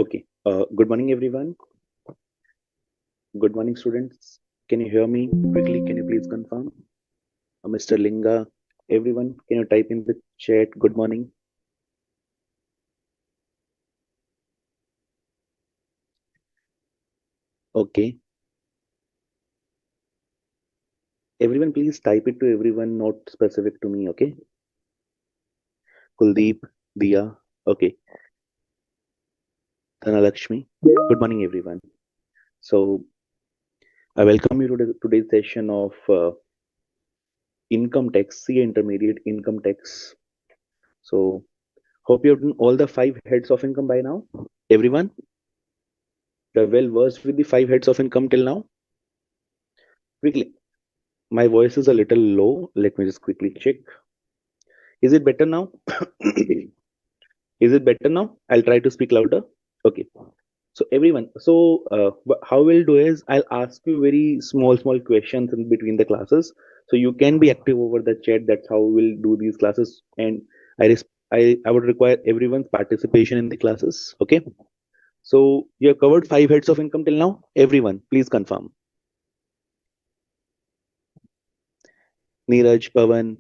Okay. Good morning, everyone. Good morning, students. Can you hear me quickly? Can you please confirm? Mr. Linga, everyone, can you type in the chat? Good morning. Okay. Everyone, please type it to everyone, not specific to me. Okay. Kuldeep, Diya. Okay. Dhanalakshmi. Good morning, everyone. So, I welcome you to today's session of income tax, C intermediate income tax. So, hope you have done all the 5 heads of income by now. Everyone, you're well versed with the 5 heads of income till now. Quickly, my voice is a little low. Let me just quickly check. Is it better now? Is it better now? I'll try to speak louder. Okay. So everyone, how we'll do is I'll ask you very small questions in between the classes. So you can be active over the chat. That's how we'll do these classes. And I res- I would require everyone's participation in the classes. Okay. So you have covered 5 heads of income till now. Everyone, please confirm. Neeraj, Pavan.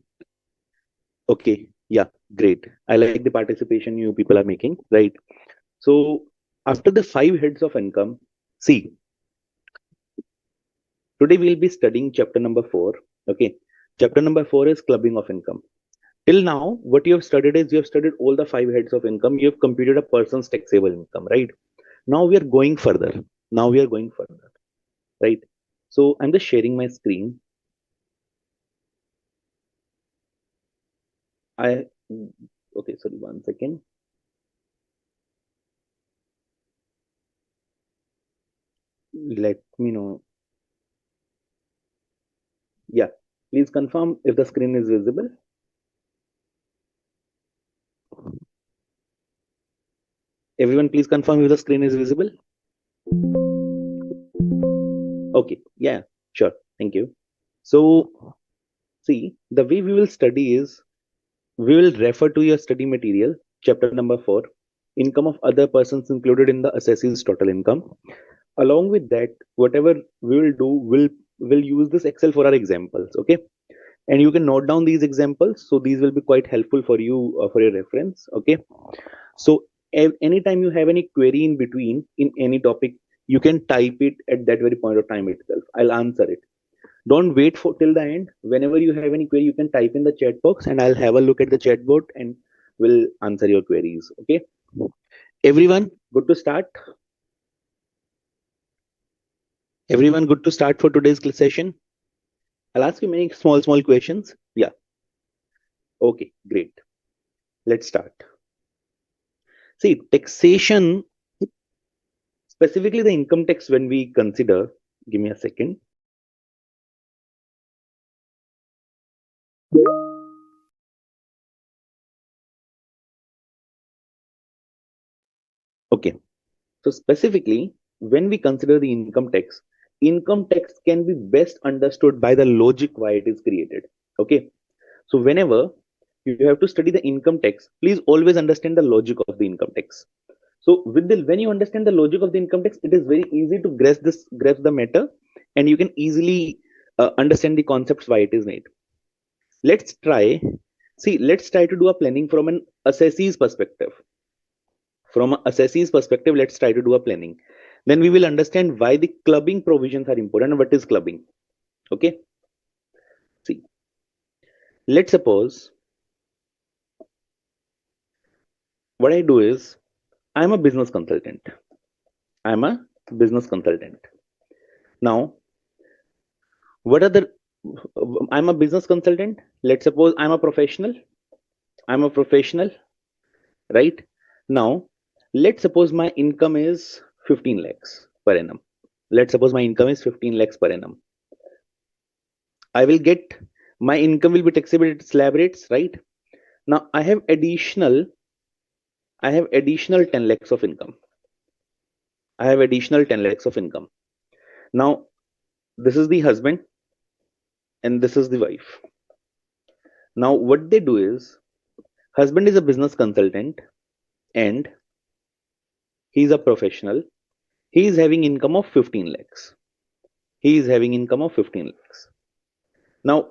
Okay. Yeah. Great. I like the participation you people are making. Right. So after the 5 heads of income, see, today we'll be studying chapter number 4. Okay. Chapter number 4 is clubbing of income. Till now, what you have studied is you have studied all the 5 heads of income. You have computed a person's taxable income, right? Now we are going further. Now we are going further, right? So I'm just sharing my screen. I okay, sorry, 1 second. Let me know. Yeah, please confirm if the screen is visible. Everyone, please confirm if the screen is visible. Okay, yeah, sure. Thank you. So, see, the way we will study is we will refer to your study material, chapter number 4, income of other persons included in the assessee's total income. Along with that, whatever we will do, will use this Excel for our examples. Okay, and you can note down these examples. So these will be quite helpful for you for your reference. Okay, so anytime you have any query in between in any topic, you can type it at that very point of time itself. I'll answer it. Don't wait for till the end. Whenever you have any query, you can type in the chat box and I'll have a look at the chat board and will answer your queries. Okay. Everyone, good to start. Everyone, good to start for today's session. I'll ask you many small questions. Yeah. Okay, great. Let's start. See, taxation, specifically the income tax, when we consider, give me a second. Okay. So specifically, when we consider the income tax can be best understood by the logic why it is created. Okay. So whenever you have to study the income tax, please always understand the logic of the income tax. So when you understand the logic of the income tax, it is very easy to grasp the matter, and you can easily understand the concepts why it is made. Let's try. See, let's try to do a planning from an assessee's perspective. From an assessee's perspective, let's try to do a planning. Then we will understand why the clubbing provisions are important and what is clubbing. Okay. See, let's suppose what I do is I'm a business consultant. I'm a business consultant. Now, what are the I'm a business consultant. Let's suppose I'm a professional. I'm a professional, right? Now, let's suppose my income is 15 lakhs per annum. Let's suppose my income is 15 lakhs per annum. I will get my income will be taxable at slab rates, right? Now I have additional 10 lakhs of income. I have additional 10 lakhs of income. Now, this is the husband and this is the wife. Now, what they do is husband is a business consultant and He's a professional. He is having income of 15 lakhs. He is having income of 15 lakhs. Now,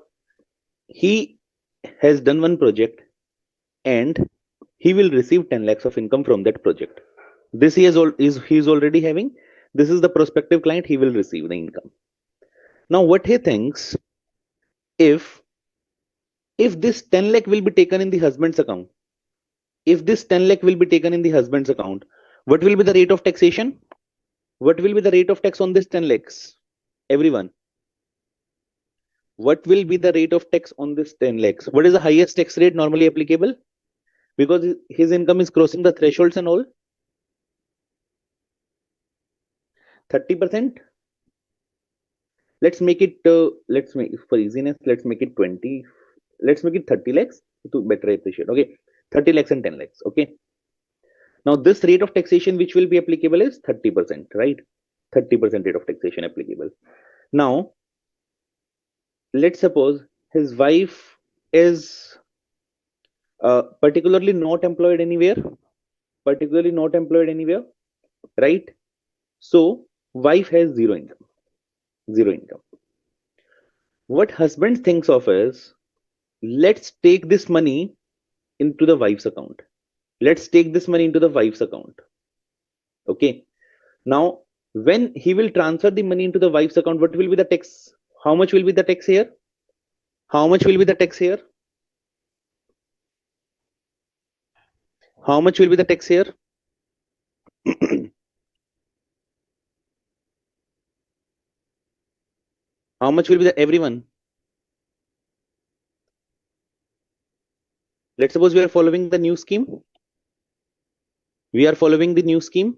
he has done one project and he will receive 10 lakhs of income from that project. This he is already having. This is the prospective client. He will receive the income. Now, what he thinks, if this 10 lakh will be taken in the husband's account, if this 10 lakh will be taken in the husband's account, what will be the rate of taxation? What will be the rate of tax on this 10 lakhs? Everyone, what will be the rate of tax on this 10 lakhs? What is the highest tax rate normally applicable? Because his income is crossing the thresholds and all. 30%. Let's make it, let's make, for easiness, let's make it 20. Let's make it 30 lakhs to better appreciate. Okay. 30 lakhs and 10 lakhs. Okay. Now, this rate of taxation which will be applicable is 30%, right? 30% rate of taxation applicable. Now, let's suppose his wife is particularly not employed anywhere, right? So, wife has zero income, zero income. What husband thinks of is, let's take this money into the wife's account. Let's take this money into the wife's account. Okay. Now, when he will transfer the money into the wife's account, what will be the tax? How much will be the tax here? How much will be the tax here? How much will be the tax here? How much will be the everyone? Let's suppose we are following the new scheme. We are following the new scheme.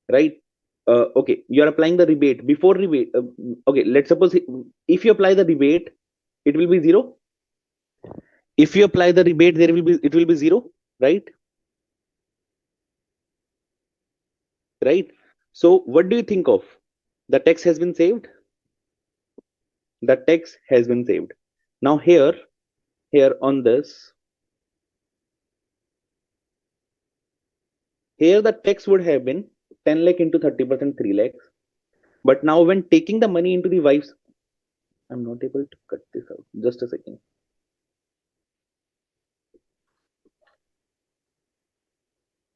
Right? Okay, you are applying the rebate. Before rebate, okay, let's suppose if you apply the rebate, it will be zero. If you apply the rebate, it will be zero, right? Right? So what do you think of? The tax has been saved. The tax has been saved. Now here on this, here the tax would have been 10 lakh into 30%, 3 lakhs. But now when taking the money into the wife's, I'm not able to cut this out. Just a second.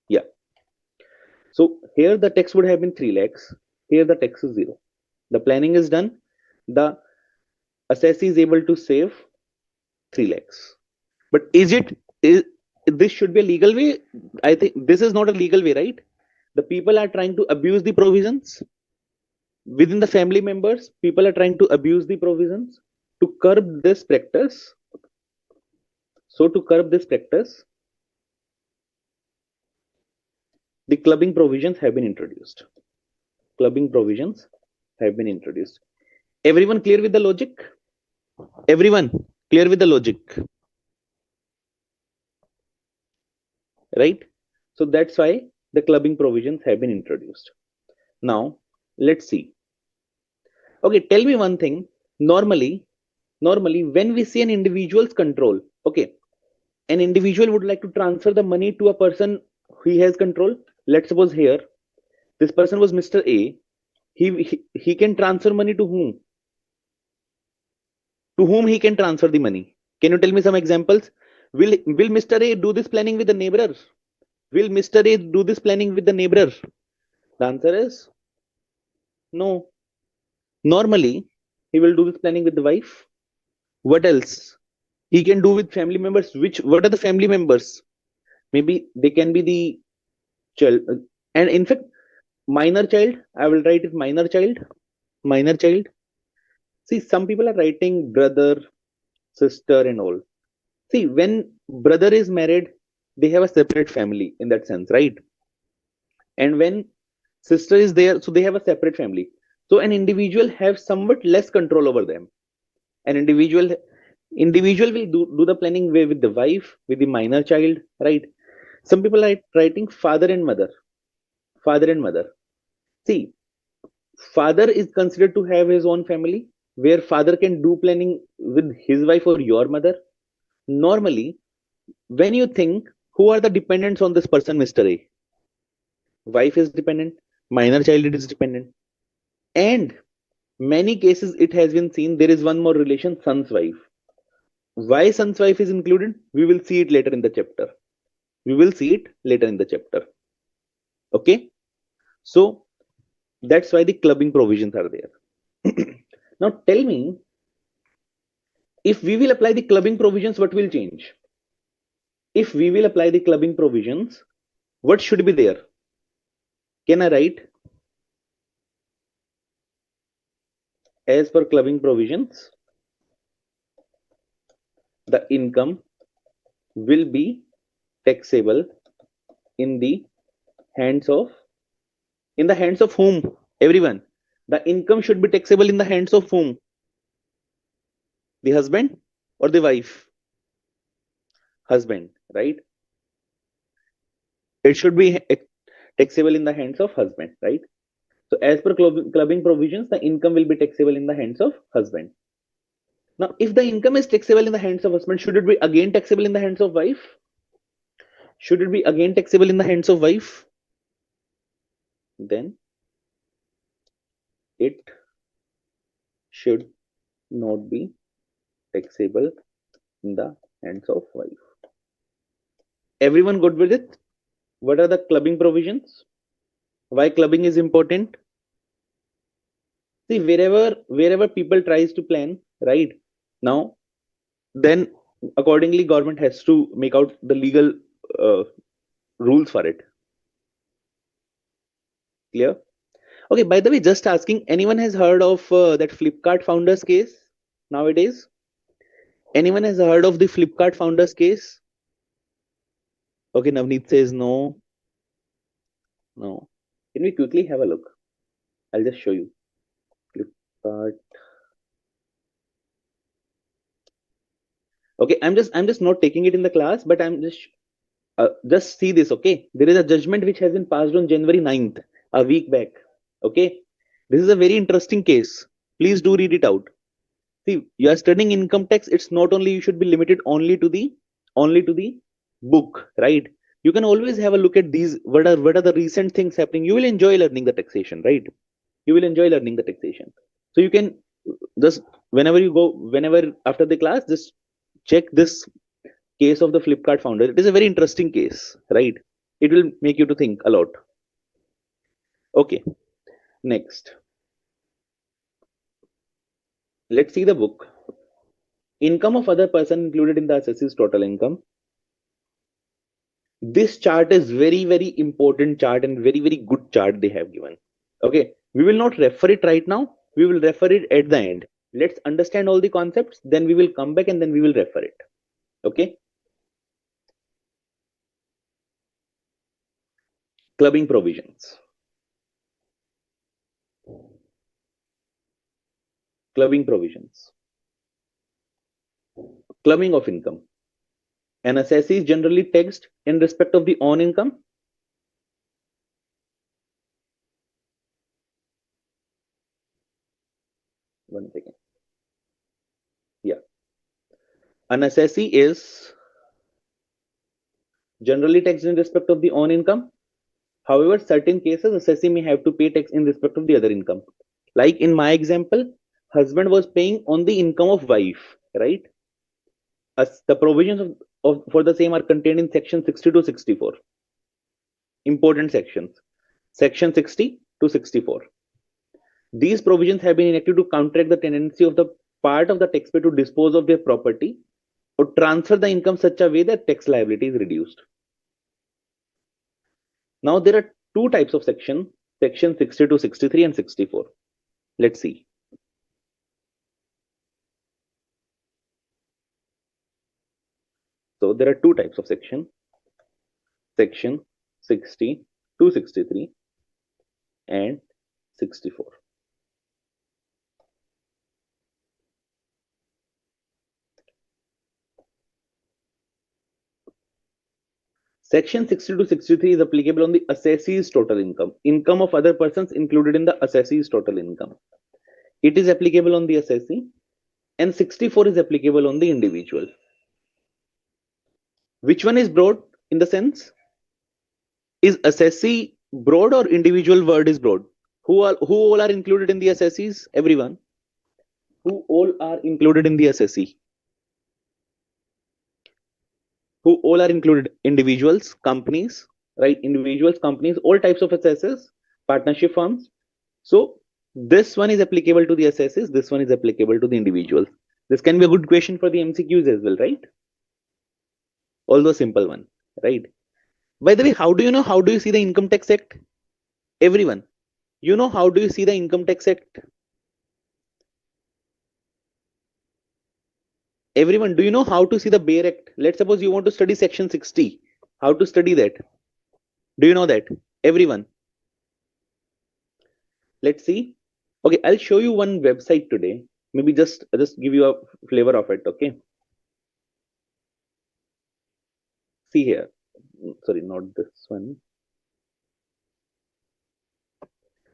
Yeah. So here the tax would have been 3 lakhs. Here the tax is zero. The planning is done. The assessee is able to save 3 lakhs. But is this should be a legal way? I think this is not a legal way, right? The people are trying to abuse the provisions within the family members. People are trying to abuse the provisions to curb this practice. So to curb this practice, the clubbing provisions have been introduced. Clubbing provisions have been introduced. Everyone clear with the logic? Everyone clear with the logic? Right? So that's why the clubbing provisions have been introduced. Now, let's see. Okay, tell me one thing. Normally, when we see an individual's control, okay, an individual would like to transfer the money to a person he has control. Let's suppose here, this person was Mr. A. He can transfer money to whom? To whom he can transfer the money? Can you tell me some examples? Will Mr. A do this planning with the neighbor? Will Mr. A do this planning with the neighbor? The answer is no. Normally, he will do this planning with the wife. What else? He can do with family members. What are the family members? Maybe they can be the child. And in fact, minor child, I will write it minor child. Minor child. See, some people are writing brother, sister, and all. See, when brother is married, they have a separate family in that sense, right? And when sister is there, so they have a separate family. So an individual have somewhat less control over them. An individual will do the planning with the wife, with the minor child, right? Some people are writing father and mother. Father and mother. See, father is considered to have his own family, where father can do planning with his wife or your mother. Normally, When you think, who are the dependents on this person, Mr. A? Wife is dependent, minor child is dependent, and many cases it has been seen there is one more relation, son's wife. Why son's wife is included? We will see it later in the chapter. We will see it later in the chapter. Okay, so that's why the clubbing provisions are there. Now tell me, if we will apply the clubbing provisions, what will change? If we will apply the clubbing provisions, what should be there? Can I write? As per clubbing provisions, the income will be taxable in the hands of, in the hands of whom? Everyone. The income should be taxable in the hands of whom? The husband or the wife? Husband, right? It should be taxable in the hands of husband, right? So as per clubbing provisions, the income will be taxable in the hands of husband. Now, if the income is taxable in the hands of husband, should it be again taxable in the hands of wife? Should it be again taxable in the hands of wife? Then it should not be taxable in the hands of wife. Everyone good with it? What are the clubbing provisions? Why clubbing is important? See, wherever people tries to plan, right? Now, then accordingly, government has to make out the legal uh, rules for it. Clear? Okay, by the way, just asking, anyone has heard of that Flipkart founders case nowadays? Anyone has heard of the Flipkart founders case? Okay, Navneet says no. No. Can we quickly have a look? I'll just show you. Flipkart. Okay, I'm just not taking it in the class, but I'm just see this. Okay, there is a judgment which has been passed on January 9th, a week back. Okay, this is a very interesting case. Please do read it out. See, you are studying income tax. It's not only you should be limited only to the book, right? You can always have a look at these. What are the recent things happening? You will enjoy learning the taxation, right? You will enjoy learning the taxation. So you can just whenever after the class, just check this case of the Flipkart founder. It is a very interesting case, right? It will make you to think a lot. Okay, next, let's see the book. Income of other person included in the assessee's total income. This chart is very important chart and very good chart they have given. Okay, we will not refer it right now. We will refer it at the end. Let's understand all the concepts, then we will come back and then we will refer it. Okay, clubbing provisions. Clubbing provisions. Clubbing of income. An assessee is generally taxed in respect of the own income. One second. Yeah. An assessee is generally taxed in respect of the own income. However, certain cases, assessee may have to pay tax in respect of the other income. Like in my example, husband was paying on the income of wife, right? As the provisions for the same are contained in section 60 to 64. Important sections. Section 60 to 64. These provisions have been enacted to counteract the tendency of the part of the taxpayer to dispose of their property or transfer the income such a way that tax liability is reduced. Now there are two types of section 60 to 63 and 64. Let's see. So there are two types of section 60 to 63 and 64. Section 60 to 63 is applicable on the assessee's total income. Income of other persons included in the assessee's total income. It is applicable on the assessee, and 64 is applicable on the individual. Which one is broad in the sense? Is assessee broad or individual word is broad? Who all are included in the assessees? Everyone. Who all are included in the assessee? Who all are included? Individuals, companies, right? Individuals, companies, all types of assessors, partnership firms. So this one is applicable to the assessors. This one is applicable to the individuals. This can be a good question for the MCQs as well, right? Although simple one, right? By the way, how do you know? How do you see the Income Tax Act? Everyone, you know how do you see the Income Tax Act? Everyone, do you know how to see the Bear Act? Let's suppose you want to study Section 60. How to study that? Do you know that? Everyone, let's see. Okay, I'll show you one website today. Maybe just give you a flavor of it. Okay. See here. Sorry, not this one.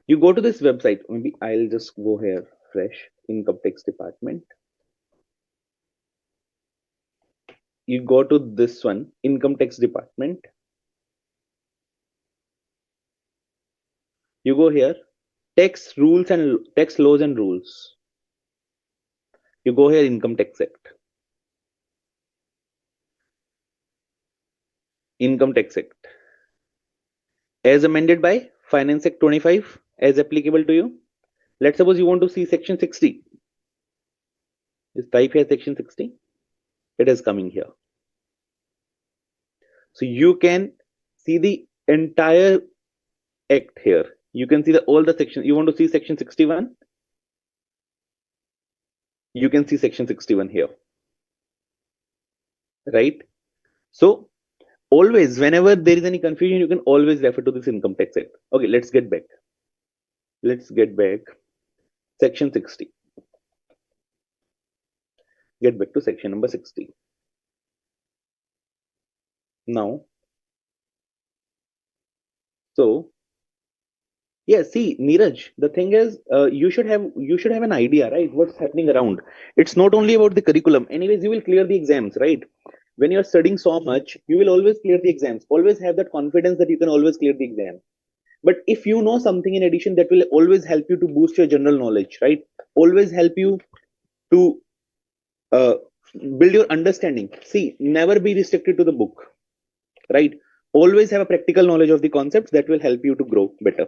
You go to this website. Maybe I'll just go here. Fresh Income Tax Department. You go to this one, Income Tax Department. You go here, tax rules and tax laws and rules. You go here, Income Tax Act. Income Tax Act. As amended by Finance Act 25, as applicable to you. Let's suppose you want to see Section 60. Just type here Section 60. It is coming here. So you can see the entire act here. You can see all the sections. You want to see Section 61? You can see Section 61 here. Right? So always, whenever there is any confusion, you can always refer to this Income Tax Act. Okay, let's get back. Let's get back. Section 60. Get back to section number 60. Now, so yeah, see, Neeraj, the thing is, you should have an idea, right? What's happening around. It's not only about the curriculum. Anyways, you will clear the exams, right? When you're studying so much, you will always clear the exams. Always have that confidence that you can always clear the exam. But if you know something in addition, that will always help you to boost your general knowledge, right? Always help you to uh, build your understanding. See, never be restricted to the book, right? Always have a practical knowledge of the concepts that will help you to grow better.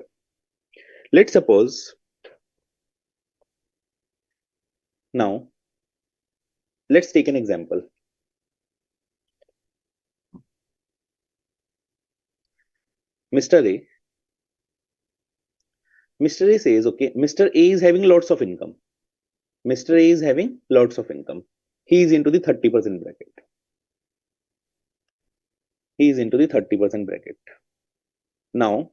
Let's suppose now, let's take an example. Mr. A. Mr. A says, okay, Mr. A is having lots of income. Mr. A is having lots of income. He is into the 30% bracket. He is into the 30% bracket. Now,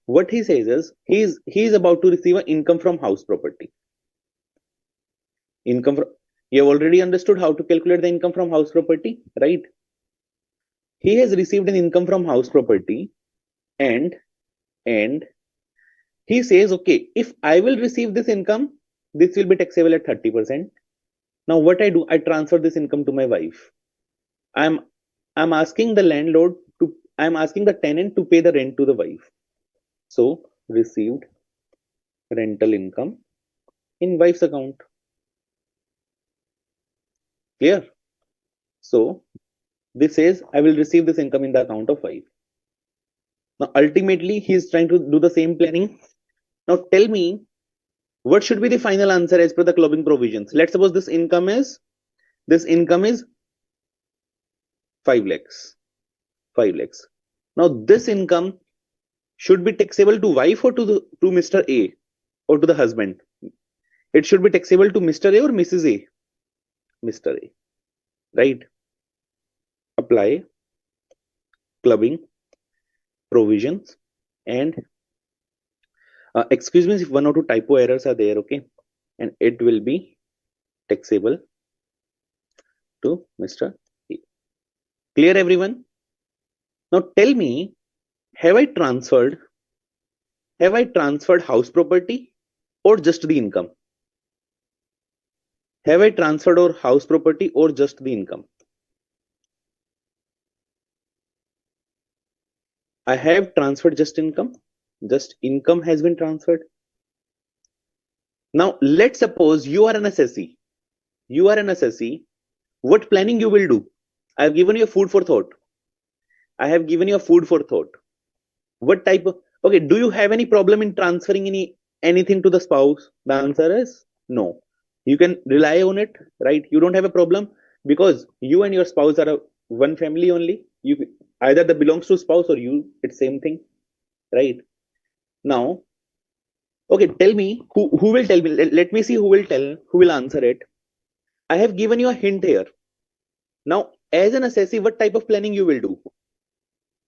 what he says is he is about to receive an income from house property. Income from, you have already understood how to calculate the income from house property, right? He has received an income from house property and he says, okay, if I will receive this income, this will be taxable at 30%. Now what I do, I transfer this income to my wife. I'm asking the landlord to, I'm asking the tenant to pay the rent to the wife. So received rental income in wife's account. Clear? So this says I will receive this income in the account of wife. Now ultimately he is trying to do the same planning. Now tell me, what should be the final answer as per the clubbing provisions? Let's suppose this income is 5 lakhs. 5 lakhs. Now this income should be taxable to wife or to Mr. A or to the husband. It should be taxable to Mr. A or Mrs. A. Mr. A. Right? Apply clubbing provisions and excuse me if one or two typo errors are there, okay? And it will be taxable to Mr. A. Clear, everyone? Now tell me, have I transferred house property or just the income? Have I transferred or house property or just the income? I have transferred just income. Just income has been transferred. Now, let's suppose you are an assessee. You are an assessee. What planning you will do? I have given you food for thought. I have given you a food for thought. What type of, okay, do you have any problem in transferring anything to the spouse? The answer is no. You can rely on it, right? You don't have a problem because you and your spouse are one family only. You either that belongs to spouse or you, it's same thing, right? Now, okay, tell me who will tell me. Let me see who will answer it. I have given you a hint here. Now, as an assessee, what type of planning you will do?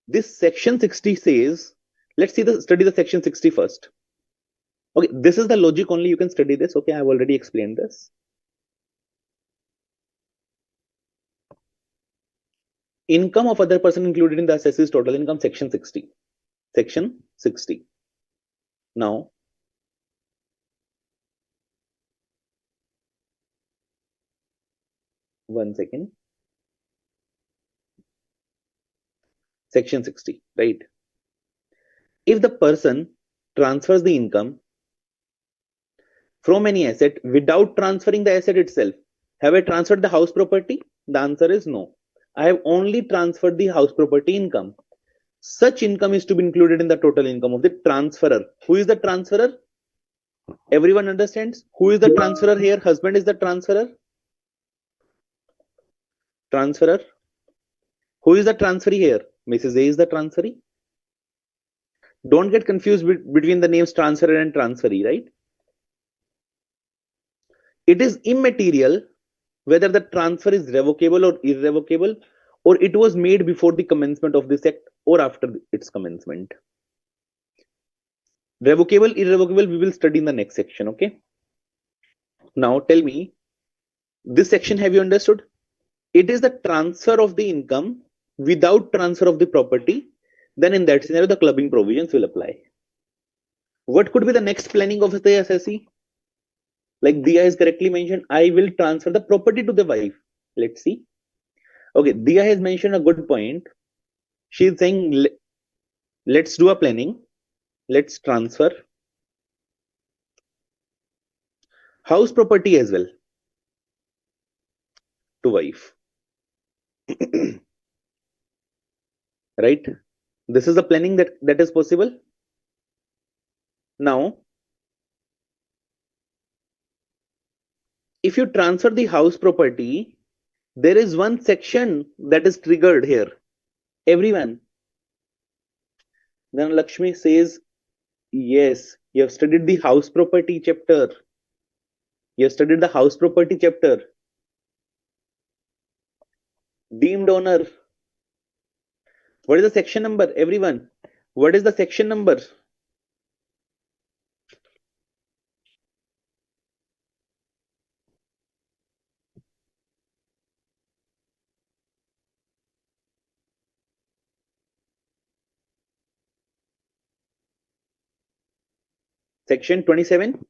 This section 60 says, let's study the section 60 first. Okay, this is the logic only. You can study this. Okay, I've already explained this. Income of other person included in the assessee's total income, section 60. Section 60. Now, one second. Section 60, right? If the person transfers the income from any asset without transferring the asset itself, have I transferred the house property? The answer is no. I have only transferred the house property income. Such income is to be included in the total income of the transferor. Who is the transferor? Everyone understands? Who is the transferor here? Husband is the transferor. Transferor. Who is the transferee here? Mrs. A is the transferee. Don't get confused between the names transferor and transferee, right? It is immaterial whether the transfer is revocable or irrevocable, or it was made before the commencement of this act or after its commencement. Revocable, irrevocable, we will study in the next section, okay? Now tell me, this section have you understood? It is the transfer of the income without transfer of the property. Then in that scenario, the clubbing provisions will apply. What could be the next planning of the assessee? Like Dia has correctly mentioned, I will transfer the property to the wife. Let's see. Okay, Dia has mentioned a good point. She is saying, let's do a planning. Let's transfer house property as well to wife. Right? This is the planning that is possible. Now, if you transfer the house property, there is one section that is triggered here. Everyone. Then Lakshmi says, yes, you have studied the house property chapter. You have studied the house property chapter. Deemed owner. What is the section number? Everyone. What is the section number? Section 27.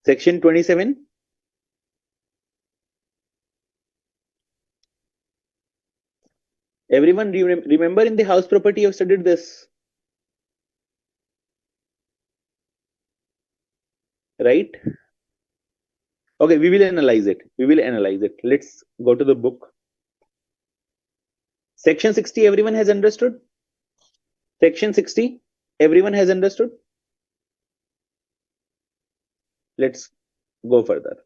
Section 27. Everyone, remember in the house property you have studied this. Right? Okay, we will analyze it. We will analyze it. Let's go to the book. Section 60, everyone has understood? Section 60, everyone has understood? Let's go further.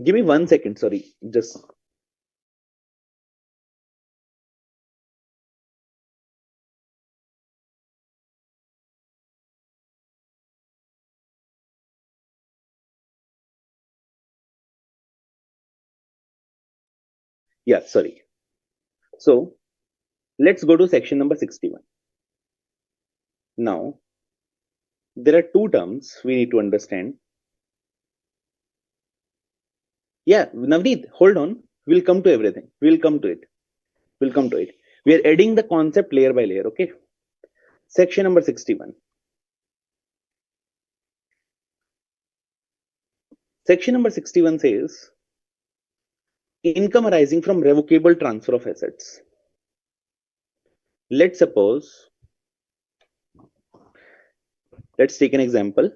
Give me 1 second, sorry. Just. Yeah, sorry. So, let's go to section number 61. Now, there are two terms we need to understand. Yeah, Navneet, hold on. We'll come to everything. We'll come to it. We'll come to it. We are adding the concept layer by layer, okay? Section number 61. Section number 61 says, income arising from revocable transfer of assets. let's suppose, let's take an example.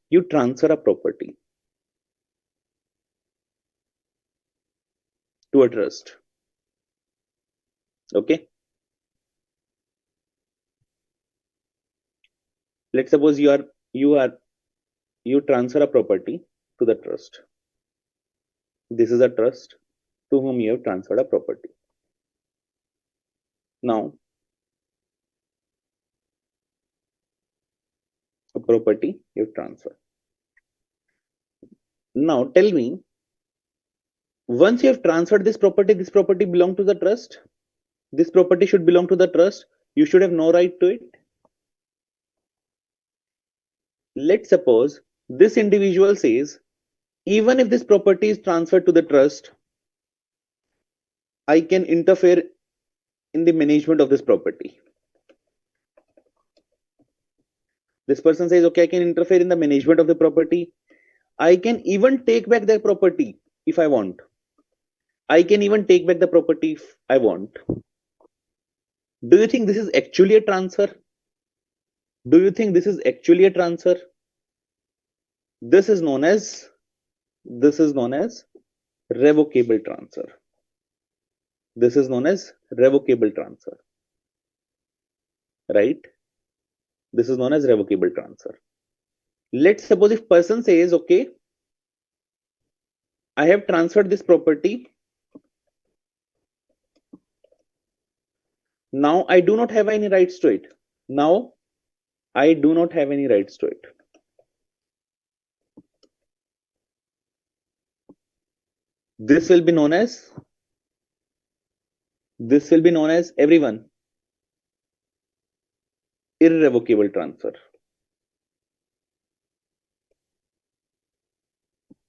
You transfer a property to a trust. Okay. Let's suppose you transfer a property to the trust. This is a trust to whom you have transferred a property. Now, a property you have transferred. Now, tell me, once you have transferred this property belong to the trust. This property should belong to the trust. You should have no right to it. Let's suppose this individual says, even if this property is transferred to the trust, I can interfere in the management of this property. This person says, okay, I can interfere in the management of the property. I can even take back the property if I want. I can even take back the property if I want. Do you think this is actually a transfer? Do you think this is actually a transfer? This is known as revocable transfer. This is known as revocable transfer, right? This is known as revocable transfer. Let's suppose if person says, okay, I have transferred this property. Now I do not have any rights to it. Now I do not have any rights to it. This will be known as everyone irrevocable transfer.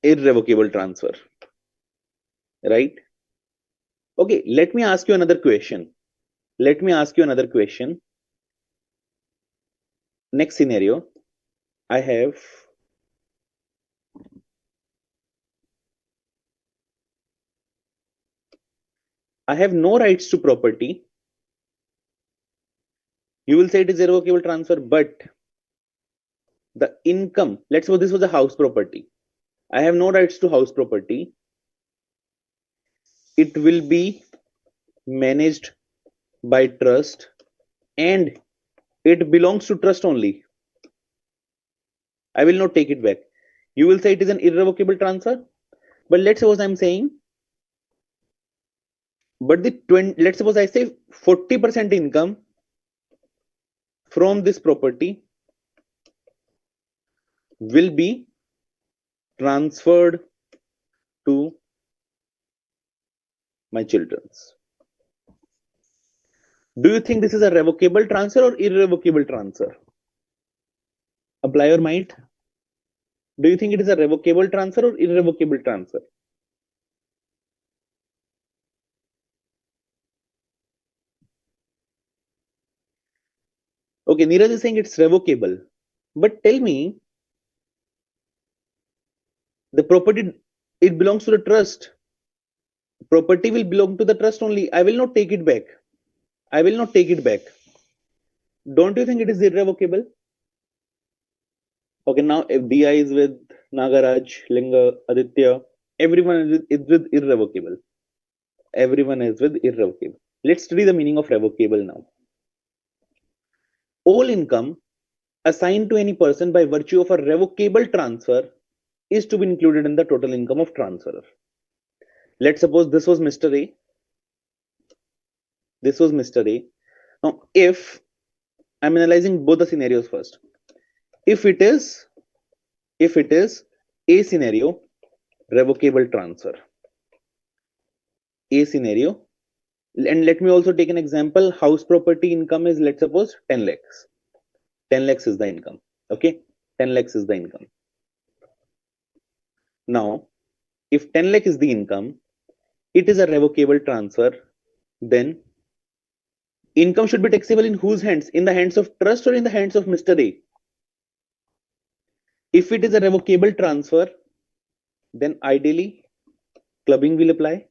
Irrevocable transfer, right? Okay, let me ask you another question. Next scenario, I have no rights to property. You will say it is irrevocable transfer, but the income, let's suppose this was a house property. I have no rights to house property. It will be managed by trust and it belongs to trust only. I will not take it back. You will say it is an irrevocable transfer, but let's suppose I'm saying, but let's suppose I say 40% income from this property will be transferred to my children's. Do you think this is a revocable transfer or irrevocable transfer? Apply your mind. Do you think it is a revocable transfer or irrevocable transfer? Okay, Neeraj is saying it's revocable. But tell me, the property, it belongs to the trust. Property will belong to the trust only. I will not take it back. I will not take it back. Don't you think it is irrevocable? Okay, now if Diya is with Nagaraj, Linga, Aditya, everyone is with irrevocable. Everyone is with irrevocable. Let's study the meaning of revocable now. All income assigned to any person by virtue of a revocable transfer is to be included in the total income of transferor. Let's suppose this was Mr. A. This was Mr. A. Now, if I'm analyzing both the scenarios first, if it is A scenario, revocable transfer. A scenario, and let me also take an example. House property income is, let's suppose, 10 lakhs. 10 lakhs is the income. Okay, 10 lakhs is the income. Now, if 10 lakh is the income, it is a revocable transfer, then income should be taxable in whose hands? In the hands of trust or in the hands of Mr. A? If it is a revocable transfer, then ideally clubbing will apply.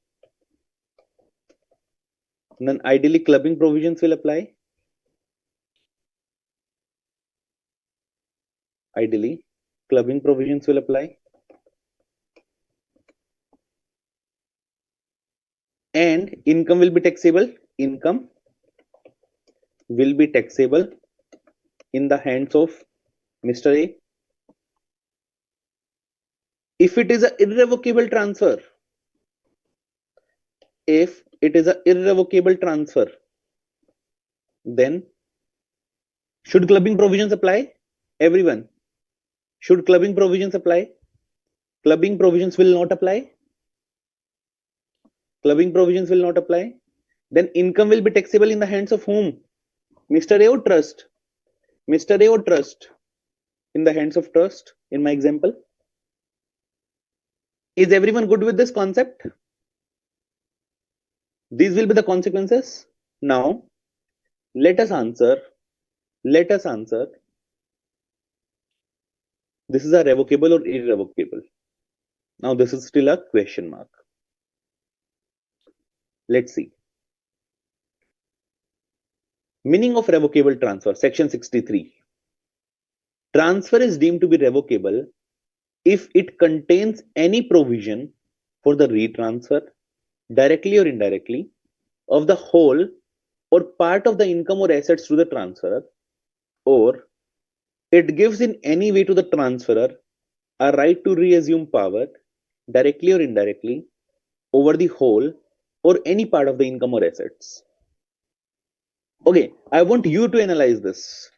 Then ideally clubbing provisions will apply. Ideally clubbing provisions will apply. And income will be taxable. Income will be taxable in the hands of Mr. A. If it is an irrevocable transfer, if it is an irrevocable transfer, then should clubbing provisions apply? Everyone, should clubbing provisions apply? Clubbing provisions will not apply. Clubbing provisions will not apply. Then income will be taxable in the hands of whom? Mr. A or trust? Mr. A or trust? In the hands of trust, in my example. Is everyone good with this concept? These will be the consequences. Now, let us answer. Let us answer. This is a revocable or irrevocable? Now, this is still a question mark. Let's see. Meaning of revocable transfer, section 63. Transfer is deemed to be revocable if it contains any provision for the retransfer, directly or indirectly, of the whole or part of the income or assets to the transferor, or it gives in any way to the transferor a right to reassume power, directly or indirectly, over the whole or any part of the income or assets. Okay, I want you to analyze this.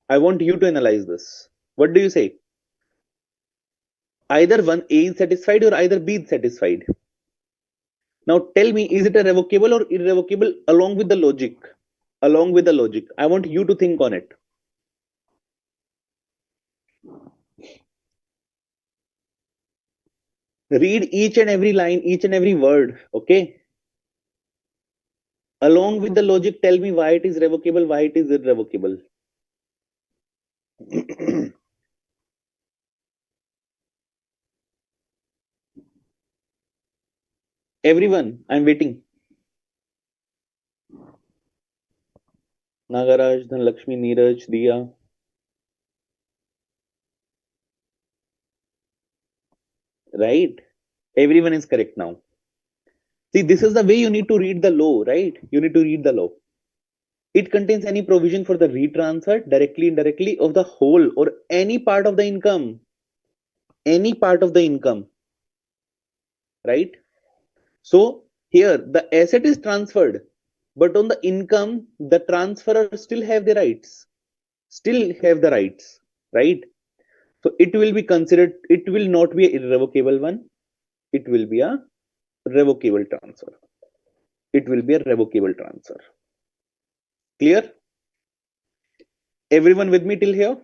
I want you to analyze this. What do you say? Either one A is satisfied or either B is satisfied. Now tell me, is it a revocable or irrevocable along with the logic? Along with the logic. I want you to think on it. Read each and every line, each and every word, okay? Along with the logic, tell me why it is revocable, why it is irrevocable. Everyone, I'm waiting. Nagaraj, Dhanlakshmi, Neeraj, Diya. Right? Everyone is correct now. See, this is the way you need to read the law, right? You need to read the law. It contains any provision for the retransfer, directly, indirectly, of the whole or any part of the income. Any part of the income. Right? So, here the asset is transferred, but on the income, the transferor still have the rights. Still have the rights. Right? So, it will be considered, it will not be an irrevocable one. It will be a revocable transfer. It will be a revocable transfer. Clear? Everyone with me till here?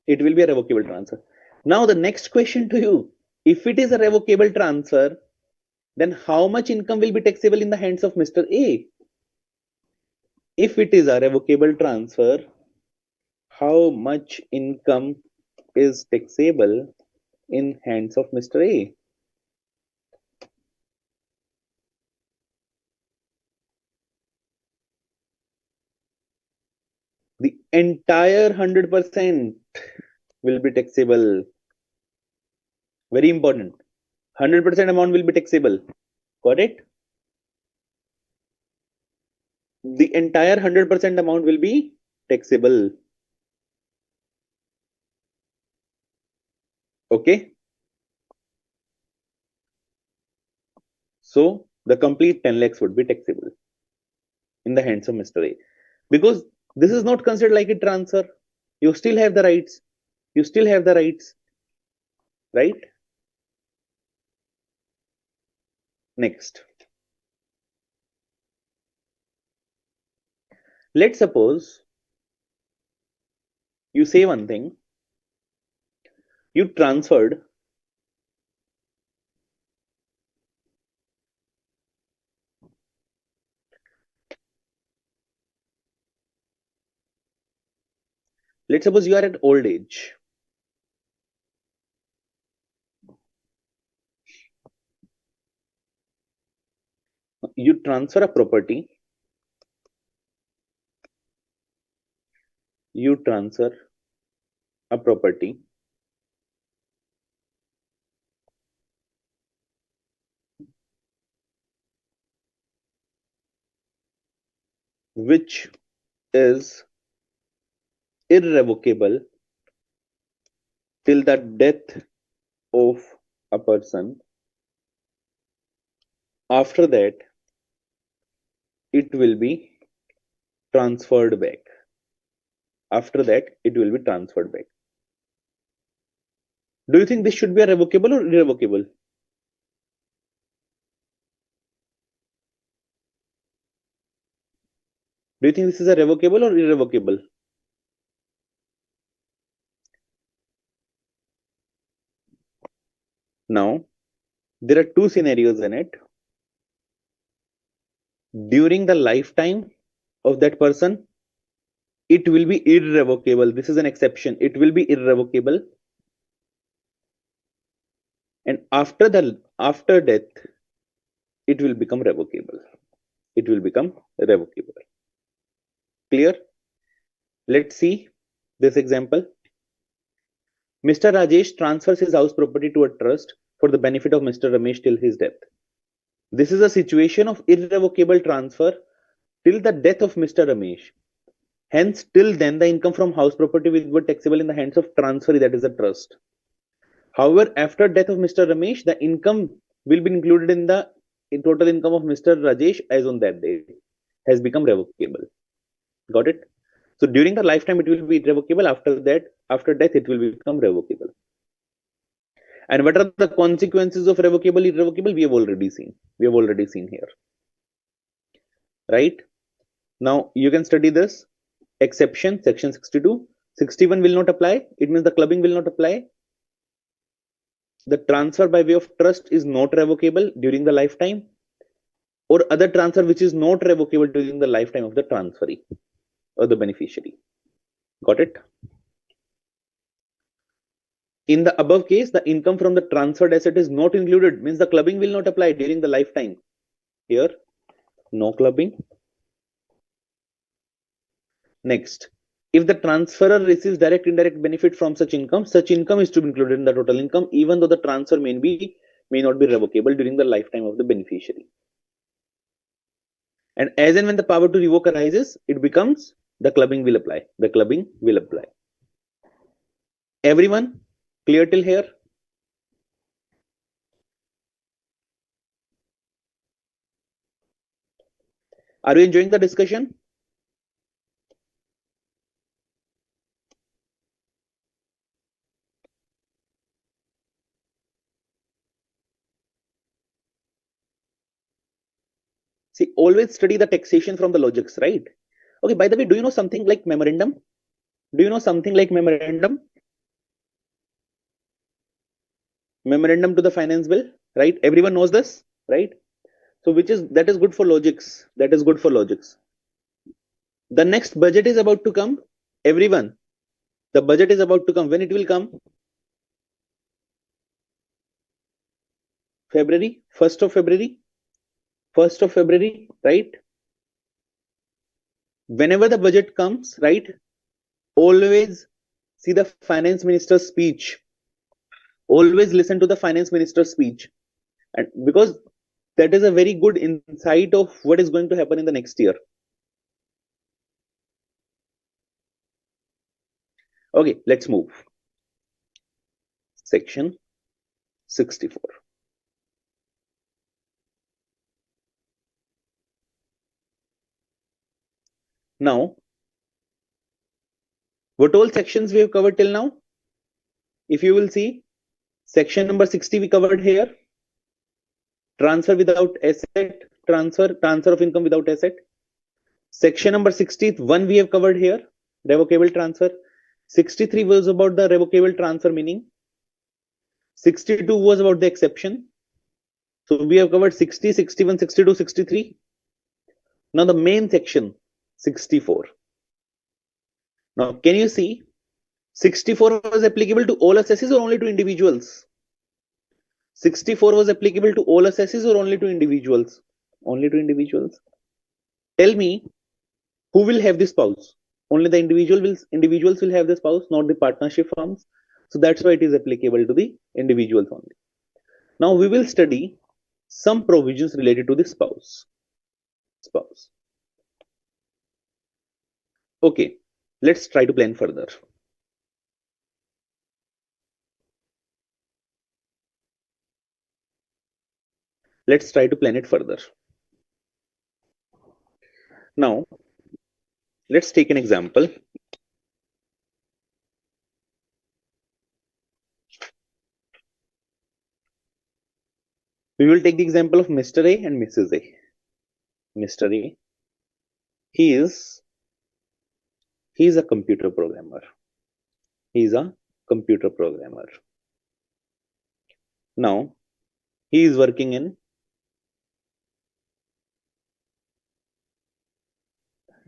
It will be a revocable transfer. Now the next question to you, if it is a revocable transfer, then how much income will be taxable in the hands of Mr. A? If it is a revocable transfer, how much income is taxable in hands of Mr. A? The entire 100% will be taxable. Very important. 100% amount will be taxable. Got it? The entire 100% amount will be taxable. Okay? So the complete 10 lakhs would be taxable in the hands of Mr. A. Because this is not considered like a transfer. You still have the rights. You still have the rights. Right? Next. Let's suppose you say one thing. You transferred Let's suppose you are at old age. You transfer a property. You transfer a property which is irrevocable till the death of a person. After that, it will be transferred back. After that, it will be transferred back. Do you think this should be a revocable or irrevocable? Do you think this is a revocable or irrevocable? Now, there are two scenarios in it. During the lifetime of that person, it will be irrevocable. This is an exception. It will be irrevocable. And after death, it will become revocable. It will become revocable. Clear? Let's see this example. Mr. Rajesh transfers his house property to a trust for the benefit of Mr. Ramesh till his death. This is a situation of irrevocable transfer till the death of Mr. Ramesh. Hence, till then, the income from house property will be taxable in the hands of transferee, that is a trust. However, after death of Mr. Ramesh, the income will be included in the total income of Mr. Rajesh as on that day, has become revocable. Got it? So during the lifetime, it will be irrevocable. After death, it will become revocable. And what are the consequences of revocable, irrevocable? We have already seen. We have already seen here. Right? Now you can study this exception, section 62. 61 will not apply. It means the clubbing will not apply. The transfer by way of trust is not revocable during the lifetime, or other transfer which is not revocable during the lifetime of the transferee or the beneficiary. Got it? In the above case, the income from the transferred asset is not included, means the clubbing will not apply during the lifetime. Here, no clubbing. Next, if the transferor receives direct indirect benefit from such income is to be included in the total income, even though the transfer may not be revocable during the lifetime of the beneficiary. And as and when the power to revoke arises, it becomes the clubbing will apply. The clubbing will apply. Everyone clear till here? Are you enjoying the discussion? See, always study the taxation from the logics, right? Okay, by the way, do you know something like memorandum? Do you know something like memorandum? Memorandum to the finance bill, right? Everyone knows this, right? So that is good for logics. That is good for logics. The next budget is about to come. Everyone, the budget is about to come. When it will come? February, 1st of February. 1st of February, right? Whenever the budget comes, right? Always see the finance minister's speech. Always listen to the finance minister's speech. And because that is a very good insight of what is going to happen in the next year. Okay, let's move. Section 64. Now, what all sections we have covered till now? If you will see, section number 60 we covered here. Transfer without asset, transfer of income without asset. Section number 61 we have covered here, revocable transfer. 63 was about the revocable transfer meaning. 62 was about the exception. So we have covered 60, 61, 62, 63. Now the main section, 64. Now can you see 64 was applicable to all assessees or only to individuals? 64 was applicable to all assessees or only to individuals? Only to individuals. Tell me, who will have the spouse? Only the individuals will have the spouse, not the partnership firms. So that's why it is applicable to the individuals only. Now we will study some provisions related to the spouse. Okay, let's try to plan further. Let's try to plan it further. Now, let's take an example. We will take the example of Mr. A and Mrs. A. Mr. A, he is a computer programmer. He is a computer programmer. Now, he is working in,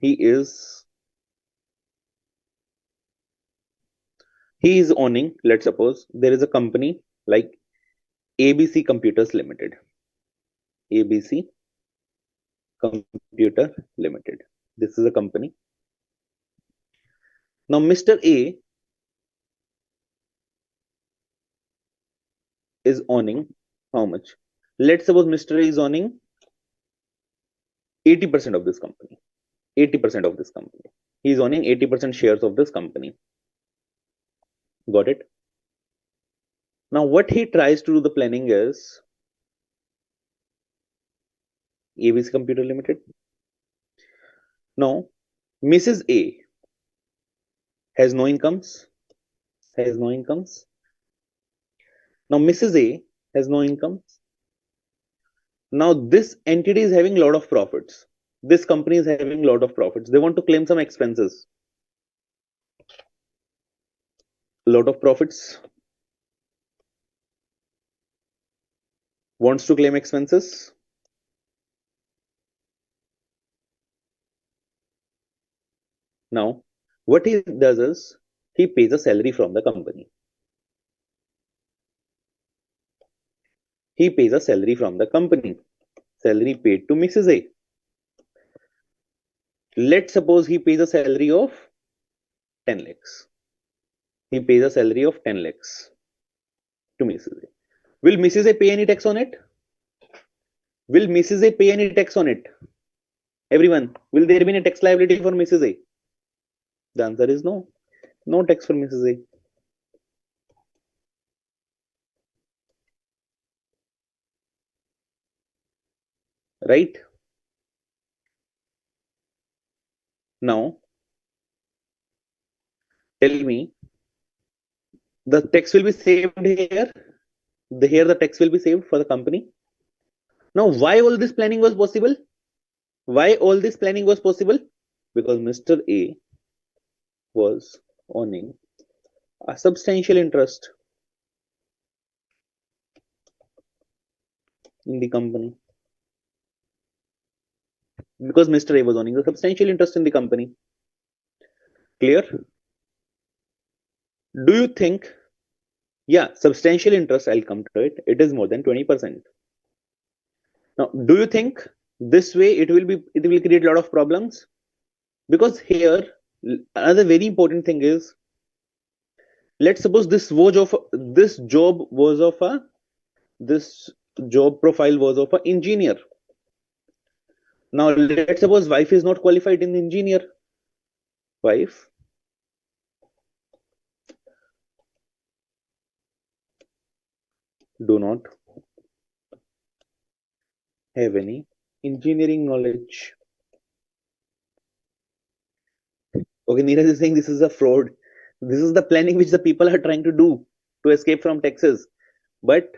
he is owning, let's suppose there is a company like ABC Computers Limited. ABC Computer Limited. This is a company. Now, Mr. A is owning how much? Let's suppose Mr. A is owning 80% of this company. 80% of this company. He is owning 80% shares of this company. Got it? Now, what he tries to do the planning is ABC Computer Limited. Now, Mrs. A has no incomes. Now, Mrs. A has no incomes. Now, this entity is having a lot of profits. This company is having a lot of profits. They want to claim some expenses. A lot of profits. Wants to claim expenses. Now, what he does is he pays a salary from the company. He pays a salary from the company. Salary paid to Mrs. A. Let's suppose he pays a salary of 10 lakhs. He pays a salary of 10 lakhs to Mrs. A. Will Mrs. A pay any tax on it? Will Mrs. A pay any tax on it? Everyone, will there be any tax liability for Mrs. A? The answer is no. No tax for Mrs. A. Right? Now, tell me, the tax will be saved here. Here the tax will be saved for the company. Now, why all this planning was possible? Why all this planning was possible? Because Mr. A was owning a substantial interest in the company. Because Mr. A was owning a substantial interest in the company. Clear? Do you think, yeah, substantial interest, I'll come to it. It is more than 20%. Now, do you think this way it will create a lot of problems? Because here, another very important thing is, let's suppose this job profile was of an engineer. Now, let's suppose wife is not qualified in engineer. Wife do not have any engineering knowledge. Okay, Neeraj is saying this is a fraud. This is the planning which the people are trying to do to escape from taxes. But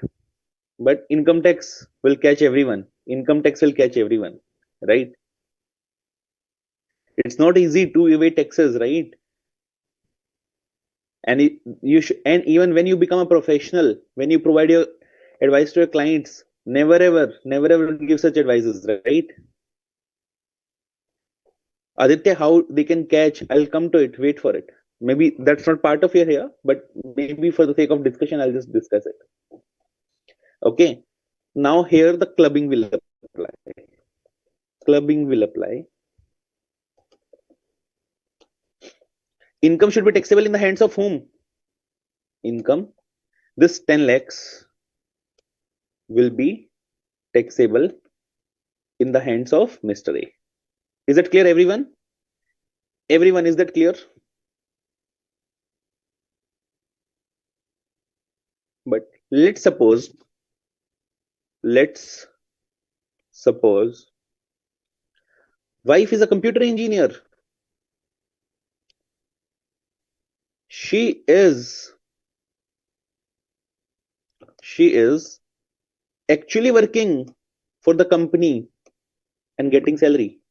income tax will catch everyone. Income tax will catch everyone, right? It's not easy to evade taxes, right? And and even when you become a professional, when you provide your advice to your clients, never ever give such advices, right? Aditya, how they can catch? I'll come to it. Wait for it. Maybe that's not part of your here, but maybe for the sake of discussion, I'll just discuss it. Okay. Now here the clubbing will apply. Clubbing will apply. Income should be taxable in the hands of whom? Income. This 10 lakhs will be taxable in the hands of Mr. A. Is that clear, everyone? Everyone, is that clear? But let's suppose wife is a computer engineer. She is actually working for the company and getting salary.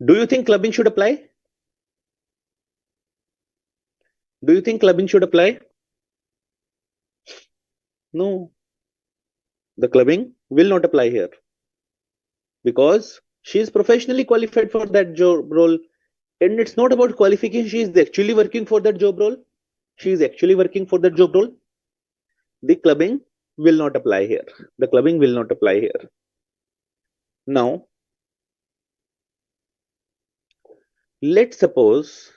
Do you think clubbing should apply? Do you think clubbing should apply? No. The clubbing will not apply here because she is professionally qualified for that job role. And it's not about qualification. She is actually working for that job role. The clubbing will not apply here. Now, let's suppose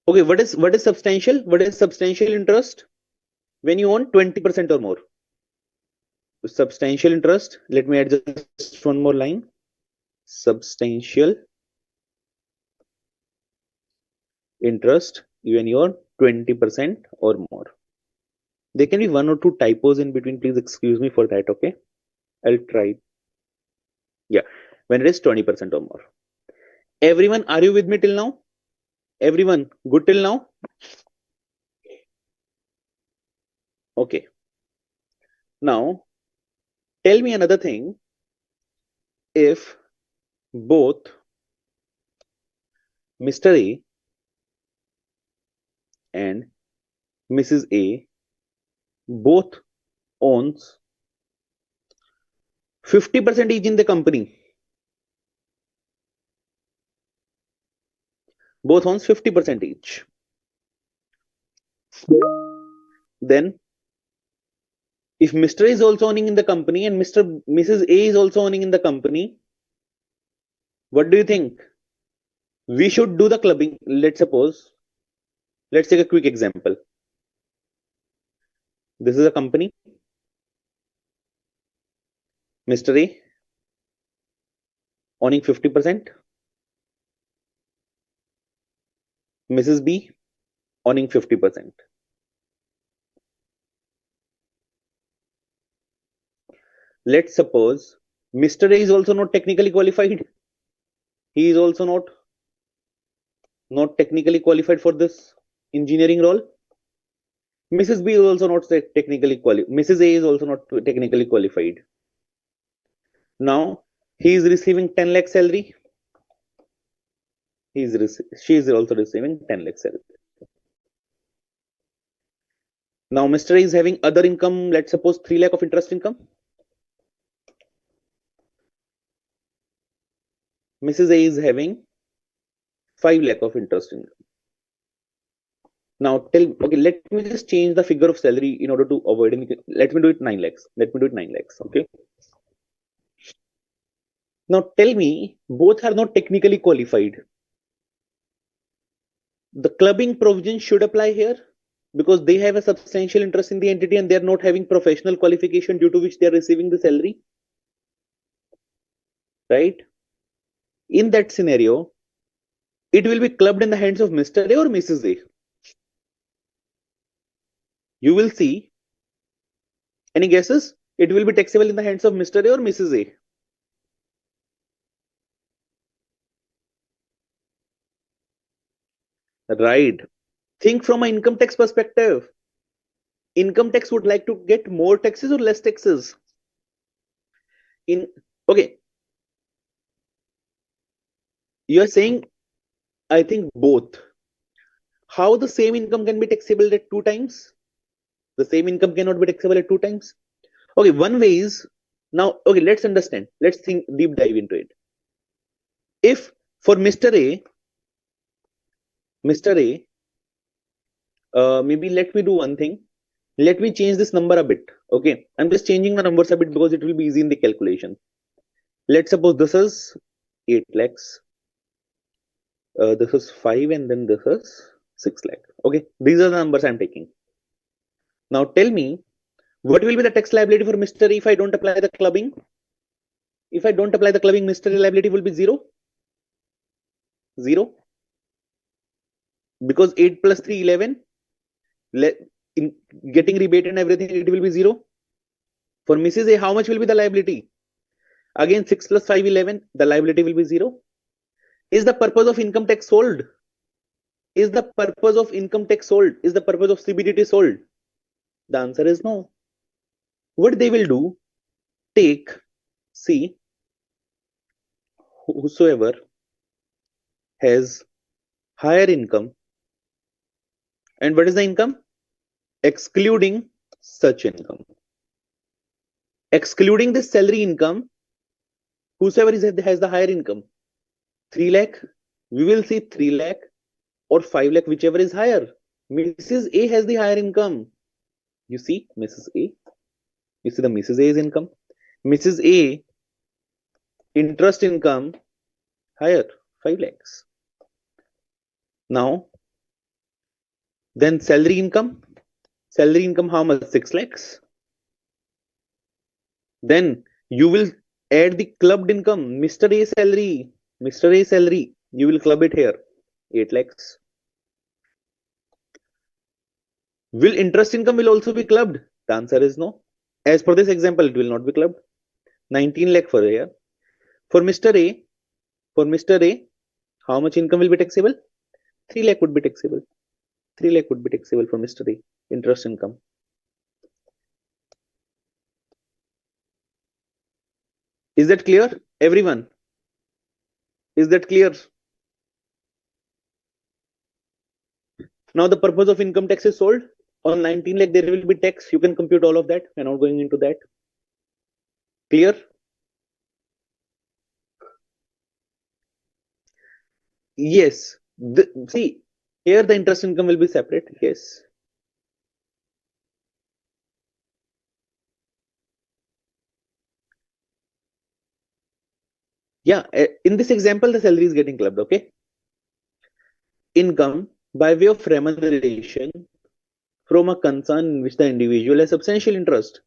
okay, what is substantial? What is substantial interest? When you own 20% or more. Substantial interest, let me add just one more line. Substantial interest when you own 20% or more. There can be one or two typos in between. Please excuse me for that, okay? I'll try. Yeah, when it is 20% or more. Everyone, are you with me till now? Everyone, good till now? Okay. Now, tell me another thing. If both Mr. A and Mrs. A both owns 50% each in the company. Both owns 50% each. Then, if Mr. is also owning in the company and Mrs. A is also owning in the company, what do you think? We should do the clubbing. Let's take a quick example. This is a company. Mr. A owning 50%. Mrs. B owning 50%. Let's suppose Mr. A is also not technically qualified. He is also not technically qualified for this engineering role. Mrs. B is also not technically qualified. Mrs. A is also not technically qualified. Now he is receiving 10 lakh salary. She is also receiving 10 lakh salary. Now Mr. A is having other income. Let's suppose 3 lakh of interest income. Mrs. A is having 5 lakh of interest income. Now okay, let me just change the figure of salary in order to avoid anything. Let me do it 9 lakhs. Okay. Now tell me, both are not technically qualified. The clubbing provision should apply here because they have a substantial interest in the entity and they are not having professional qualification due to which they are receiving the salary. Right? In that scenario, it will be clubbed in the hands of Mr. A or Mrs. A. You will see. Any guesses? It will be taxable in the hands of Mr. A or Mrs. A. Right. Think from an income tax perspective. Income tax would like to get more taxes or less taxes? Okay. You are saying, I think both. How the same income can be taxable at 2 times? The same income cannot be taxable at 2 times. Okay, one way is now, okay, let's understand. Let's think deep dive into it. If for Mr. A, maybe let me do one thing. Let me change this number a bit. Okay, I'm just changing the numbers a bit because it will be easy in the calculation. Let's suppose this is 8 lakhs, this is 5, and then this is 6 lakh. Okay, these are the numbers I'm taking. Now tell me, what will be the tax liability for Mr. A if I don't apply the clubbing? If I don't apply the clubbing, Mr. A liability will be 0. 0. Because 8 plus 3, 11. In getting rebate and everything, it will be 0. For Mrs. A, how much will be the liability? Again, 6 plus 5, 11. The liability will be 0. Is the purpose of income tax sold? Is the purpose of income tax sold? Is the purpose of CBDT sold? The answer is no. What they will do, take, see, whosoever has higher income, and what is the income? Excluding such income. Excluding this salary income, whosoever has the higher income, 3 lakh, we will see 3 lakh or 5 lakh, whichever is higher. Mrs. A has the higher income. You see, Mrs. A. You see the Mrs. A's income. Mrs. A, interest income higher, 5 lakhs. Now, then salary income. Salary income how much? 6 lakhs. Then you will add the clubbed income. Mr. A salary. Mr. A salary. You will club it here. 8 lakhs. Will interest income will also be clubbed? The answer is no. As per this example, it will not be clubbed. 19 lakh for a year. For Mr. A, how much income will be taxable? 3 lakh would be taxable. 3 lakh would be taxable for Mr. A. Interest income. Is that clear, everyone? Is that clear? Now the purpose of income tax is sold. On 19 lakh, there will be tax. You can compute all of that. We're not going into that. Clear? Yes. See, here the interest income will be separate. Yes. Yeah. In this example, the salary is getting clubbed. Okay. Income by way of remuneration from a concern in which the individual has substantial interest.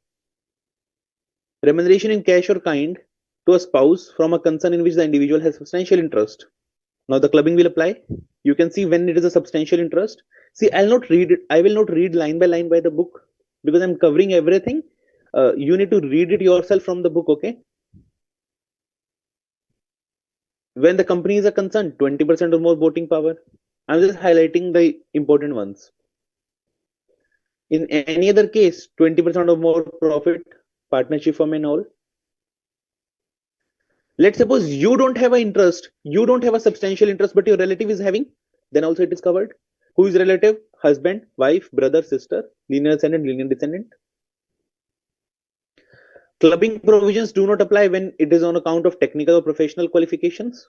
Remuneration in cash or kind to a spouse from a concern in which the individual has substantial interest. Now the clubbing will apply. You can see when it is a substantial interest. See, I'll not read it. I will not read line by line by the book because I'm covering everything. You need to read it yourself from the book, okay? When the companies are concerned, 20% or more voting power. I'm just highlighting the important ones. In any other case, 20% or more profit, partnership firm and all. Let's suppose you don't have an interest, you don't have a substantial interest, but your relative is having, then also it is covered. Who is relative? Husband, wife, brother, sister, linear descendant, linear descendant. Clubbing provisions do not apply when it is on account of technical or professional qualifications.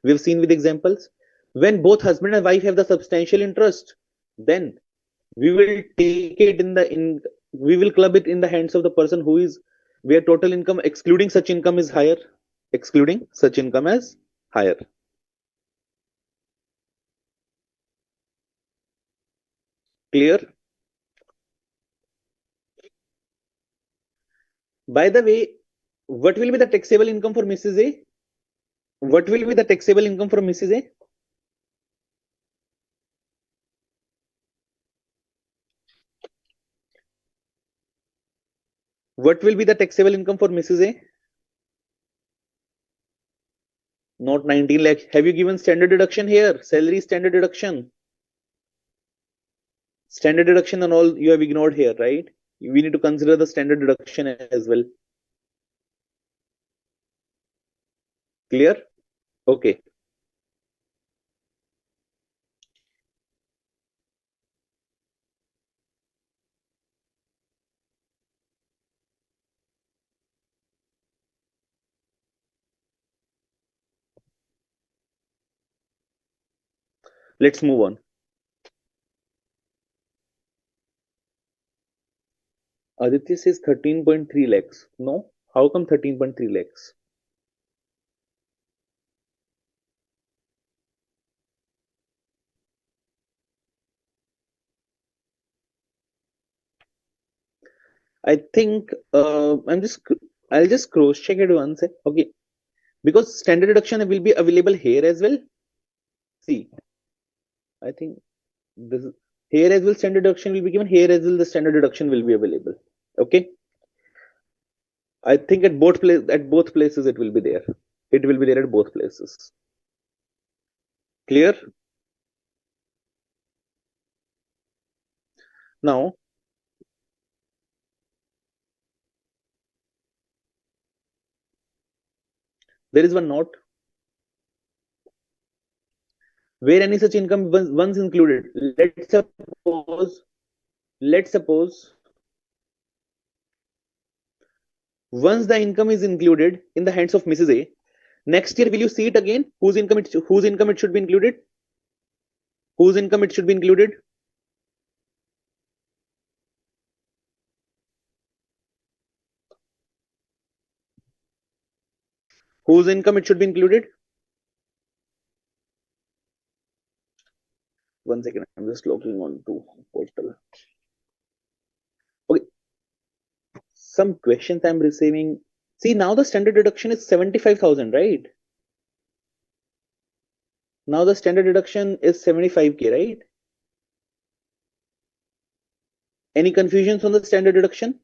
We've seen with examples. When both husband and wife have the substantial interest, then we will take it we will club it in the hands of the person who is where total income excluding such income is higher. Excluding such income as higher. Clear? By the way, what will be the taxable income for Mrs. A? What will be the taxable income for Mrs. A? What will be the taxable income for Mrs. A? Not 19 lakh. Have you given standard deduction here? Salary standard deduction. Standard deduction and all you have ignored here, right? We need to consider the standard deduction as well. Clear? Okay. Let's move on. Aditya says 13.3 lakhs. No, how come 13.3 lakhs? I think I'll just cross check it once. Okay, because standard deduction will be available here as well. See, I think this is, here as well standard deduction will be given. Here as well the standard deduction will be available. Okay, I think at both places it will be there. It will be there at both places. Clear? Now there is one note where any such income once included. Let's suppose once the income is included in the hands of Mrs. A, next year will you see it again? Whose income it should be included? Whose income it should be included? Whose income it should be included? One second, I'm just logging on to portal. Okay, some questions I'm receiving. See, now the standard deduction is 75,000, right? Now the standard deduction is 75K, right? Any confusions on the standard deduction?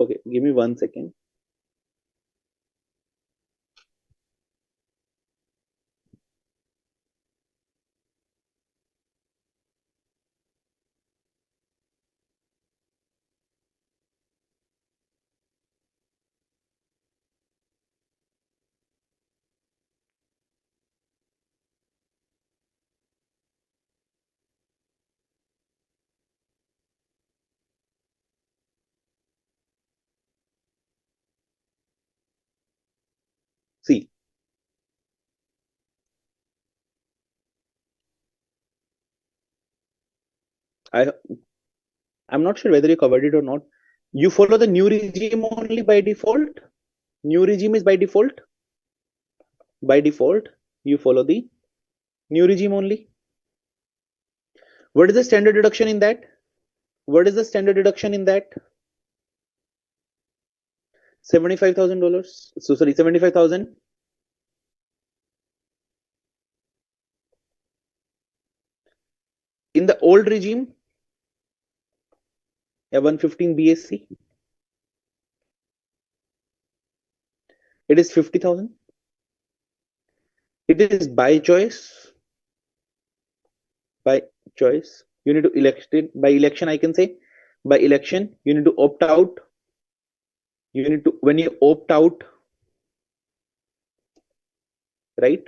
Okay, give me 1 second. See, I I'm not sure whether you covered it or not. You follow the new regime only by default. New regime is by default. By default, you follow the new regime only. What is the standard deduction in that? What is the standard deduction in that? $75,000. So sorry, 75,000. In the old regime, yeah, 115 BSC. It is 50,000. It is by choice. By choice. You need to elect it. By election, I can say. By election, you need to opt out. You need to, when you opt out, right?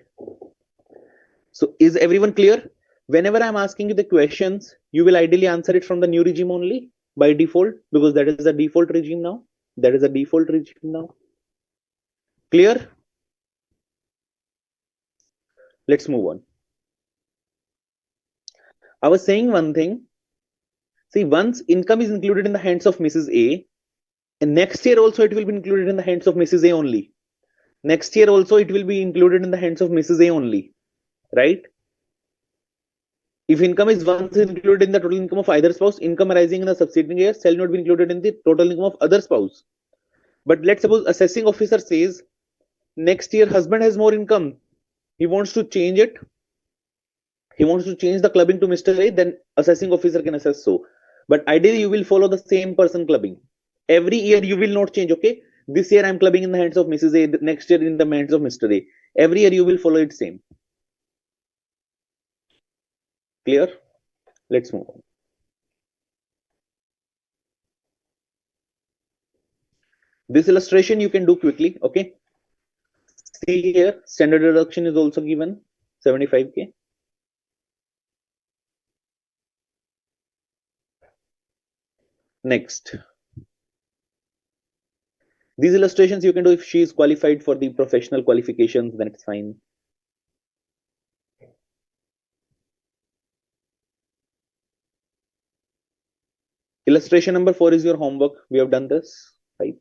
So is everyone clear? Whenever I'm asking you the questions, you will ideally answer it from the new regime only by default, because that is the default regime now. That is the default regime now. Clear? Let's move on. I was saying one thing. See, once income is included in the hands of Mrs. A, and next year also it will be included in the hands of Mrs. A only. Next year also it will be included in the hands of Mrs. A only, right? If income is once included in the total income of either spouse, income arising in the succeeding year shall not be included in the total income of other spouse. But let's suppose assessing officer says next year husband has more income. He wants to change it. He wants to change the clubbing to Mr. A, then assessing officer can assess so. But ideally, you will follow the same person clubbing. Every year you will not change. Okay, this year I'm clubbing in the hands of Mrs. A. Next year in the hands of Mr. A. Every year you will follow it same. Clear? Let's move on. This illustration you can do quickly. Okay. See here, standard deduction is also given 75K. Next, these illustrations you can do if she is qualified for the professional qualifications, then it's fine. Illustration number 4 is your homework. We have done this, right?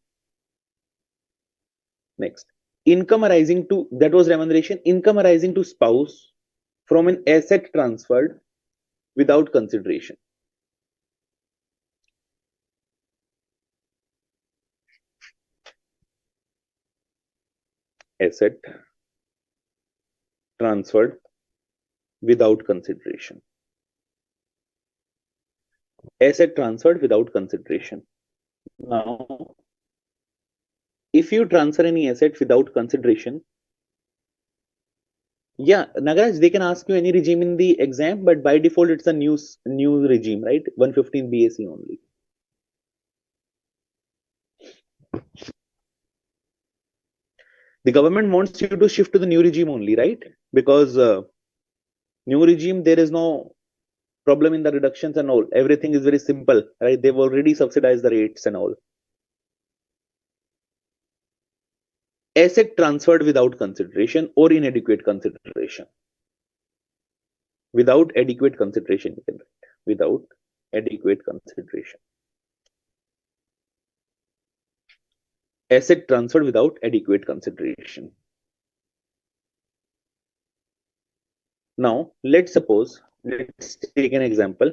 Next, income arising to, that was remuneration, income arising to spouse from an asset transferred without consideration. Asset transferred without consideration. Asset transferred without consideration. Now, if you transfer any asset without consideration, yeah, Nagaraj, they can ask you any regime in the exam, but by default it's a new regime, right? 115 BAC only. The government wants you to shift to the new regime only, right? Because new regime, there is no problem in the reductions and all. Everything is very simple, right? They've already subsidized the rates and all. Asset transferred without consideration or inadequate consideration. Without adequate consideration, you can write. Without adequate consideration. Asset transferred without adequate consideration. Now, let's take an example.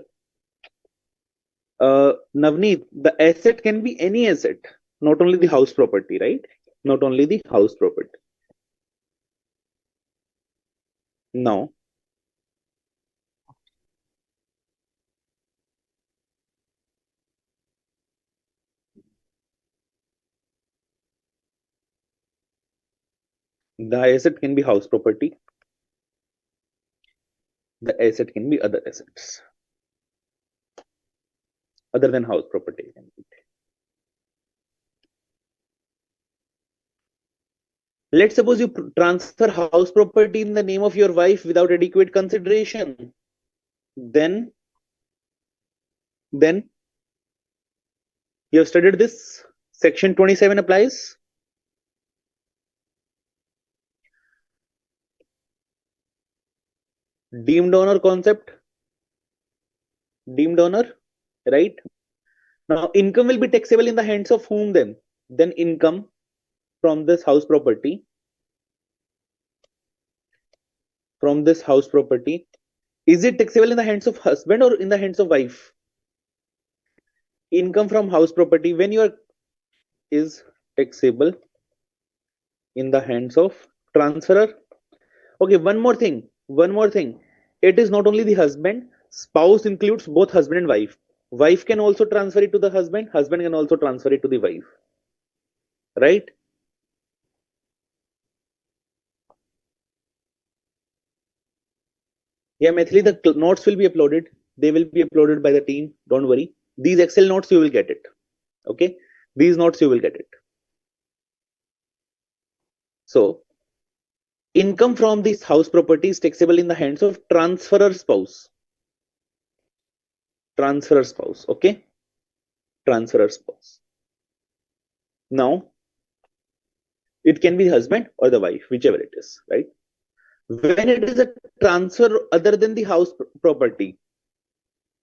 Navneet, the asset can be any asset, not only the house property, right? Not only the house property. Now, the asset can be house property. The asset can be other assets other than house property. Let's suppose you transfer house property in the name of your wife without adequate consideration. Then you have studied this. Section 27 applies. Deemed owner concept. Deemed owner, right? Now, income will be taxable in the hands of whom then? Then income from this house property. From this house property. Is it taxable in the hands of husband or in the hands of wife? Income from house property, when you are, is taxable in the hands of transferor. Okay, one more thing. It is not only the husband, spouse includes both husband and wife. Wife can also transfer it to the husband, husband can also transfer it to the wife. Right? Yeah, Methili, the notes will be uploaded. They will be uploaded by the team. Don't worry. These Excel notes, you will get it. Okay? These notes, you will get it. So, income from this house property is taxable in the hands of transferor spouse. Transferor spouse. Okay? Transferor spouse. Now, it can be the husband or the wife, whichever it is, right? When it is a transfer other than the house property,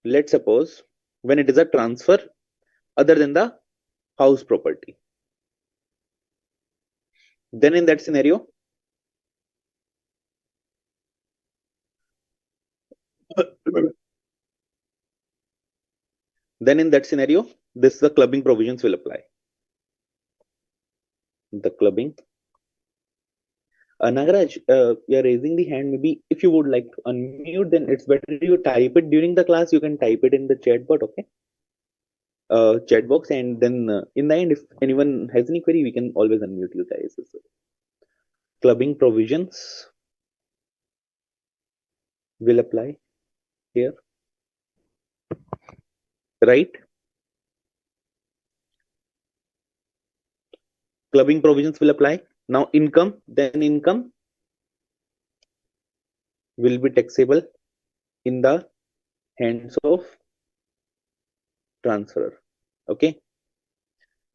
let's suppose when it is a transfer other than the house property, then in that scenario, this the clubbing provisions will apply. The clubbing. Nagaraj, you're raising the hand. Maybe if you would like to unmute, then it's better you type it during the class. You can type it in the chat bot, okay? Chat box, and then in the end, if anyone has any query, we can always unmute you guys as well. Clubbing provisions will apply here, right? Clubbing provisions will apply. Now income, then income will be taxable in the hands of transferor. Okay.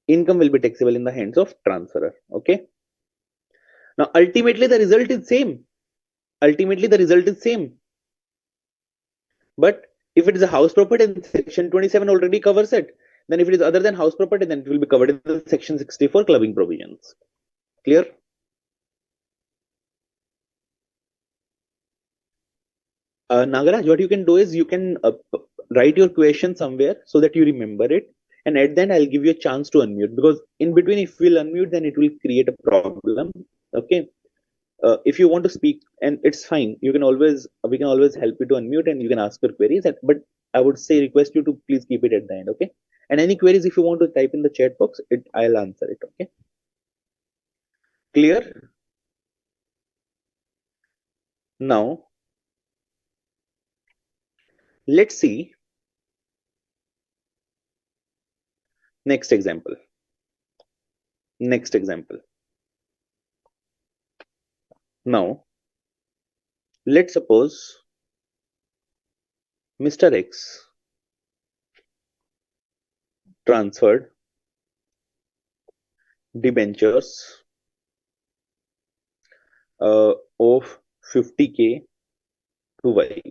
Income will be taxable in the hands of transferor. Okay. Now, ultimately, the result is same. Ultimately, the result is same. But if it is a house property, then section 27 already covers it. Then if it is other than house property, then it will be covered in the section 64 clubbing provisions. Clear? Nagaraj, what you can do is you can write your question somewhere so that you remember it. And at then I'll give you a chance to unmute, because in between, if we'll unmute, then it will create a problem. Okay. If you want to speak, and it's fine, you can always, we can always help you to unmute and you can ask your queries. But I would say request you to please keep it at the end. Okay. And any queries, if you want to type in the chat box, I'll answer it. Okay. Clear? Now, let's see next example. Next example. Now, let's suppose Mr. X transferred debentures of 50K to wife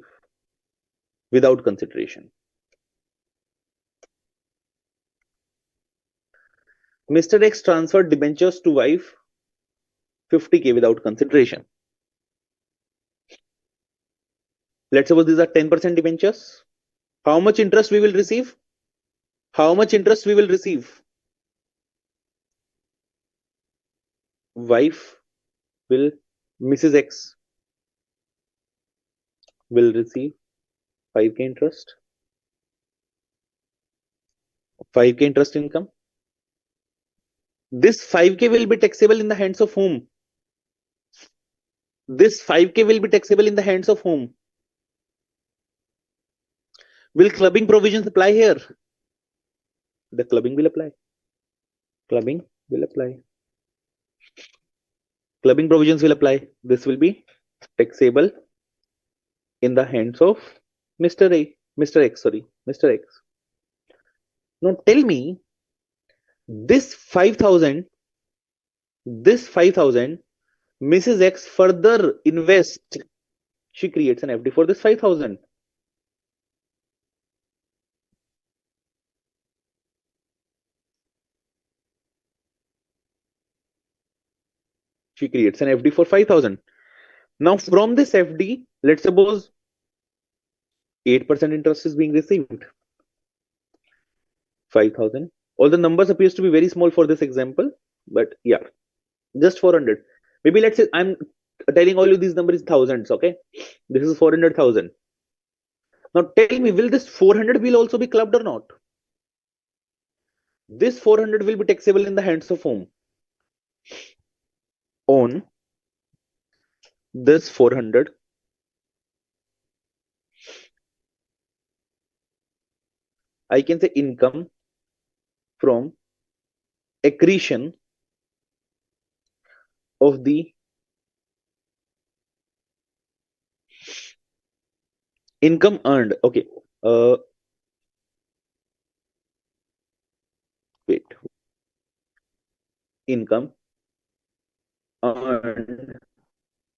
without consideration. Mr. X transferred debentures to wife 50K without consideration. Let's suppose these are 10% debentures. How much interest we will receive? How much interest we will receive? Wife will, Mrs. X will receive 5K interest. 5K interest income. This 5K will be taxable in the hands of whom? This 5K will be taxable in the hands of whom? Will clubbing provisions apply here? The clubbing will apply. Clubbing will apply. Clubbing provisions will apply. This will be taxable in the hands of Mr. A, Mr. X, sorry, Mr. X. Now tell me, this 5,000, Mrs. X further invest. She creates an FD for this 5,000. She creates an FD for 5,000. Now from this FD, let's suppose 8% interest is being received. 5,000. All the numbers appears to be very small for this example, but yeah, just 400. Maybe let's say I'm telling all you these numbers thousands. Okay, this is 400,000. Now tell me, will this 400 will also be clubbed or not? This 400 will be taxable in the hands of whom? On this 400, I can say income from accretion of the income earned. Okay. Wait. Income earned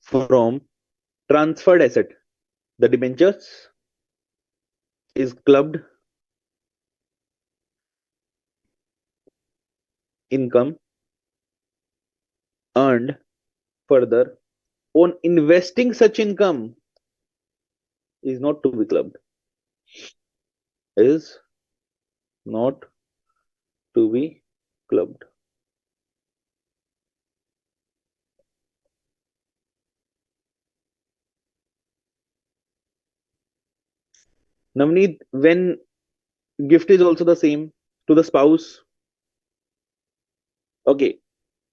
from transferred asset. The debentures is clubbed income earned further on investing such income is not to be clubbed. Is not to be clubbed. Navneet, when gift is also the same to the spouse. Okay.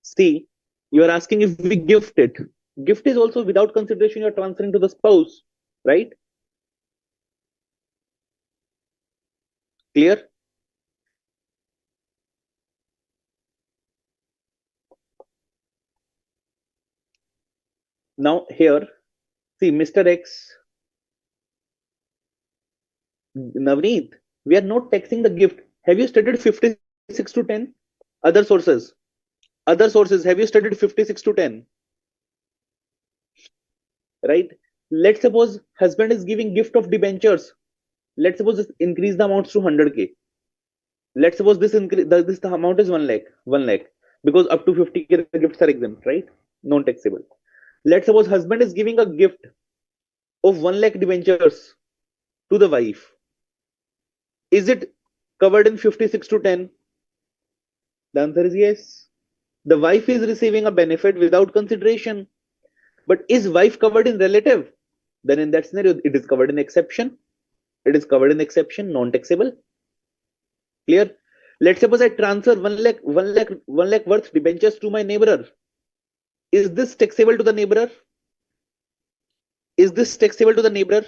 See, you are asking if we gift it. Gift is also without consideration, you are transferring to the spouse, right? Clear? Now here, see, Mr. X, Navneet, we are not taxing the gift. Have you studied 56 to 10? Other sources. Other sources. Have you studied 56 to 10? Right? Let's suppose husband is giving gift of debentures. Let's suppose this increase the amounts to 100K. Let's suppose this increase this the amount is 1 lakh. 1 lakh. Because up to 50K the gifts are exempt, right? Non-taxable. Let's suppose husband is giving a gift of 1 lakh debentures to the wife. Is it covered in 56 to 10? The answer is yes. The wife is receiving a benefit without consideration. But is wife covered in relative? Then in that scenario, it is covered in exception. It is covered in exception, non-taxable. Clear? Let's suppose I transfer 1 lakh worth debentures to my neighbor. Is this taxable to the neighbor? Is this taxable to the neighbor?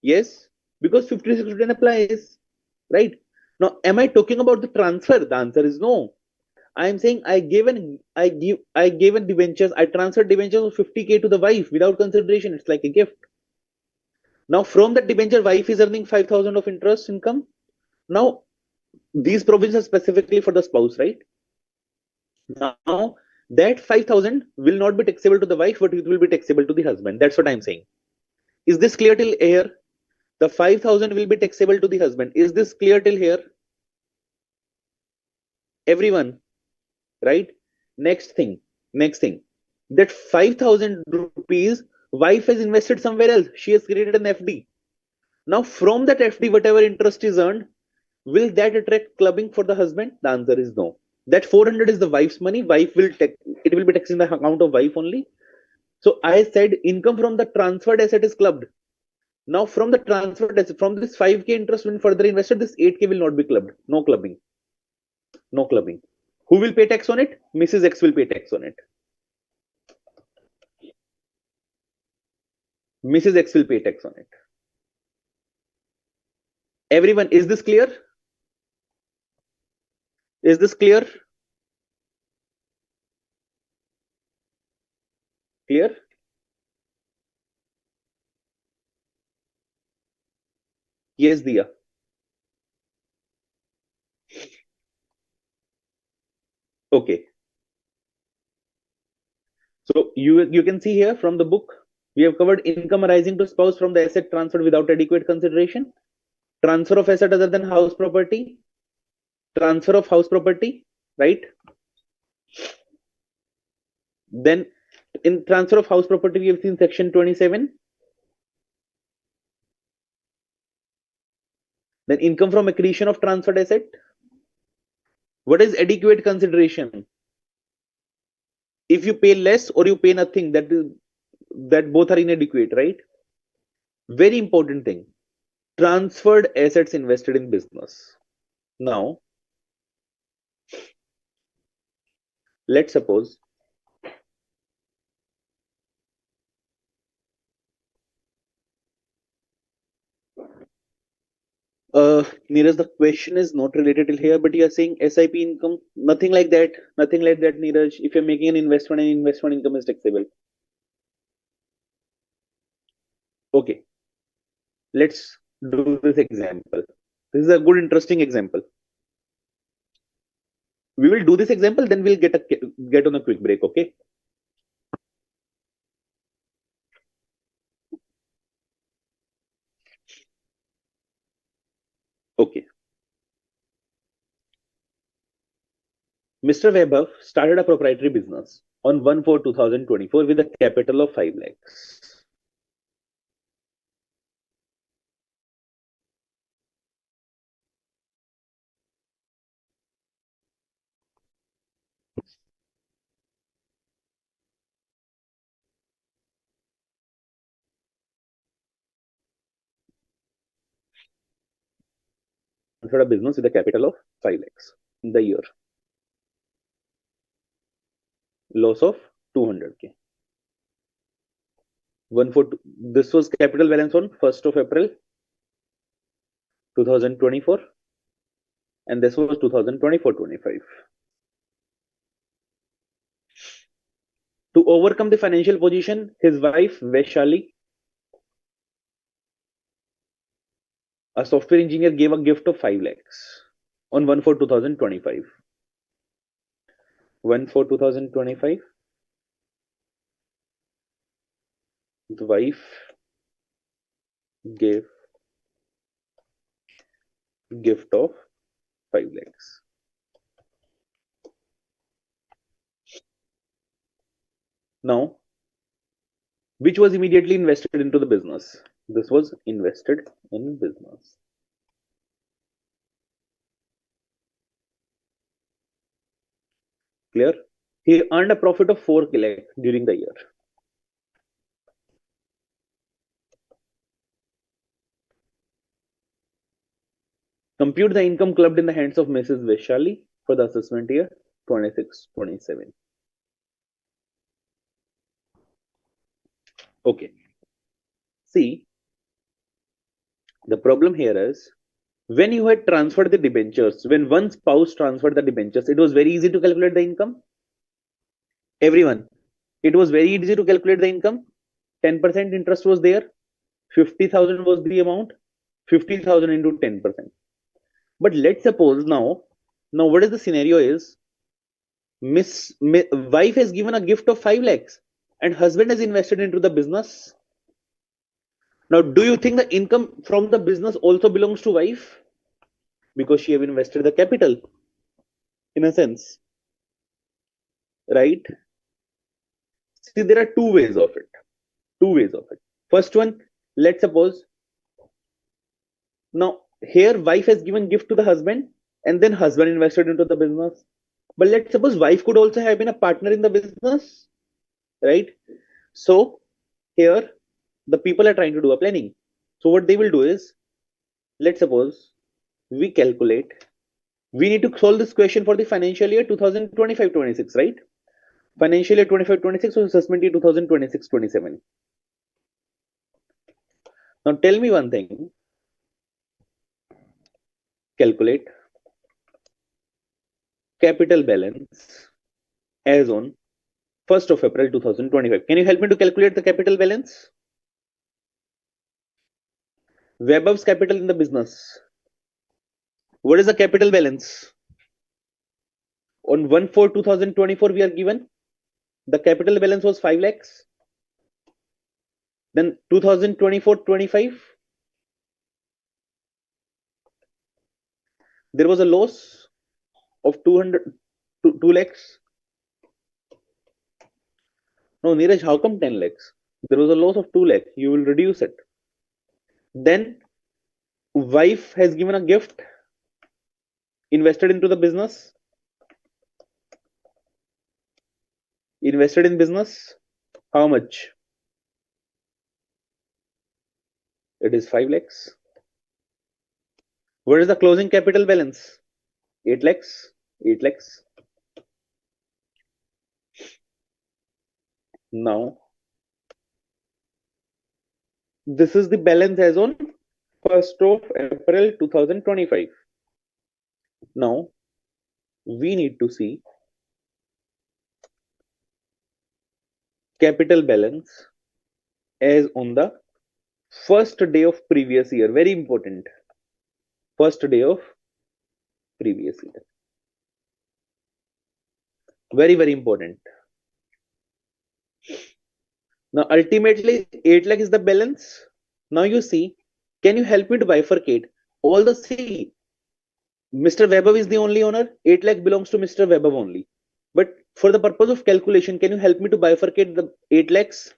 Yes, because 56 to 10 applies. Right? Now, am I talking about the transfer? The answer is no. I am saying I gave an debentures. I transferred debentures of 50K to the wife without consideration. It's like a gift. Now, from that debenture, wife is earning 5,000 of interest income. Now, these provisions are specifically for the spouse, right? Now, that 5,000 will not be taxable to the wife, but it will be taxable to the husband. That's what I'm saying. Is this clear till here? The 5,000 will be taxable to the husband. Is this clear till here? Everyone, right? Next thing. That 5,000 rupees, wife has invested somewhere else. She has created an FD. Now, from that FD, whatever interest is earned, will that attract clubbing for the husband? The answer is no. That 400 is the wife's money. Wife will it will be taxed in the account of wife only. So I said income from the transferred asset is clubbed. Now from the transferred asset, from this 5K interest when further invested, this 8K will not be clubbed. No clubbing. No clubbing. Who will pay tax on it? Mrs. X will pay tax on it. Mrs. X will pay tax on it. Everyone, is this clear? Is this clear? Clear? Yes, Dia. Okay. So you can see here from the book, we have covered income arising to spouse from the asset transferred without adequate consideration, transfer of asset other than house property, transfer of house property, right? Then in transfer of house property, we have seen section 27. Then income from accretion of transferred asset. What is adequate consideration? If you pay less or you pay nothing, that both are inadequate, right? Very important thing. Transferred assets invested in business. Now, let's suppose Neeraj, the question is not related till here, but you are saying SIP income, nothing like that, nothing like that, Neeraj. If you're making an investment and investment income is taxable. Okay, let's do this example. This is a good, interesting example. We will do this example, then we'll get on a quick break. Okay. Okay. Mr. Vaibhav started a proprietary business on 1/4/2024 with a capital of 5 lakhs. Started a business with a capital of 5 lakhs in the year. Loss of 200K. 1/4. This was capital balance on 1st of April 2024, and this was 2024-25. To overcome the financial position, his wife Vaishali A software engineer gave a gift of 5 lakhs on 1/4/2025. 1/4/2025, the wife gave gift of 5 lakhs. Now, which was immediately invested into the business? This was invested in business. Clear? He earned a profit of 4 lakh during the year. Compute the income clubbed in the hands of Mrs. Vaishali for the assessment year 26-27. Okay. See, the problem here is when you had transferred the debentures, when one spouse transferred the debentures, it was very easy to calculate the income. Everyone, it was very easy to calculate the income. 10% interest was there. 50,000 was the amount. 50,000 into 10%. But let's suppose now what is the scenario is wife has given a gift of 5 lakhs and husband has invested into the business. Now, do you think the income from the business also belongs to wife? Because she have invested the capital in a sense, right? See, there are two ways of it. Two ways of it. First one, let's suppose now here wife has given gift to the husband and then husband invested into the business. But let's suppose wife could also have been a partner in the business, right? So here the people are trying to do a planning. So what they will do is, let's suppose we calculate, we need to solve this question for the financial year 2025-26, right? Financial year 25-26 or assessment year 2026-27. Now tell me one thing. Calculate capital balance as on 1st of April 2025. Can you help me to calculate the capital balance? Webber's capital in the business. What is the capital balance? On 1/4/2024, we are given the capital balance was 5 lakhs. Then 2024-25, there was a loss of 2 lakhs. No, Neeraj, how come 10 lakhs? There was a loss of 2 lakhs. You will reduce it. Then wife has given a gift, invested into the business, invested in business. How much? It is 5 lakhs. What is the closing capital balance? 8 lakhs. 8 lakhs. Now, this is the balance as on 1st of April 2025. Now, we need to see capital balance as on the first day of previous year. Very important. First day of previous year. Very, very important. Now, ultimately, 8 lakh is the balance. Now, you see, can you help me to bifurcate all the three? Mr. Webber is the only owner. 8 lakh belongs to Mr. Webber only. But for the purpose of calculation, can you help me to bifurcate the 8 lakhs?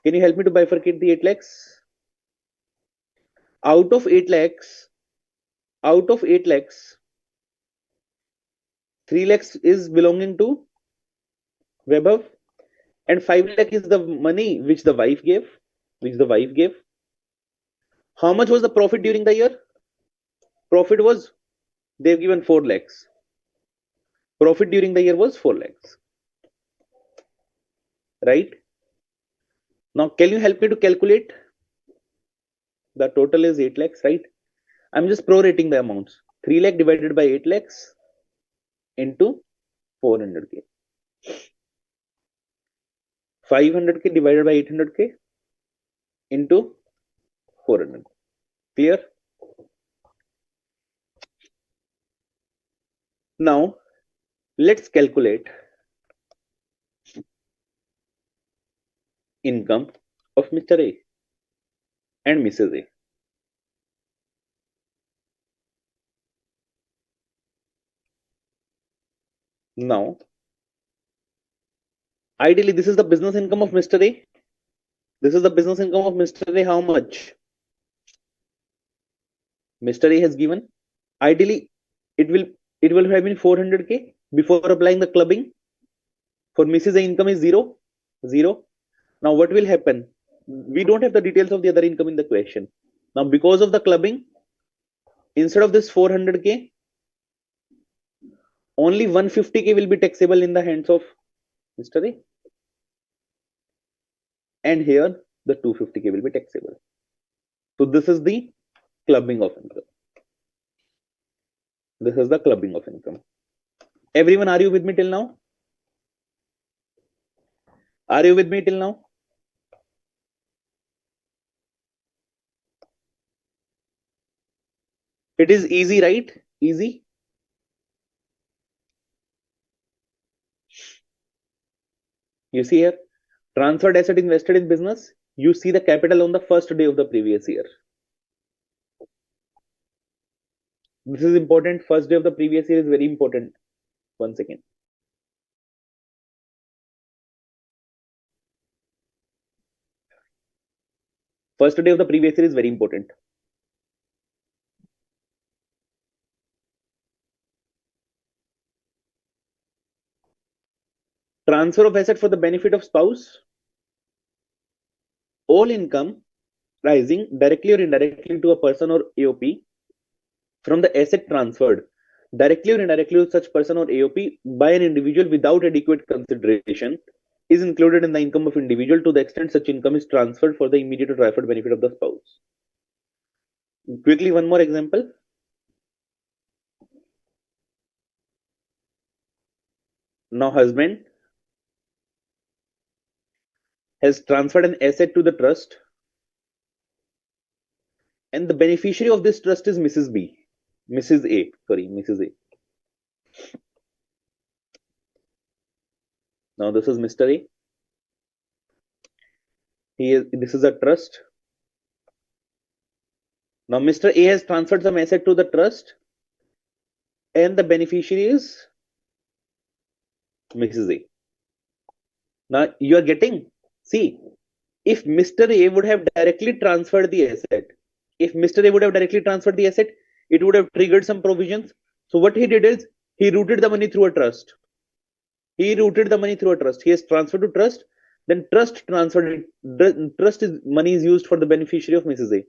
Can you help me to bifurcate the 8 lakhs? Out of 8 lakhs, 3 lakhs is belonging to Webber, and 5 lakh is the money which the wife gave. How much was the profit during the year? Profit was, they've given 4 lakhs. Profit during the year was 4 lakhs. Right? Now, can you help me to calculate? The total is 8 lakhs, right? I'm just prorating the amounts. 3 lakh divided by 8 lakhs into 400k. 500k divided by 800k into 400. Clear? Now let's calculate income of Mr. A and Mrs. A. Now, ideally, this is the business income of Mr. A. This is the business income of Mr. A. How much? Mr. A has given. Ideally, it will it will have been 400k before applying the clubbing. For Mrs. A, income is zero, zero. Now, what will happen? We don't have the details of the other income in the question. Now, because of the clubbing, instead of this 400k, only 150k will be taxable in the hands of Mr. A, and here the 250k will be taxable. So this is the clubbing of income. This is the clubbing of income. Everyone, are you with me till now? Are you with me till now? It is easy, right? Easy. You see here, transferred asset invested in business. You see the capital on the first day of the previous year. This is important. First day of the previous year is very important. 1 second. First day of the previous year is very important. Transfer of asset for the benefit of spouse. All income rising directly or indirectly to a person or AOP from the asset transferred directly or indirectly to such person or AOP by an individual without adequate consideration is included in the income of individual to the extent such income is transferred for the immediate or transferred benefit of the spouse. Quickly, one more example. Now, husband has transferred an asset to the trust, and the beneficiary of this trust is Mrs. B. Mrs. A. Sorry, Mrs. A. Now, this is Mr. A. This is a trust. Now, Mr. A has transferred some asset to the trust, and the beneficiary is Mrs. A. Now, you are getting, see, if Mr. A would have directly transferred the asset, if Mr. A would have directly transferred the asset, it would have triggered some provisions. So, what he did is he routed the money through a trust. He routed the money through a trust. He has transferred to trust, then trust transferred it. Trust is money is used for the beneficiary of Mrs. A.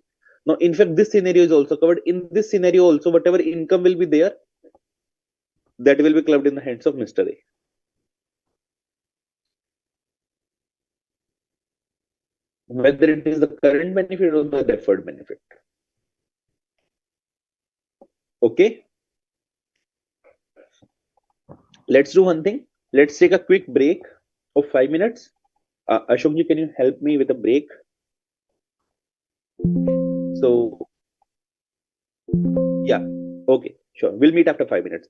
Now, in fact, this scenario is also covered. In this scenario, also, whatever income will be there, that will be clubbed in the hands of Mr. A. Whether it is the current benefit or the deferred benefit. Okay. Let's do one thing. Let's take a quick break of 5 minutes. Ashokji, can you help me with a break? So, yeah. Okay, sure. We'll meet after 5 minutes.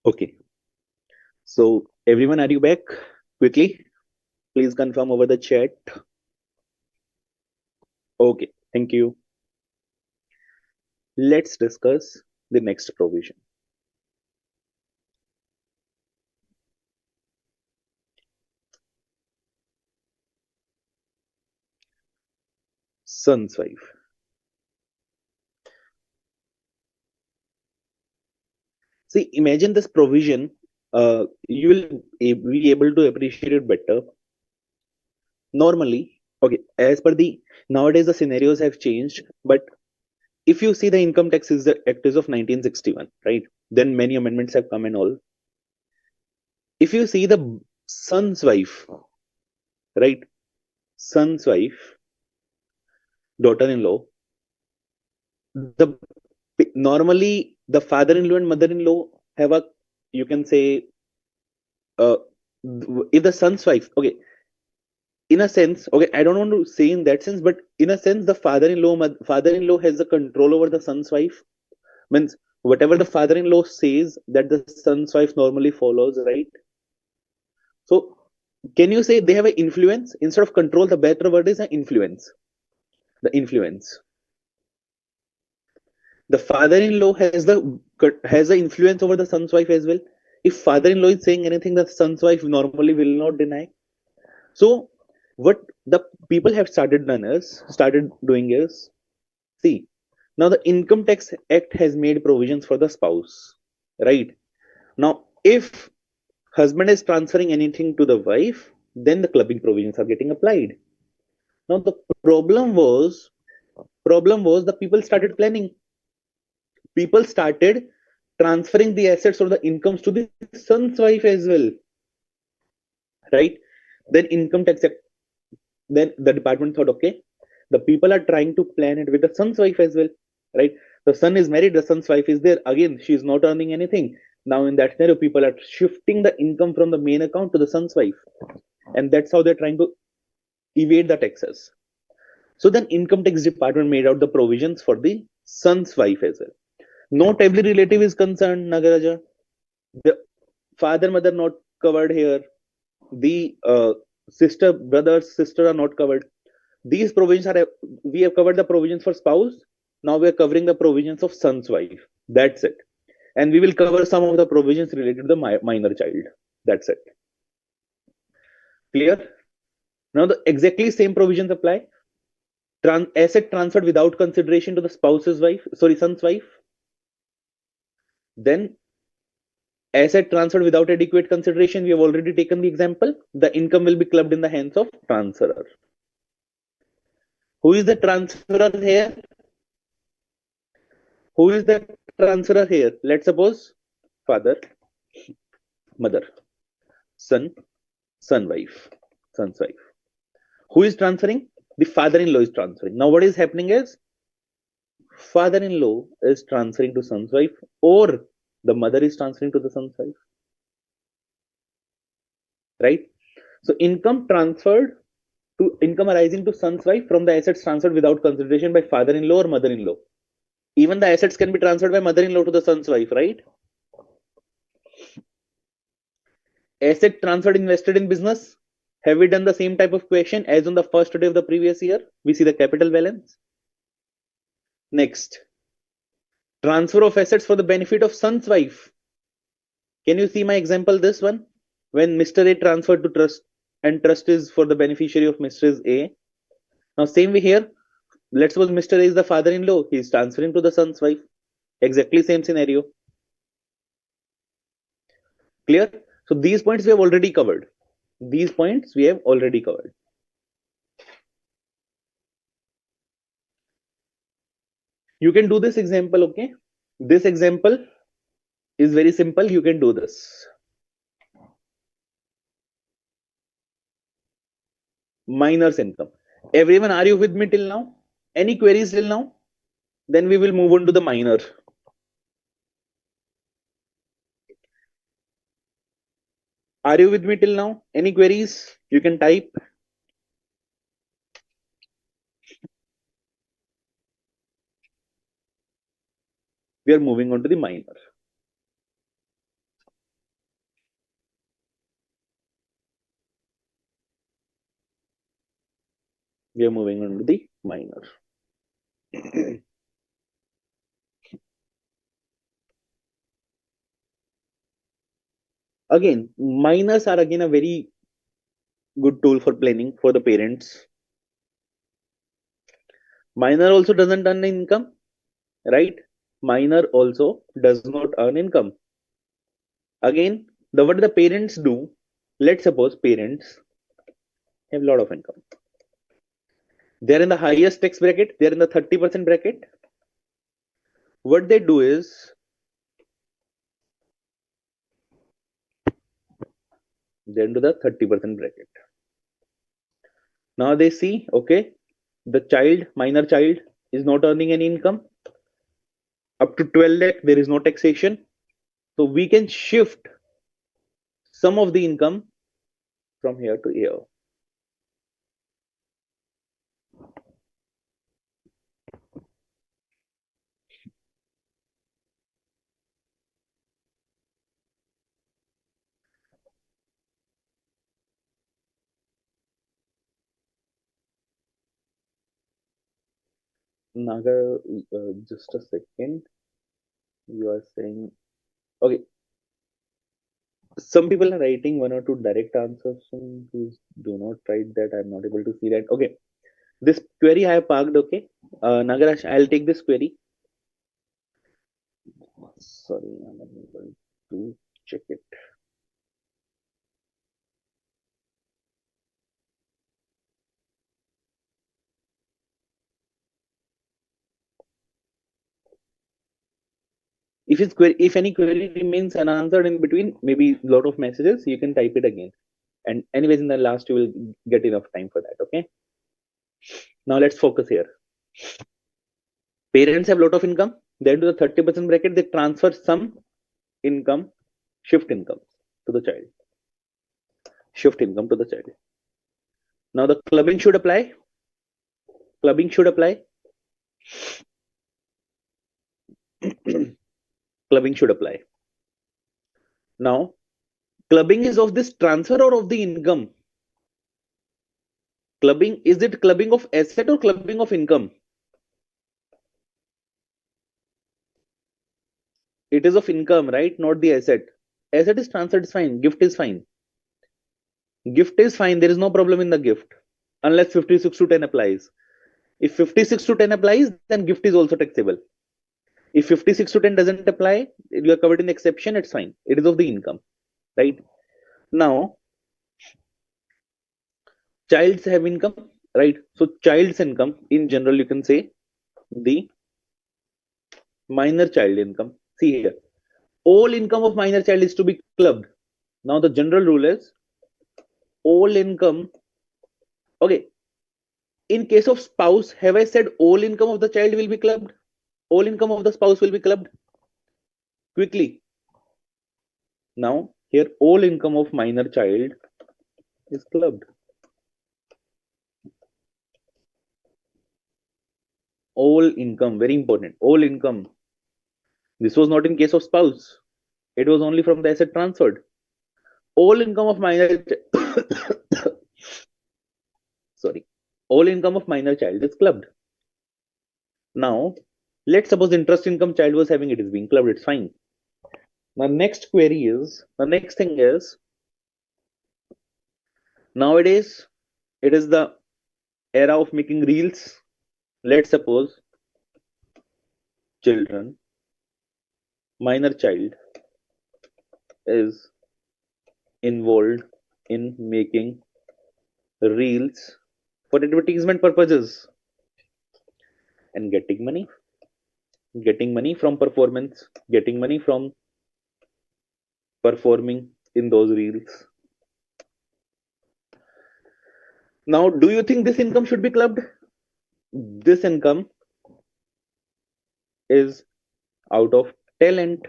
Okay. So everyone, are you back? Quickly, please confirm over the chat. Okay. Thank you. Let's discuss the next provision. Son's wife. See, imagine this provision. You will be able to appreciate it better. Normally, okay, as per the nowadays the scenarios have changed, but if you see the income tax is the act is of 1961, right? Then many amendments have come and all. If you see the son's wife, right? Son's wife, daughter-in-law, the normally the father-in-law and mother-in-law have a, you can say, uh, if the son's wife, okay, in a sense, okay, I don't want to say in that sense, but in a sense, the father-in-law has the control over the son's wife. Means whatever the father-in-law says, that the son's wife normally follows, right? So can you say they have an influence instead of control? The better word is an influence. The influence. The father-in-law has the influence over the son's wife as well. If father-in-law is saying anything, the son's wife normally will not deny. So what the people have started doing is, see, now the Income Tax Act has made provisions for the spouse, right? Now, if husband is transferring anything to the wife, then the clubbing provisions are getting applied. Now the problem was the people started planning. People started transferring the assets or the incomes to the son's wife as well, right? Then income tax then the department thought, okay, the people are trying to plan it with the son's wife as well, right? The son is married, the son's wife is there. Again, she is not earning anything. Now, in that scenario, people are shifting the income from the main account to the son's wife. And that's how they're trying to evade the taxes. So then income tax department made out the provisions for the son's wife as well. Not every relative is concerned, Nagaraja. The father, mother not covered here. The sister, brothers, sister are not covered. These provisions are, we have covered the provisions for spouse. Now we are covering the provisions of son's wife. That's it. And we will cover some of the provisions related to the minor child. That's it. Clear? Now the exactly same provisions apply. Asset transferred without consideration to the spouse's wife, sorry, son's wife. Then asset transferred without adequate consideration. We have already taken the example. The income will be clubbed in the hands of transferor. Who is the transferor here? Who is the transferor here? Let's suppose father, mother, son, son's wife. Who is transferring? The father-in-law is transferring. Now, what is happening is father-in-law is transferring to son's wife, or the mother is transferring to the son's wife, right? So, income arising to son's wife from the assets transferred without consideration by father-in-law or mother-in-law. Even the assets can be transferred by mother-in-law to the son's wife, right? Asset transferred invested in business. Have we done the same type of question as on the first day of the previous year? We see the capital balance. Next, transfer of assets for the benefit of son's wife. Can you see my example? This one, when Mr. A transferred to trust, and trust is for the beneficiary of Mr. A. Now, same way here. Let's suppose Mr. A is the father-in-law. He is transferring to the son's wife. Exactly same scenario. Clear? So these points we have already covered. These points we have already covered. You can do this example, okay? This example is very simple. You can do this. Minor's income. Everyone, are you with me till now? Any queries till now? Then we will move on to the minor. Are you with me till now? Any queries? You can type. We are moving on to the minor. We are moving on to the minor. Again, minors are again a very good tool for planning for the parents. Minor also doesn't earn income, right? Minor also does not earn income. Again, what the parents do, let's suppose parents have a lot of income. They're in the highest tax bracket, they're in the 30% bracket. What they do is they're into the 30% bracket. Now they see, okay, the child, minor child, is not earning any income. Up to 12 lakh, there is no taxation. So we can shift some of the income from here to here. Naga, just a second. You are saying, okay, some people are writing one or two direct answers. So please do not write that. I'm not able to see that. Okay, this query I have parked. Okay, Nagaraj, I'll take this query. Sorry, I'm unable to check it. If any query remains unanswered in between, maybe a lot of messages, you can type it again. And anyways, in the last, you will get enough time for that. Okay. Now let's focus here. Parents have a lot of income. They do the 30% bracket. They transfer some income, shift income to the child. Shift income to the child. Now the clubbing should apply. Clubbing should apply. Clubbing should apply. Now, clubbing is of this transfer or of the income? Clubbing, is it clubbing of asset or clubbing of income? It is of income, right? Not the asset. Asset is transferred, is fine. Gift is fine. Gift is fine. There is no problem in the gift unless 56 to 10 applies. If 56 to 10 applies, then gift is also taxable. If 56 to 10 doesn't apply, you are covered in the exception, it's fine. It is of the income, right? Now, childs have income, right? So, child's income in general, you can say the minor child income. See here, all income of minor child is to be clubbed. Now, the general rule is all income. Okay, in case of spouse, have I said all income of the child will be clubbed? All income of the spouse will be clubbed quickly. Now, here, all income of minor child is clubbed. All income, very important. All income. This was not in case of spouse. It was only from the asset transferred. All income of minor sorry. All income of minor child is clubbed. Now, let's suppose interest income child was having, it is being clubbed, it's fine. Now, the next thing is, nowadays, it is the era of making reels. Let's suppose children, minor child is involved in making reels for advertisement purposes and getting money from performance, getting money from performing in those reels. Now, do you think this income should be clubbed? This income is out of talent.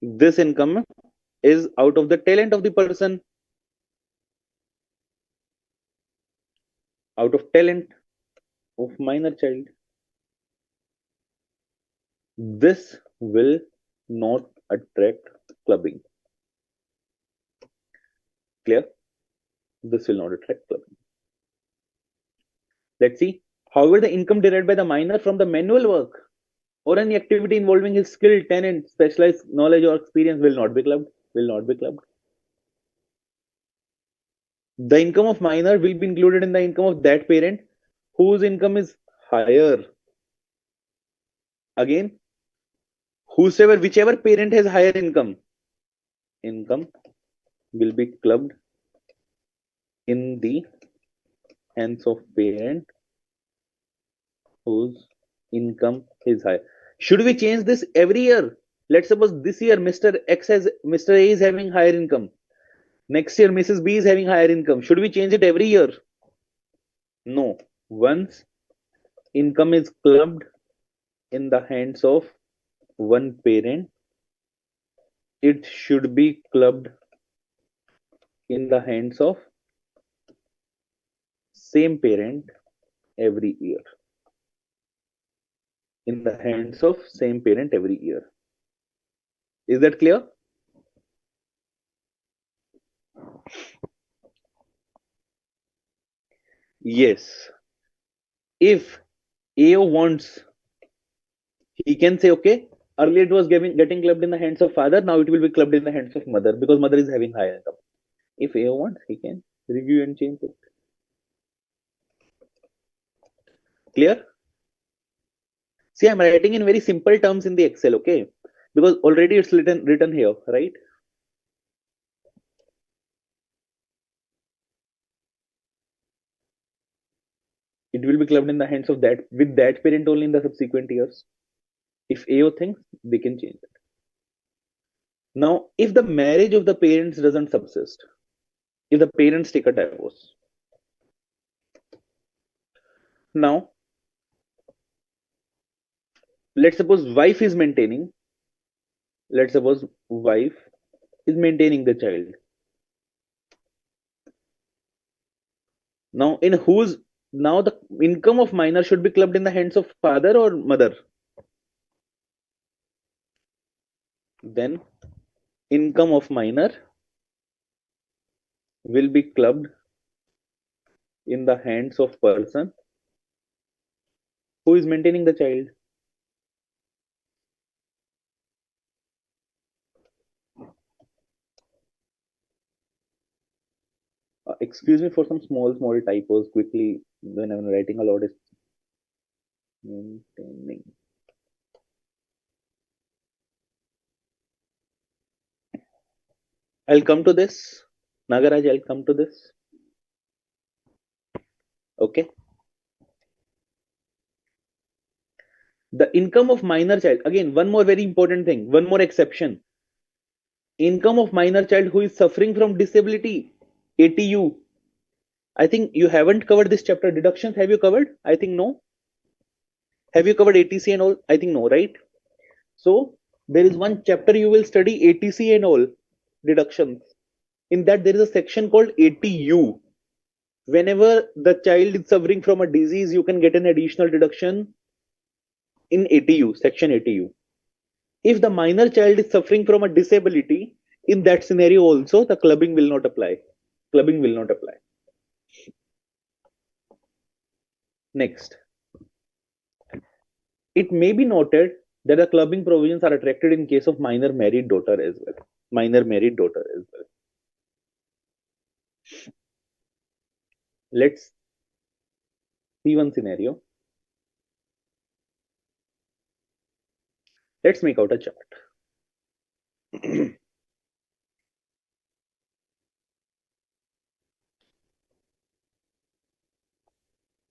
This income is out of the talent of the person, out of talent of minor child. This will not attract clubbing. Clear? This will not attract clubbing. Let's see. However, the income derived by the minor from the manual work or any activity involving his skill, talent, specialized knowledge or experience will not be clubbed. Will not be clubbed. The income of minor will be included in the income of that parent whose income is higher. Again, whichever parent has higher income will be clubbed in the hands of parent whose income is high. Should we change this every year? Let's suppose this year Mr. A is having higher income. Next year Mrs. B is having higher income. Should we change it every year? No. Once income is clubbed in the hands of one parent, it should be clubbed in the hands of same parent every year. In the hands of same parent every year. Is that clear? Yes. If AO wants, he can say, okay, earlier it was getting clubbed in the hands of father, now it will be clubbed in the hands of mother because mother is having higher income. If AO wants, he can review and change it. Clear? See, I'm writing in very simple terms in the Excel, okay? Because already it's written here, right? It will be clubbed in the hands of that with that parent only in the subsequent years. If AO thinks, they can change it. Now, if the marriage of the parents doesn't subsist, if the parents take a divorce, now let's suppose wife is maintaining, let's suppose wife is maintaining the child. Now, in whose now the income of minor should be clubbed in the hands of father or mother? Then income of minor will be clubbed in the hands of person who is maintaining the child. Excuse me for some small typos quickly when I'm writing a lot is maintaining. I'll come to this. Nagaraj, I'll come to this. Okay. The income of minor child. Again, one more very important thing. One more exception. Income of minor child who is suffering from disability. ATU. I think you haven't covered this chapter. Deductions, have you covered? I think no. Have you covered ATC and all? I think no, right? So there is one chapter you will study ATC and all deductions. In that there is a section called ATU. Whenever the child is suffering from a disease, you can get an additional deduction in ATU, section ATU. If the minor child is suffering from a disability, in that scenario also the clubbing will not apply. Clubbing will not apply. Next, it may be noted that the clubbing provisions are attracted in case of minor married daughter as well. Minor married daughter as well. Let's see one scenario. Let's make out a chart.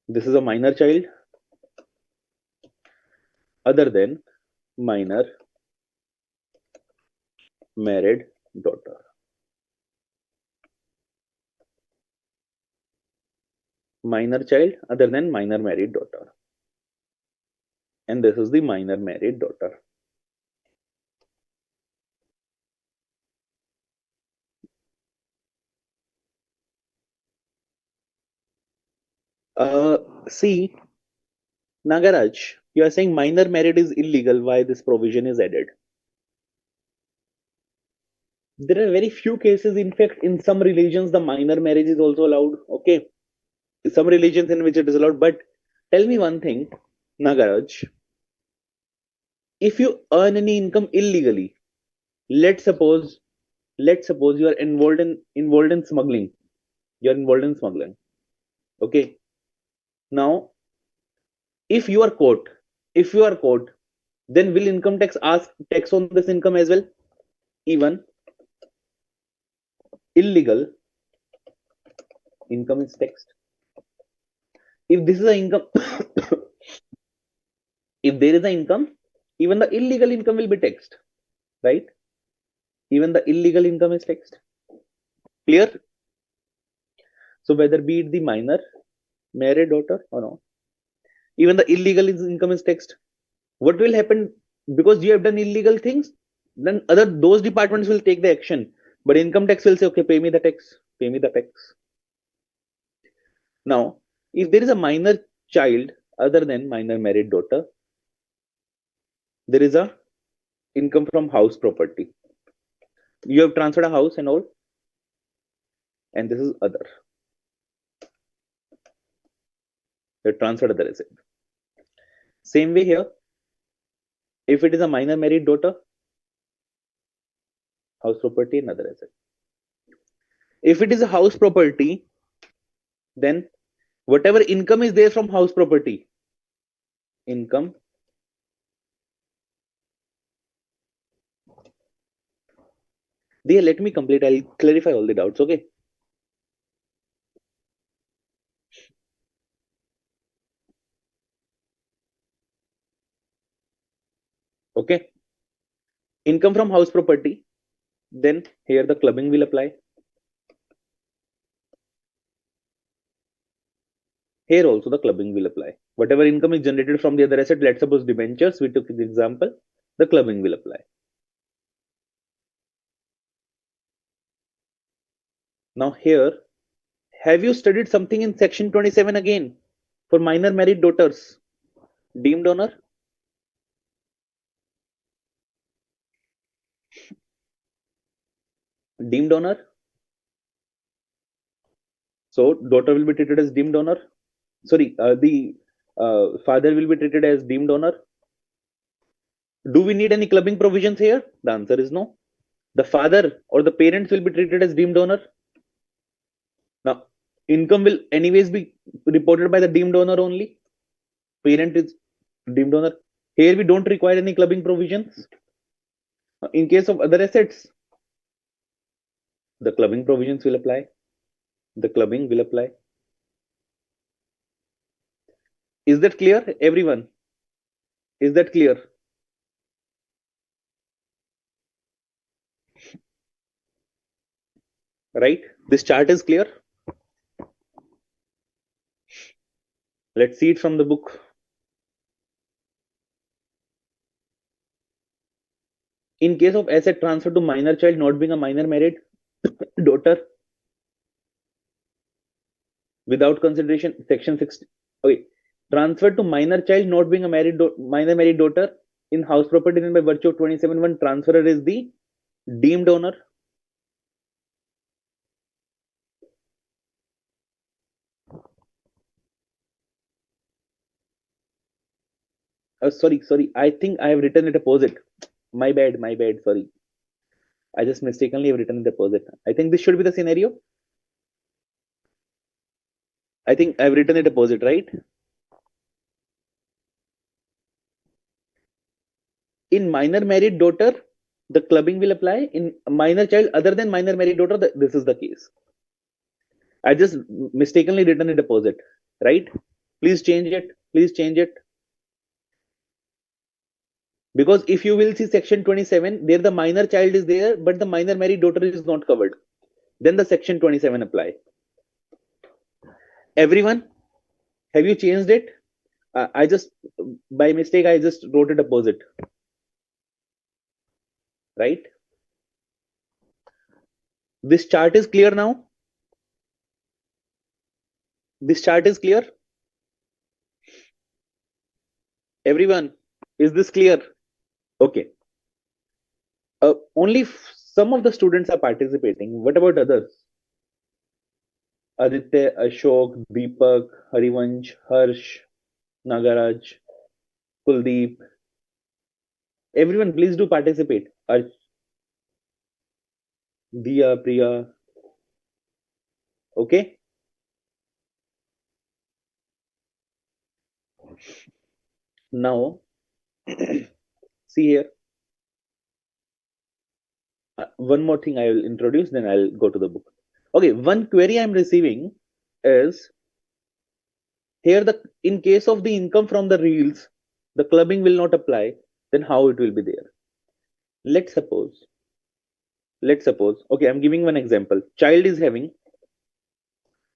This is a minor child other than minor married daughter. Minor child other than minor married daughter. And this is the minor married daughter. See, Nagaraj, you are saying minor marriage is illegal. Why this provision is added? There are very few cases. In fact, in some religions, the minor marriage is also allowed. Okay. some religions in which it is allowed. But tell me one thing, Nagaraj, if you earn any income illegally, let's suppose you are involved in smuggling. You're involved in smuggling. Okay. Now, if you are caught, if you are caught, then will income tax ask tax on this income as well? Even illegal income is taxed. If this is an income, if there is an income, even the illegal income will be taxed, right? Even the illegal income is taxed. Clear? So whether be it the minor, married daughter or no, even the illegal income is taxed. What will happen because you have done illegal things? Then those departments will take the action, but income tax will say, okay, pay me the tax, pay me the tax. Now, if there is a minor child other than minor married daughter, there is a income from house property. You have transferred a house and all, and this is other. You have transferred other asset. Same way here, if it is a minor married daughter, house property and other asset. If it is a house property, then whatever income is there from house property, income there, let me complete. I'll clarify all the doubts. Okay. Okay. Income from house property. Then here the clubbing will apply. Here also the clubbing will apply. Whatever income is generated from the other asset, let's suppose debentures, we took the example, the clubbing will apply. Now here, have you studied something in section 27 again for minor married daughters? Deemed honor? Deemed honor? So daughter will be treated as deemed honor. Sorry, the father will be treated as deemed honor. Do we need any clubbing provisions here? The answer is no. The father or the parents will be treated as deemed honor. Now, income will anyways be reported by the deemed owner only. Parent is deemed owner. Here we don't require any clubbing provisions. In case of other assets, the clubbing provisions will apply. The clubbing will apply. Is that clear, everyone? Is that clear? Right? This chart is clear. Let's see it from the book. In case of asset transfer to minor child not being a minor married daughter, without consideration, section 60. Okay. Transfer to minor child not being a minor married daughter in house property by virtue of 27(1), transferor is the deemed owner. Sorry. I think I have written it opposite. My bad. Sorry. I just mistakenly have written it opposite. I think this should be the scenario. I think I've written it opposite, right? In minor married daughter, the clubbing will apply. In minor child other than minor married daughter, this is the case. I just mistakenly written it opposite, right? Please change it. Please change it. Because if you will see section 27, there the minor child is there, but the minor married daughter is not covered. Then the section 27 apply. Everyone, have you changed it? I just, by mistake, I just wrote it opposite. Right? This chart is clear now? This chart is clear? Everyone, is this clear? Okay. Only some of the students are participating. What about others? Aditya, Ashok, Deepak, Harivansh, Harsh, Nagaraj, Kuldeep. Everyone, please do participate. Diya, Priya. Okay. Now, see here. One more thing I will introduce, then I'll go to the book. Okay. One query I'm receiving is here the in case of the income from the reels, the clubbing will not apply. Then how it will be there? Let's suppose. Let's suppose. Okay, I'm giving one example. Child is having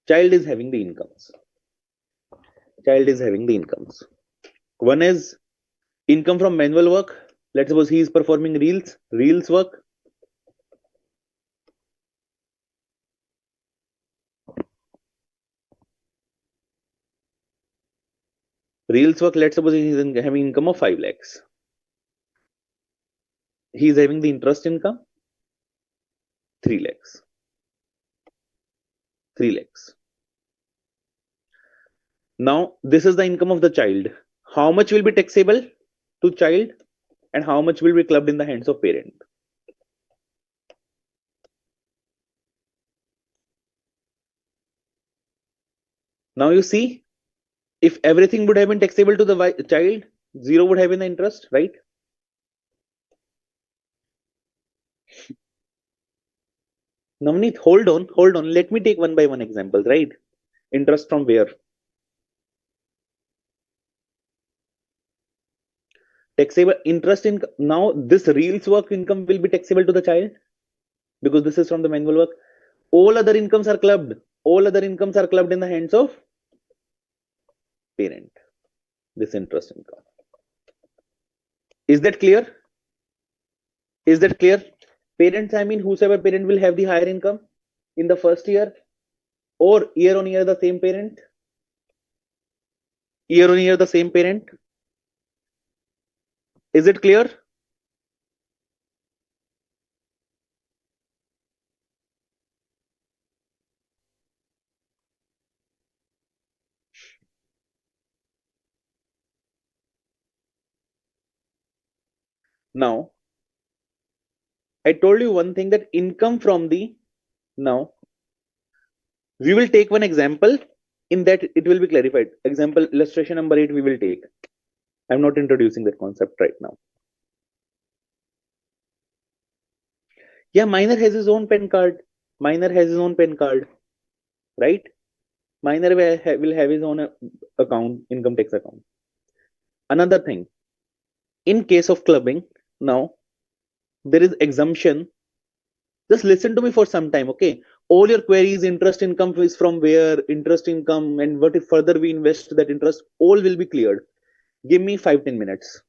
the incomes. Child is having the incomes. One is income from manual work. Let's suppose he is performing reels work. Reels work, let's suppose he is having income of 5 lakhs. He is having the interest income 3 lakhs. 3 lakhs. Now, this is the income of the child. How much will be taxable to child and how much will be clubbed in the hands of parent? Now you see, if everything would have been taxable to the child, zero would have been the interest, right? Navneet, hold on. Let me take one by one example, right? Interest from where? Taxable interest in now this reels work income will be taxable to the child because this is from the manual work. All other incomes are clubbed. All other incomes are clubbed in the hands of parent. This interest income. Is that clear? Is that clear? Parents, I mean, whosoever parent will have the higher income in the first year or year on year the same parent. Year on year the same parent. Is it clear? Now, I told you one thing that income from the now we will take one example in that it will be clarified. Example illustration number 8 we will take. I'm not introducing that concept right now. Yeah, minor has his own pen card. Minor has his own pen card, right? Minor will have his own account, income tax account. Another thing, in case of clubbing, now there is exemption. Just listen to me for some time, okay? All your queries, interest income is from where, interest income, and what if further we invest that interest, all will be cleared. Give me 5-10 minutes.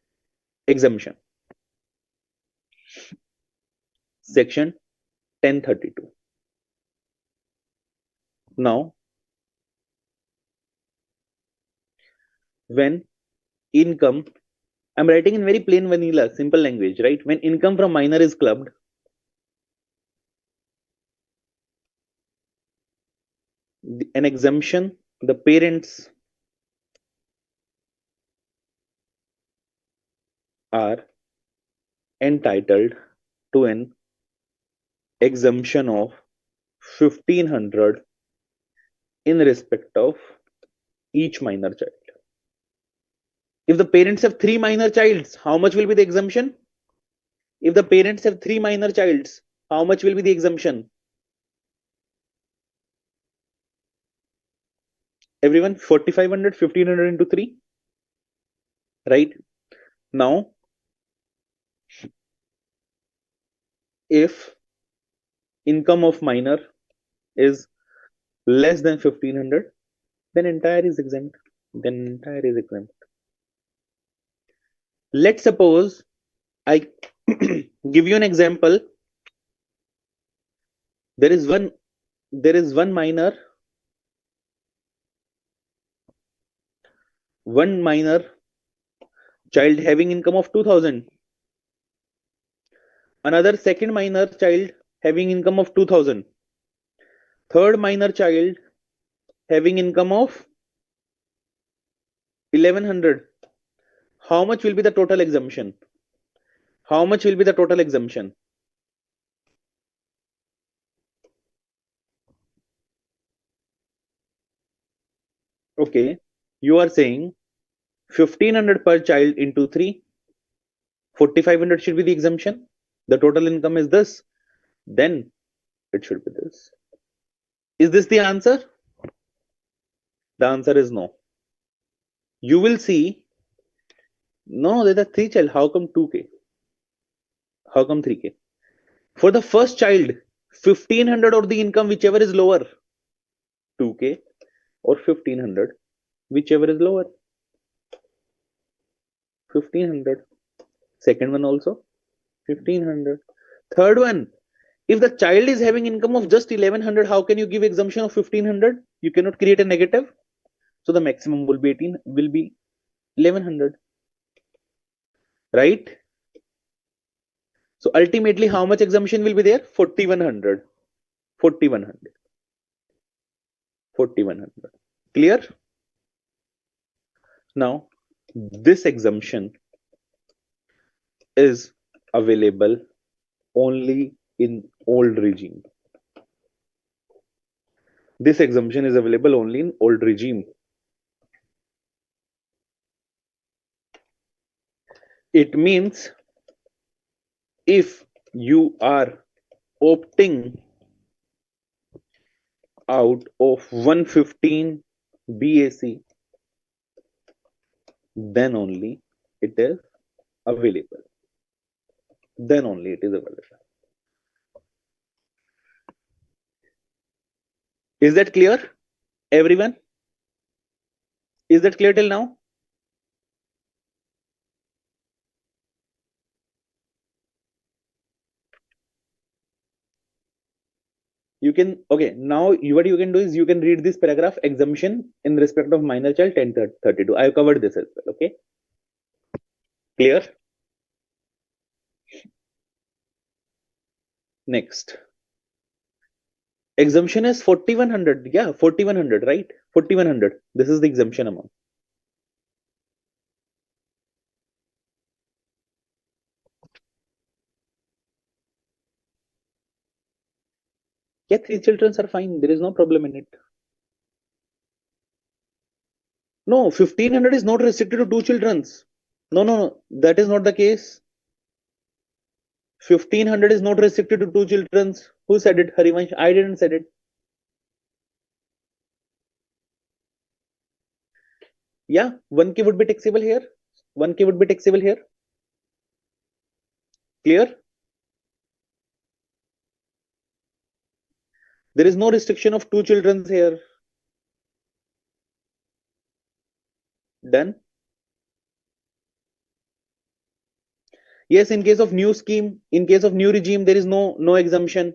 Exemption. Section 1032. Now, when income, I'm writing in very plain vanilla, simple language, right? When income from minor is clubbed, an exemption, the parents are entitled to an exemption of 1500 in respect of each minor child. If the parents have 3 minor childs, how much will be the exemption? If the parents have 3 minor childs, how much will be the exemption? Everyone, 4500, 1500 into 3. Right? Now, if income of minor is less than 1500, then entire is exempt. Let's suppose I give you an example. There is one minor child having income of 2000. Another second minor child having income of 2000. Third minor child having income of 1100, how much will be the total exemption? How much will be the total exemption? Okay, you are saying 1500 per child into 3, 4500 should be the exemption. The total income is this, then it should be this. Is this the answer? The answer is no. You will see, no, there's a 3 child. How come 2K? How come 3K? For the first child, 1500 or the income, whichever is lower, 2K or 1500, whichever is lower, 1500. Second one also 1500. Third one, if the child is having income of just 1100, how can you give exemption of 1500? You cannot create a negative. So the maximum will be 1100, right? So ultimately, how much exemption will be there? 4100. 4100. 4100. Clear? Now, this exemption is available only in old regime. This exemption is available only in old regime. It means if you are opting out of 115 BAC, then only it is available. Then only it is available. Is that clear, everyone? Is that clear till now? You can, okay, now what you can do is you can read this paragraph exemption in respect of minor child 1032. I have covered this as well. Okay, clear? Next, exemption is 4100. Yeah, 4100, right? 4100. This is the exemption amount. Yeah, 3 children are fine. There is no problem in it. No, 1500 is not restricted to 2 children's. No, no, no, that is not the case. 1500 is not restricted to 2 children's. Who said it? Harivansh? I didn't said it. Yeah, 1K would be taxable here. 1K would be taxable here. Clear? There is no restriction of 2 children here. Done. Yes, in case of new scheme, in case of new regime, there is no exemption.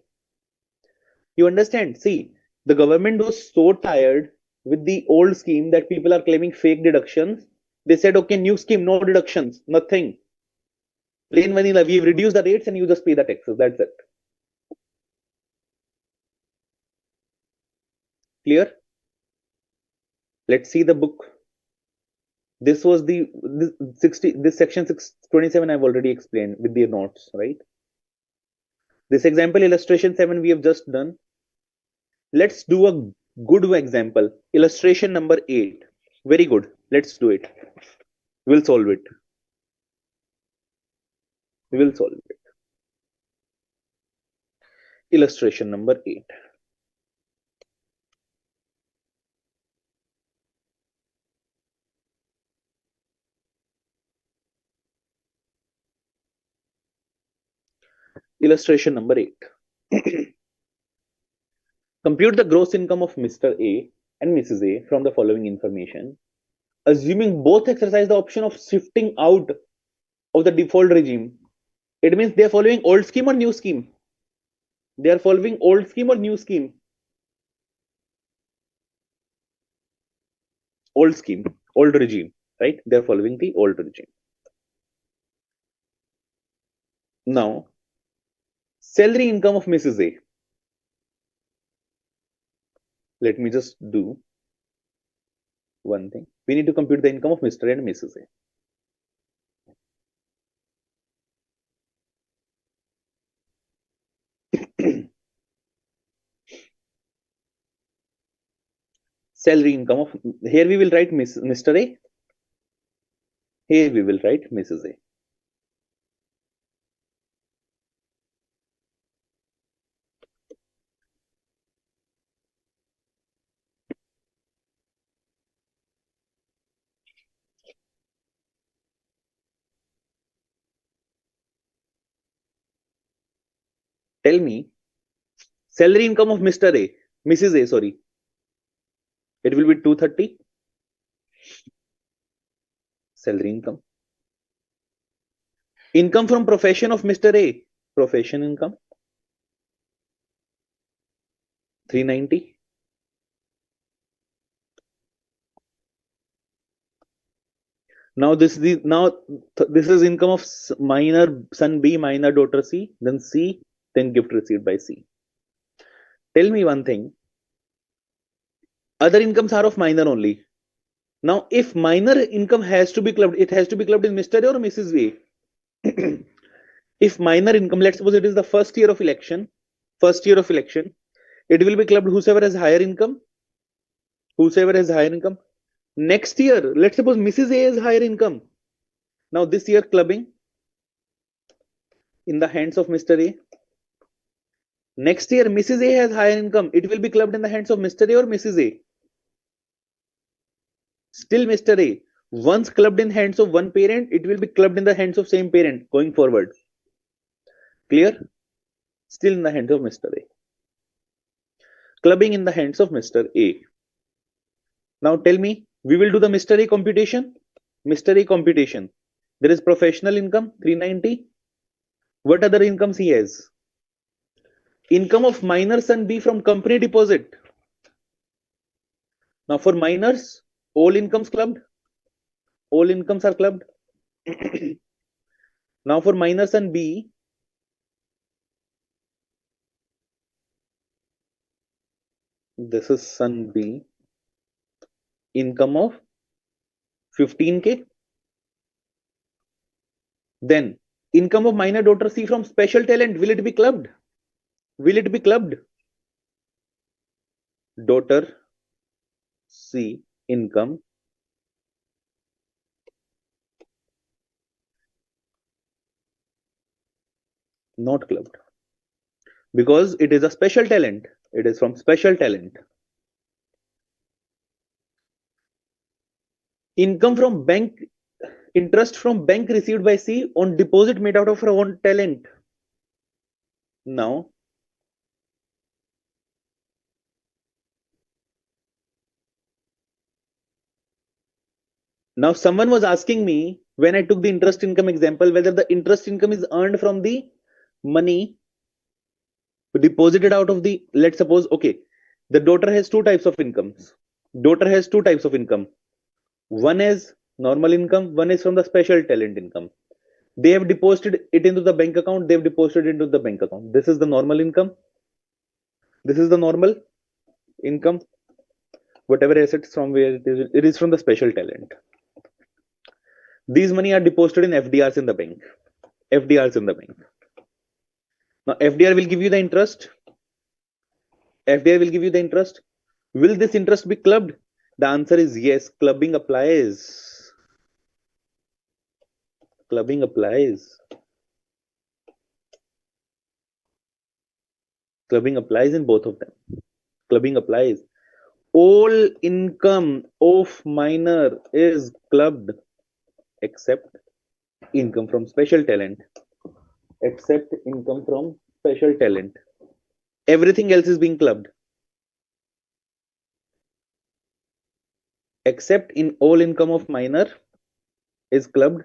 You understand? See, the government was so tired with the old scheme that people are claiming fake deductions. They said, okay, new scheme, no deductions, nothing. Plain vanilla. We've reduced the rates and you just pay the taxes. That's it. Clear? Let's see the book. This was this 60, this section 627 I've already explained with the notes, right? This example illustration 7 we have just done. Let's do a good example. Illustration number 8. Very good. Let's do it. We'll solve it. We will solve it. Illustration number 8. Illustration number 8. Compute the gross income of Mr. A and Mrs. A from the following information. Assuming both exercise the option of shifting out of the default regime, it means they are following old scheme or new scheme. They are following old scheme or new scheme. Old scheme, old regime, right? They are following the old regime. Now, salary income of Mrs. A. Let me just do. one thing. We need to compute the income of Mr. and Mrs. A. Salary income of, here we will write Mr. A. Here we will write Mrs. A. Tell me, salary income of Mr. A, Mrs. A, sorry. It will be 230. Salary income. Income from profession of Mr. A, profession income, 390. Now this is income of minor son B, minor daughter C, then C, then gift received by C. Tell me one thing. Other incomes are of minor only. Now, if minor income has to be clubbed, it has to be clubbed in Mr. A or Mrs. A. If minor income, let's suppose it is the first year of election, it will be clubbed whosoever has higher income. Next year, let's suppose Mrs. A has higher income. Now this year clubbing in the hands of Mr. A. Next year, Mrs. A has higher income. It will be clubbed in the hands of Mr. A or Mrs. A. Still Mr. A. Once clubbed in hands of one parent, it will be clubbed in the hands of same parent going forward. Clear? Still in the hands of Mr. A. Clubbing in the hands of Mr. A. Now tell me, we will do the Mr. A computation. Mr. A computation. There is professional income, 390. What other incomes he has? Income of minor son B from company deposit. Now for minors, all incomes clubbed. All incomes are clubbed. Now for minor son B, this is son B, income of 15K. Then income of minor daughter C from special talent, will it be clubbed? Will it be clubbed? Daughter C income not clubbed because it is a special talent. It is from special talent. Income from bank, interest from bank received by C on deposit made out of her own talent. Now someone was asking me when I took the interest income example whether the interest income is earned from the money deposited out of the, let's suppose, okay, the daughter has two types of incomes. One is normal income, one is from the special talent income. They have deposited it into the bank account. This is the normal income. This is the normal income. Whatever assets from where it is from the special talent. These money are deposited in FDRs in the bank. Now FDR will give you the interest. Will this interest be clubbed? The answer is yes. Clubbing applies. Clubbing applies in both of them. Clubbing applies. All income of minor is clubbed except income from special talent. Everything else is being clubbed. Except in all income of minor is clubbed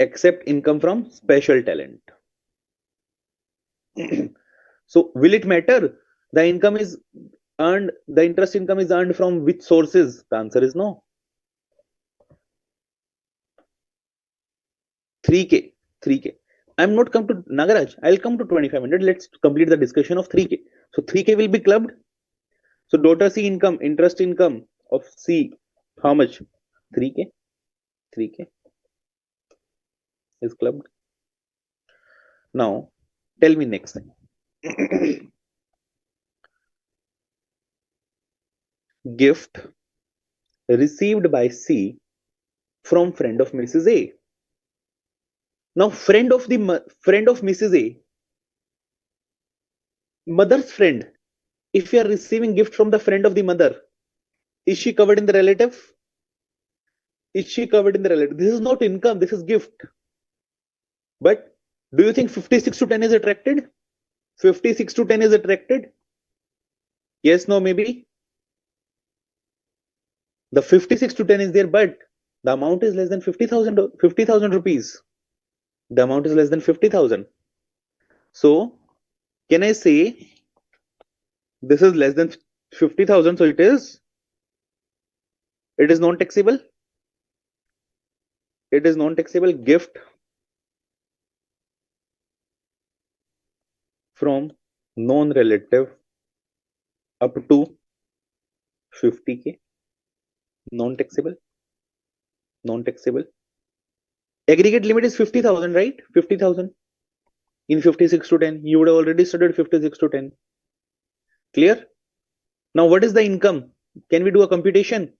except income from special talent. So will it matter? The interest income is earned from which sources? The answer is no. 3K. I'm not come to Nagaraj. I'll come to 2500. Let's complete the discussion of 3K. So 3K will be clubbed. So daughter C income, interest income of C How much? 3K? 3K is clubbed. Now, tell me next thing. Gift received by C from friend of Mrs. A. Now, friend of Mrs. A, mother's friend. If you are receiving gift from the friend of the mother, is she covered in the relative? Is she covered in the relative? This is not income. This is gift. But do you think 56 to 10 is attracted? 56 to 10 is attracted? Yes, no, maybe. The 56 to 10 is there, but the amount is less than 50,000 rupees. The amount is less than 50,000. So can I say this is less than 50,000? So it is non-taxable. It is non-taxable gift from non-relative up to 50K. Non-taxable. Non-taxable. Aggregate limit is 50,000, right? 50,000. In 56 to 10, you would have already studied 56 to 10. Clear? Now, what is the income? Can we do a computation?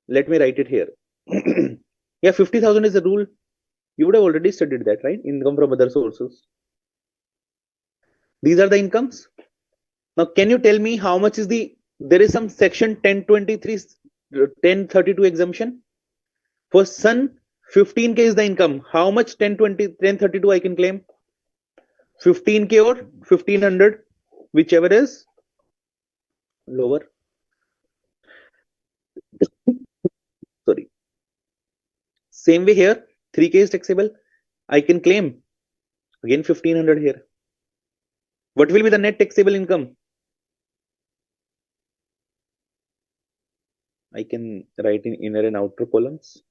Let me write it here. Yeah, 50,000 is the rule. You would have already studied that, right? Income from other sources. These are the incomes. Now, can you tell me how much is there is some section 1023, 1032 exemption. For son, 15K is the income. How much 1032 I can claim? 15K or 1500, whichever is lower. Sorry. Same way here, 3K is taxable. I can claim again 1500 here. What will be the net taxable income? I can write in inner and outer columns.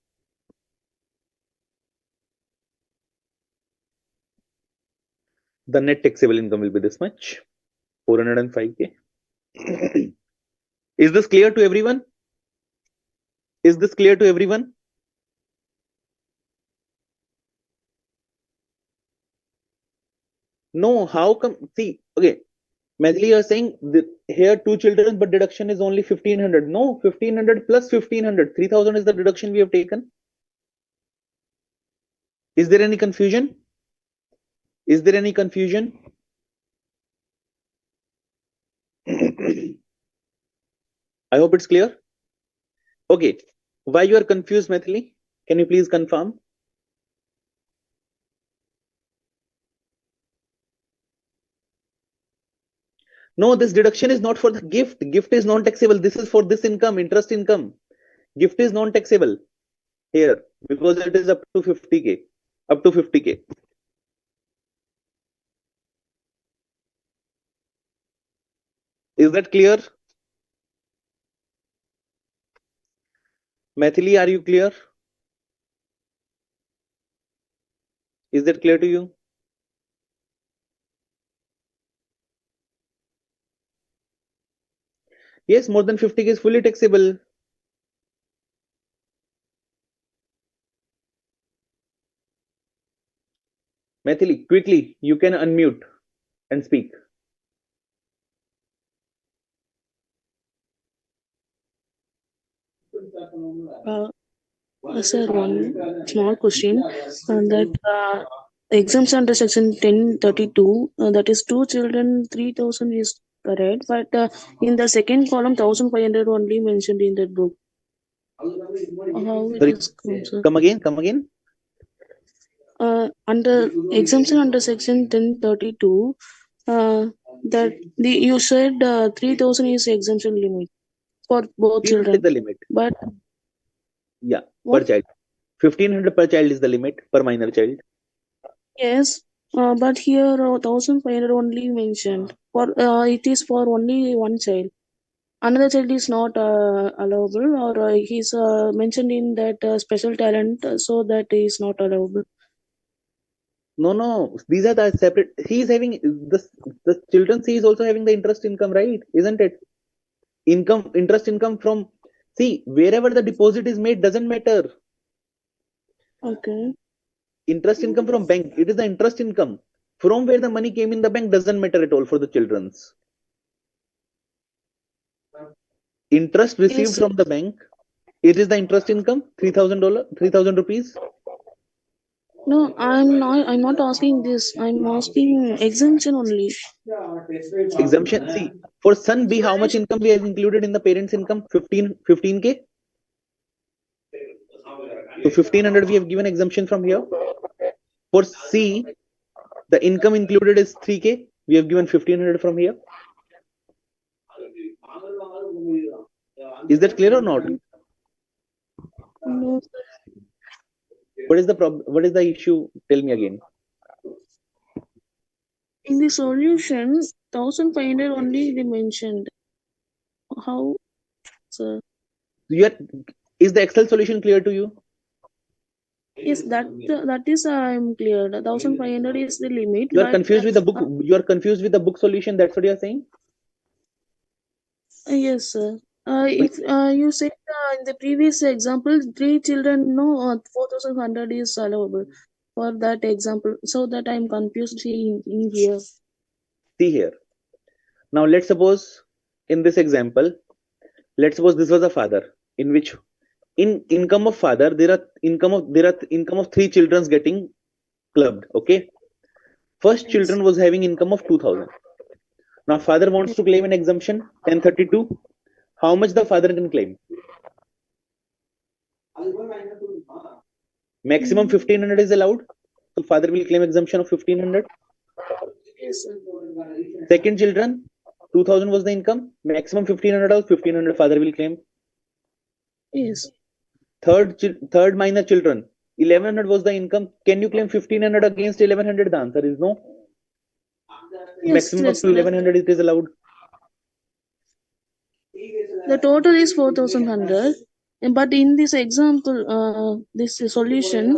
The net taxable income will be this much, 405K. Is this clear to everyone? Is this clear to everyone? No, how come? See, okay, Maithili, you are saying that here 2 children, but deduction is only 1500. No, 1500 plus 1500. 3000 is the deduction we have taken. Is there any confusion? Is there any confusion? I hope it's clear. Okay. Why you are confused, Maithili? Can you please confirm? No, this deduction is not for the gift. Gift is non-taxable. This is for this income, interest income. Gift is non-taxable here because it is up to 50K. Up to 50K. Is that clear? Maithili, are you clear? Is that clear to you? Yes, more than 50K is fully taxable. Maithili, quickly, you can unmute and speak. Sir, one small question. That exemption under section 1032, that is 2 children, 3,000 is correct, but in the second column, 1,500 only mentioned in that book. How it Sorry, is come, sir? come again. Under exemption under section 1032, that you said 3,000 is exemption limit for both 1500 children. is the limit. But yeah, what? per child. 1500 per child is the limit per minor child. Yes, but here 1,500 only mentioned. For it is for only one child. Another child is not allowable, or he's mentioned in that special talent, so that is not allowable. No, these are the separate. He is having the children. He is also having the interest income, right? Isn't it? Interest income from See, wherever the deposit is made doesn't matter. Okay. Interest income from bank, it is the interest income. From where the money came in the bank doesn't matter at all for the children's. Interest received Yes. from the bank, it is the interest income, $3,000, 3,000 rupees. No, I'm not. I'm not asking this. I'm asking exemption only. Exemption. See, for son B, how much income we have included in the parents' income? 15K. So 1,500 we have given exemption from here. For C, the income included is 3K. We have given 1,500 from here. Is that clear or not? No, What is the problem? What is the issue? Tell me again. in the solution, 1,500 only they mentioned. How, sir? You are, is the Excel solution clear to you? Yes, that is I'm clear. 1,500 is the limit, You are but confused with the book. You are confused with the book solution. That's what you are saying. yes, sir. If you said in the previous example, three children, no, 4,100 is allowable for that example. So that I'm confused in here. See here. Now let's suppose in this example, let's suppose this was a father in which in income of father there are income of three children getting clubbed. Okay, first Yes. children was having income of 2,000. Now father wants to claim an exemption 1032. How much the father can claim? Maximum Mm, 1,500 is allowed, so father will claim exemption of 1,500. yes, sir. Second children, 2,000 was the income, maximum 1,500 or 1,500 father will claim. Yes. Third minor children, 1,100 was the income. Can you claim 1,500 against 1,100? The answer is no. Yes, Maximum up yes. to 1,100 it is allowed. The total is 4,100. But in this example, this solution,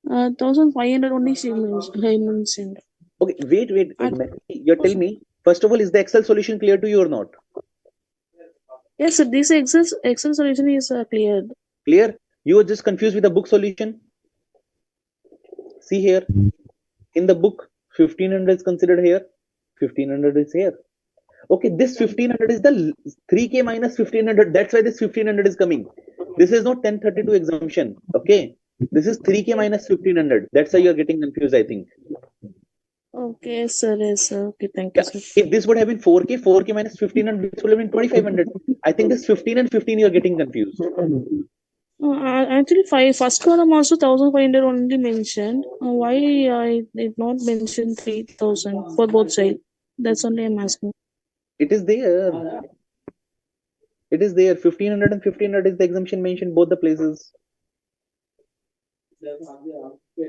1,500 only she mentioned. Okay, wait. At You're telling me, first of all, is the Excel solution clear to you or not? yes, sir, this Excel solution is cleared. Clear? You are just confused with the book solution. See here, in the book, 1,500 is considered here, 1,500 is here. Okay, this 1,500 is the 3K minus 1,500. That's why this 1,500 is coming. This is not 1032 exemption. Okay, this is 3K minus 1,500. That's why you're getting confused, I think. Okay, sir. Yes, sir. Okay, thank you, Yeah, sir. if this would have been 4K minus 1,500, this would have been 2,500. I think this 15 and 15 you're getting confused. Actually, first column also 1,500 only mentioned. Why I did not mention 3,000 for both side? That's only I'm asking. It is there. It is there. 1,500 and 1,500 is the exemption mentioned both the places.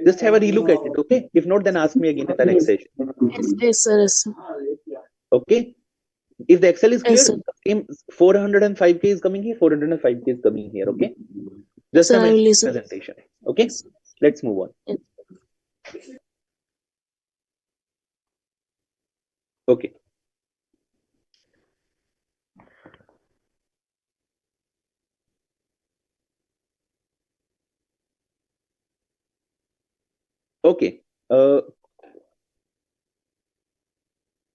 Just have a relook at it, okay? If not, then ask me again in the next session. Yes, yes, sir. Yes, sir. Okay? If the Excel is Yes, clear, sir. same 405K is coming here, 405K is coming here, okay? Yes, Just sir. a I will message listen. presentation. Okay? Let's move on. Yes. Okay. Okay.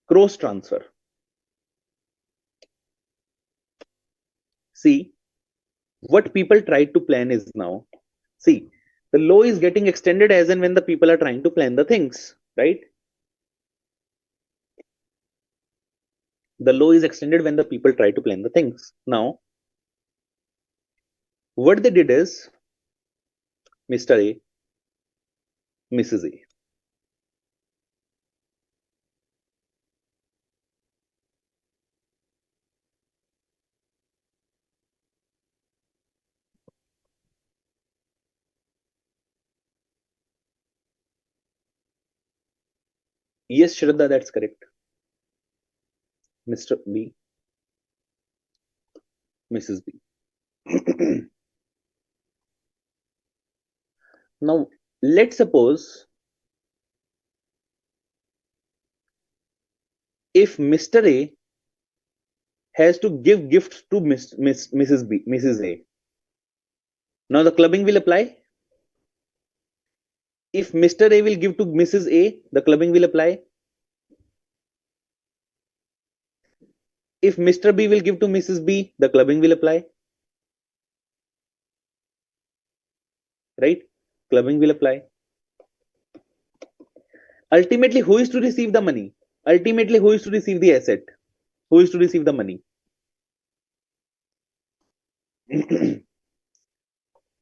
Cross transfer. See, what people try to plan is now. See, the law is getting extended as and when the people are trying to plan the things, right? The law is extended when the people try to plan the things. Now, what they did is Mr. A, Mrs. A. Yes, Shraddha, that's correct. Mr. B, Mrs. B. Now, let's suppose if Mr. A has to give gifts to Mrs. A. Now the clubbing will apply. If Mr. A will give to Mrs. A, the clubbing will apply. If Mr. B will give to Mrs. B, the clubbing will apply. Right? Clubbing will apply. Ultimately, who is to receive the money? Ultimately, who is to receive the asset? Who is to receive the money?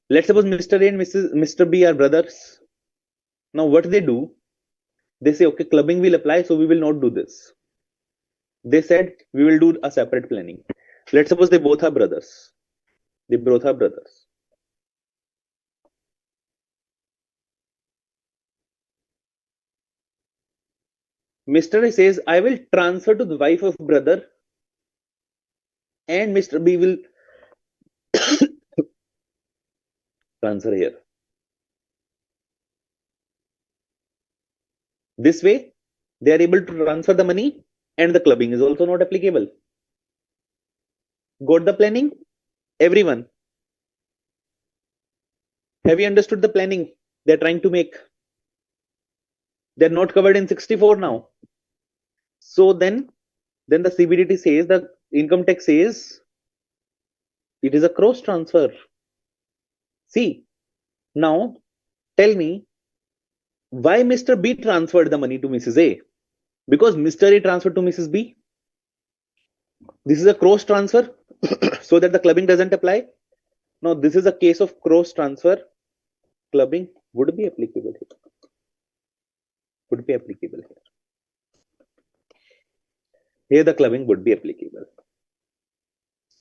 Let's suppose Mr. A and Mr. B are brothers. Now, what they do? They say, okay, clubbing will apply, so we will not do this. They said, we will do a separate planning. Let's suppose they both are brothers. They both are brothers. Mr. A says, I will transfer to the wife of brother, and Mr. B will transfer here. This way, they are able to transfer the money, and the clubbing is also not applicable. Got the planning? Everyone. Have you understood the planning they're trying to make? They're not covered in 64 now. So then the CBDT says, the income tax says, it is a cross transfer. See, now tell me, why Mr. B transferred the money to Mrs. A? Because Mr. A transferred to Mrs. B. This is a cross transfer so that the clubbing doesn't apply. Now, this is a case of cross transfer. Clubbing would be applicable here. Would be applicable here. Here the clubbing would be applicable.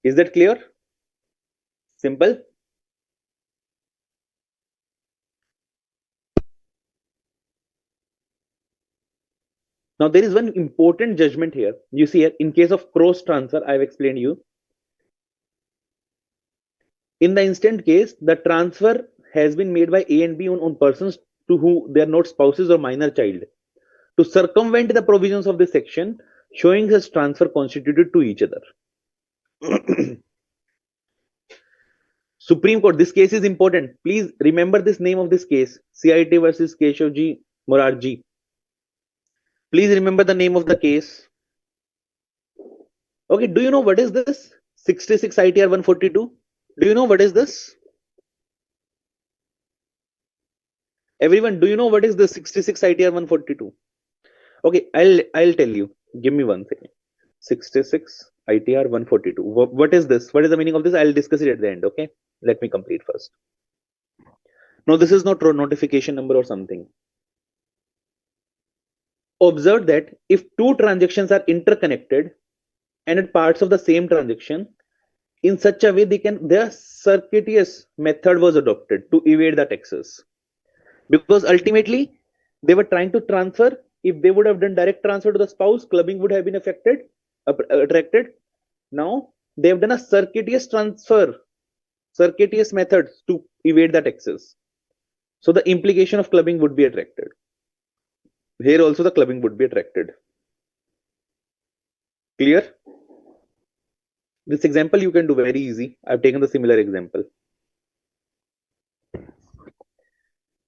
Is that clear? Simple? Now, there is one important judgment here. You see here, in case of cross transfer, I've explained you. In the instant case, the transfer has been made by A and B on persons to whom they are not spouses or minor child. To circumvent the provisions of this section, showing such transfer constituted to each other. Supreme Court, this case is important. Please remember this name of this case, CIT versus Keshavji Morarji. Please remember the name of the case. Okay, do you know what is this? 66 ITR 142. Do you know what is this? Everyone, do you know what is the 66 ITR 142? Okay, I'll tell you. Give me one second. 66 ITR 142. What is this? What is the meaning of this? I'll discuss it at the end. Okay, let me complete first. No, this is not notification number or something. Observe that if two transactions are interconnected and at parts of the same transaction, in such a way their circuitous method was adopted to evade the taxes. Because ultimately they were trying to transfer. If they would have done direct transfer to the spouse, clubbing would have been attracted. Now they have done a circuitous transfer, circuitous methods to evade the taxes. So the implication of clubbing would be attracted. Here also the clubbing would be attracted. Clear? This example you can do very easy. I've taken the similar example.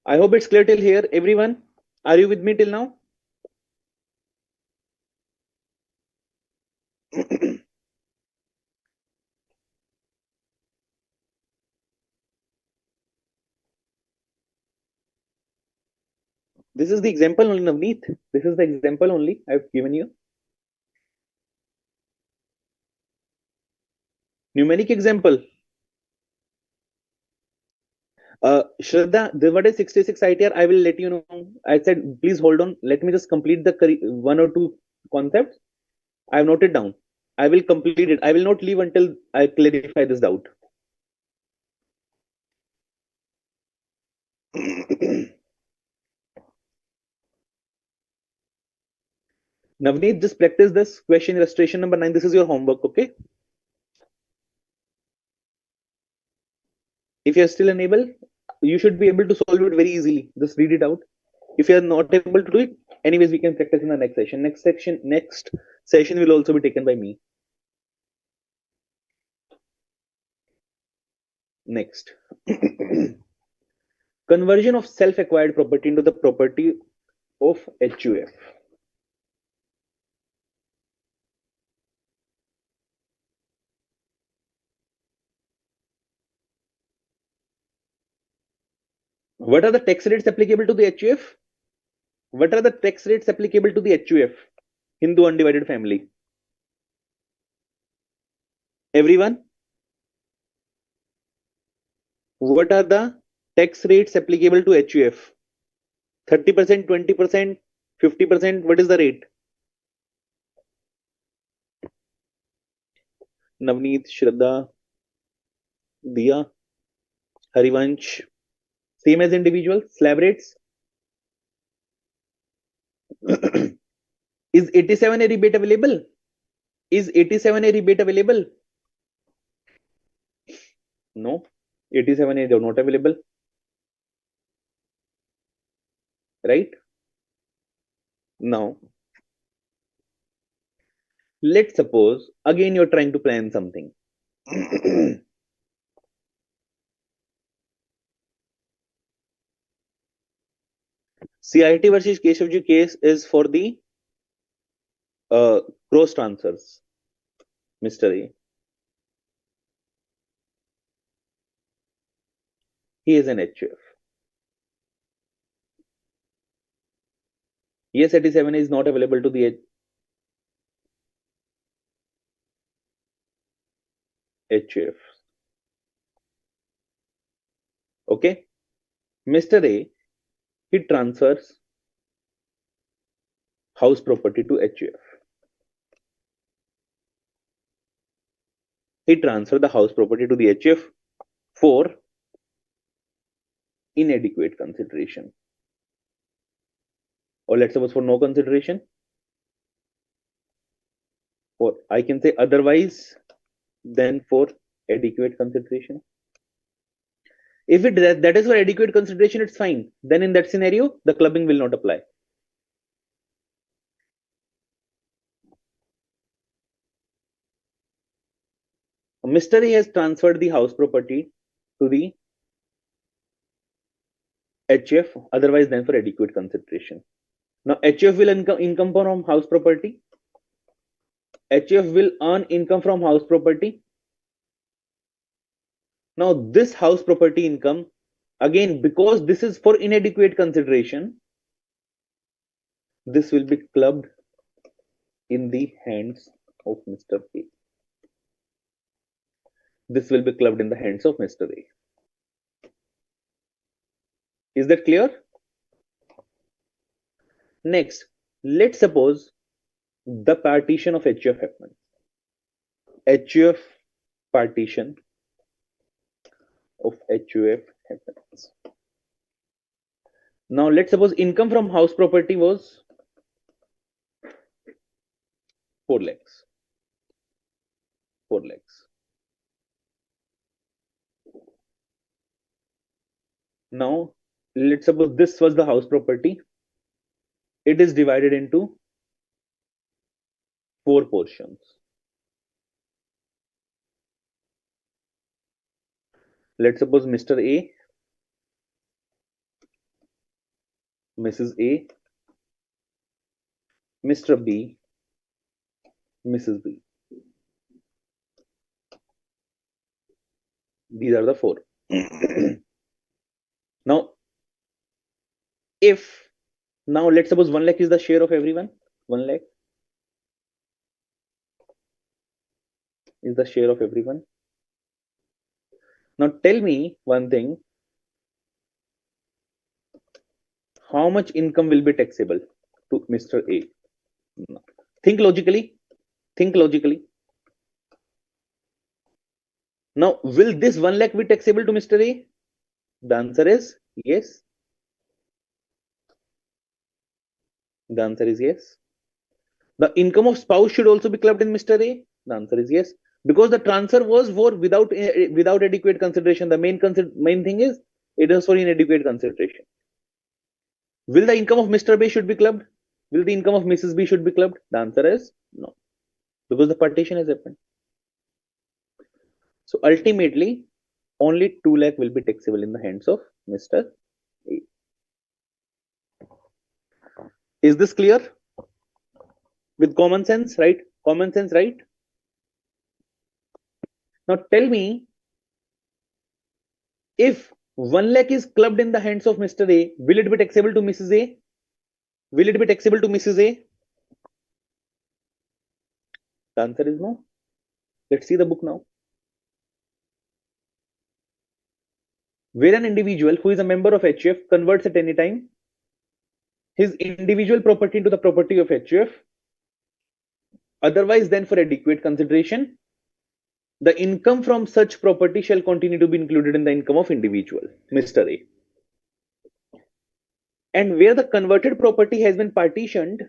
I hope it's clear till here. Everyone, are you with me till now? This is the example only, Navneet. This is the example only I've given you. Numeric example. Shraddha, what is 66 ITR? I will let you know. I said, please hold on. Let me just complete the one or two concepts. I have noted down. I will complete it. I will not leave until I clarify this doubt. Navneet, just practice this question illustration number 9. This is your homework, okay? If you are still unable, you should be able to solve it very easily. Just read it out. If you are not able to do it, anyways, we can practice in the next session. Next session will also be taken by me. Next. Conversion of self-acquired property into the property of HUF. What are the tax rates applicable to the HUF? What are the tax rates applicable to the HUF? Hindu undivided family. Everyone? What are the tax rates applicable to HUF? 30%, 20%, 50%? What is the rate? Navneet, Shraddha, Diya, Harivansh. Same as individual, slab rates. Is 87 a rebate available? Is 87 a rebate available? No. 87 is not available. Right? Now, let's suppose again you're trying to plan something. CIT versus Keshawji case is for the gross transfers. Mr. A. He is an HUF. Yes, 87 is not available to the HUF. Okay. Mr. A, he transfers house property to HUF. He transfers the house property to the HUF for inadequate consideration. Or let's suppose for no consideration. Or I can say otherwise than for adequate consideration. If that is for adequate consideration, it's fine. Then in that scenario, the clubbing will not apply. Mr. A has transferred the house property to the HUF, otherwise than for adequate consideration. Now, HUF will income from house property. HUF will earn income from house property. Now, this house property income, again, because this is for inadequate consideration, this will be clubbed in the hands of Mr. A. This will be clubbed in the hands of Mr. A. Is that clear? Next, let's suppose the partition of HUF happens. HUF partition of HUF happens. Now, let's suppose income from house property was 4 lakhs. 4 lakhs. Now, let's suppose this was the house property. It is divided into 4 portions. Let's suppose Mr. A, Mrs. A, Mr. B, Mrs. B. These are the 4. Now, let's suppose 1 lakh is the share of everyone. 1 lakh is the share of everyone. Now, tell me one thing. How much income will be taxable to Mr. A? Think logically. Think logically. Now, will this 1 lakh be taxable to Mr. A? The answer is yes. The answer is yes. The income of spouse should also be clubbed in Mr. A. The answer is yes, because the transfer was for without adequate consideration. The main thing is it is for inadequate consideration. Will the income of Mr. B should be clubbed? Will the income of Mrs. B should be clubbed? The answer is no, because the partition has happened. So ultimately, only 2 lakh will be taxable in the hands of Mr. A. Is this clear? With common sense, right? Common sense, right? Now tell me, if 1 lakh is clubbed in the hands of Mr. A, will it be taxable to Mrs. A? Will it be taxable to Mrs. A? The answer is no. Let's see the book now. Where an individual who is a member of HUF converts at any time his individual property into the property of HUF, otherwise than for adequate consideration, the income from such property shall continue to be included in the income of individual, Mr. A. And where the converted property has been partitioned,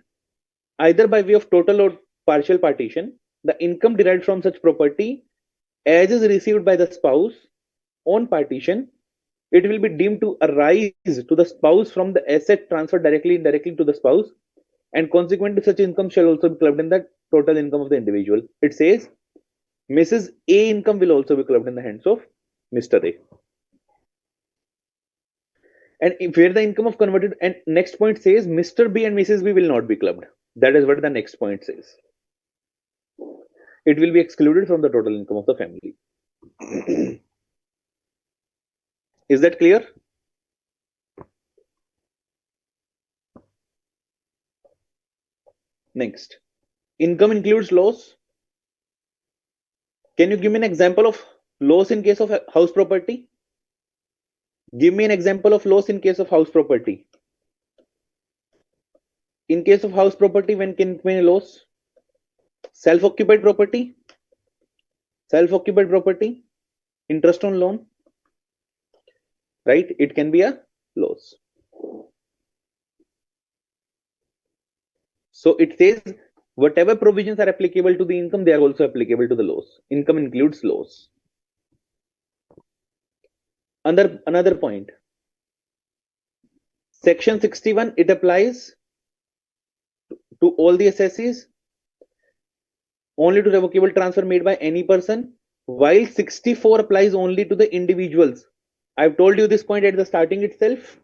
either by way of total or partial partition, the income derived from such property, as is received by the spouse on partition, it will be deemed to arise to the spouse from the asset transferred directly and indirectly to the spouse, and consequently such income shall also be clubbed in the total income of the individual. It says Mrs. A income will also be clubbed in the hands of Mr. A. And if where the income of converted, and next point says Mr. B and Mrs. B will not be clubbed. That is what the next point says. It will be excluded from the total income of the family. Is that clear? Next, income includes loss. Can you give me an example of loss in case of house property? Give me an example of loss in case of house property. In case of house property, when can it be loss? Self-occupied property, self-occupied property, interest on loan, right? It can be a loss. So it says whatever provisions are applicable to the income, they are also applicable to the loss. Income includes loss. Another point. Section 61, it applies to all the assessees, only to revocable transfer made by any person, while 64 applies only to the individuals. I've told you this point at the starting itself.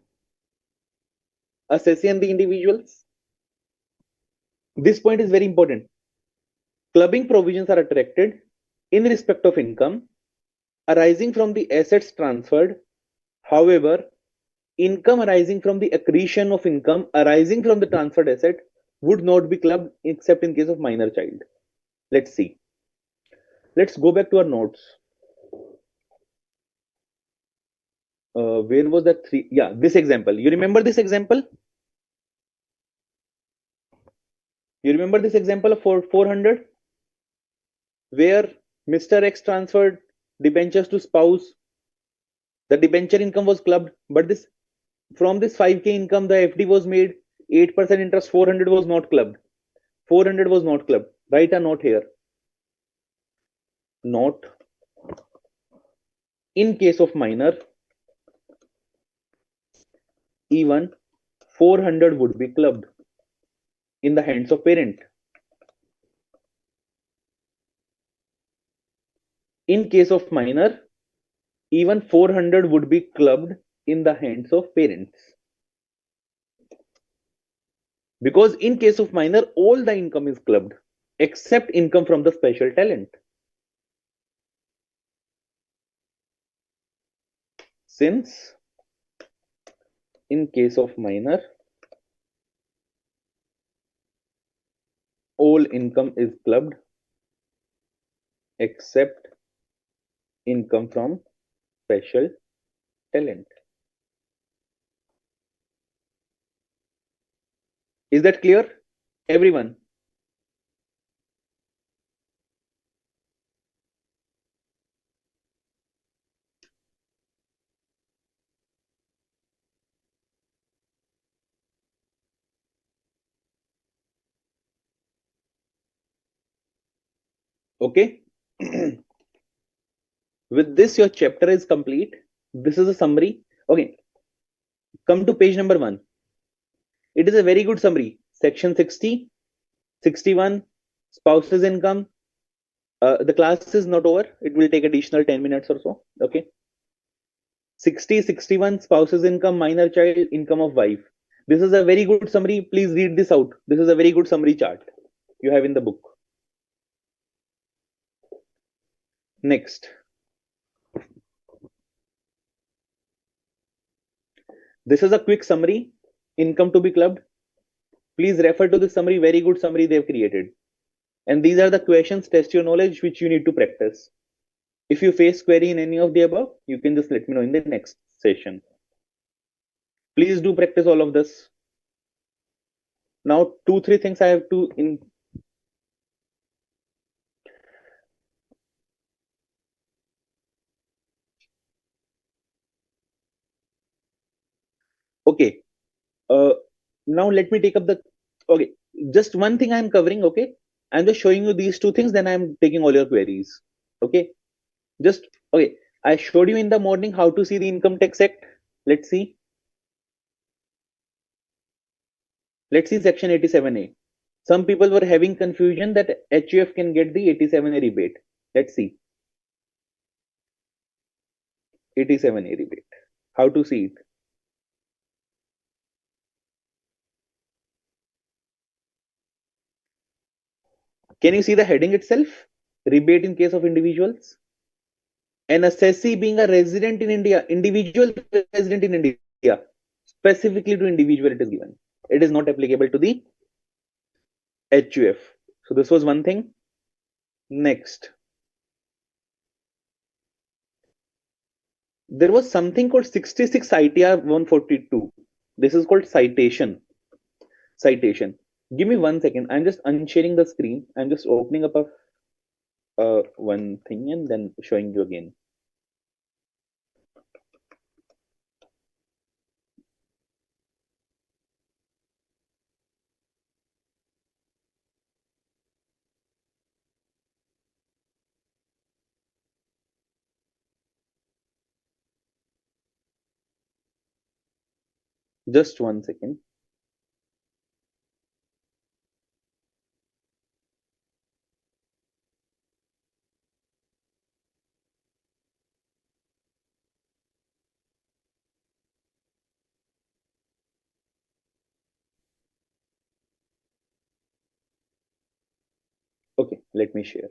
Assessee and the individuals. This point is very important. Clubbing provisions are attracted in respect of income arising from the assets transferred. However, income arising from the accretion of income arising from the transferred asset would not be clubbed except in case of minor child. Let's see. Let's go back to our notes. Where was that three? Yeah, this example. You remember this example? You remember this example of 400? Where Mr. X transferred debentures to spouse. The debenture income was clubbed, but this from this 5K income, the FD was made 8% interest, 400 was not clubbed. 400 was not clubbed. Write a note here. Note. In case of minor, even 400 would be clubbed in the hands of parent. In case of minor, even 400 would be clubbed in the hands of parents. Because in case of minor, all the income is clubbed except income from the special talent. Since in case of minor, all income is clubbed except income from special talent. Is that clear, everyone? Okay. With this, your chapter is complete. This is a summary. Okay. Come to page number 1. It is a very good summary. Section 60, 61, spouse's income. The class is not over. It will take additional 10 minutes or so. Okay. 60, 61 spouse's income, minor child, income of wife. This is a very good summary. Please read this out. This is a very good summary chart you have in the book. Next. This is a quick summary. Income to be clubbed. Please refer to the summary. Very good summary they've created. And these are the questions, test your knowledge, which you need to practice. If you face query in any of the above, you can just let me know in the next session. Please do practice all of this. Now, 2, 3 things I have to in. Okay. Uh, Now let me take up the. Okay. Just one thing I'm covering. Okay. I'm just showing you these 2 things. Then I'm taking all your queries. Okay. Just okay. I showed you in the morning how to see the Income Tax Act. Let's see. Let's see Section 87A. Some people were having confusion that HUF can get the 87A rebate. Let's see. 87A rebate. How to see it? Can you see the heading itself? Rebate in case of individuals. An assessee being a resident in India, individual resident in India, specifically to individual it is given. It is not applicable to the HUF. So this was one thing. Next, there was something called 66 ITR 142. This is called citation. Citation. Give me 1 second. I'm just unsharing the screen. I'm just opening up a one thing and then showing you again. Just 1 second. Okay, let me share.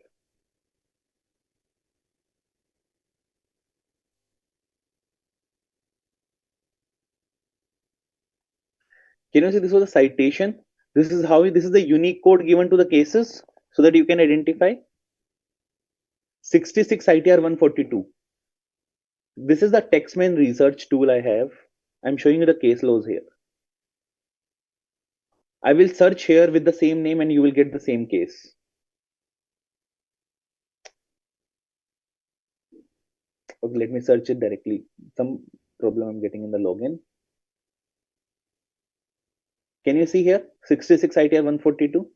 Can you see this was a citation? This is how this is the unique code given to the cases so that you can identify 66 ITR 142. This is the Taxman research tool I have. I'm showing you the case laws here. I will search here with the same name and you will get the same case. Okay, let me search it directly. Some problem I'm getting in the login. Can you see here 66 ITR 142?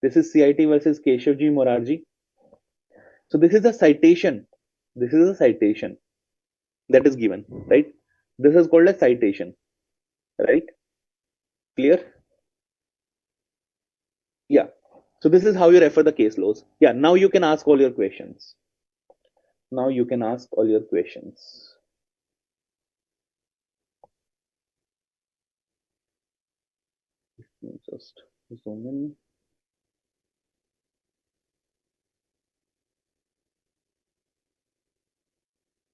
This is CIT versus Keshavji Morarji. So this is a citation. This is a citation that is given, right? This is called a citation, right? Clear? Yeah. So this is how you refer the case laws. Yeah. Now you can ask all your questions. Now you can ask all your questions. Just zoom in.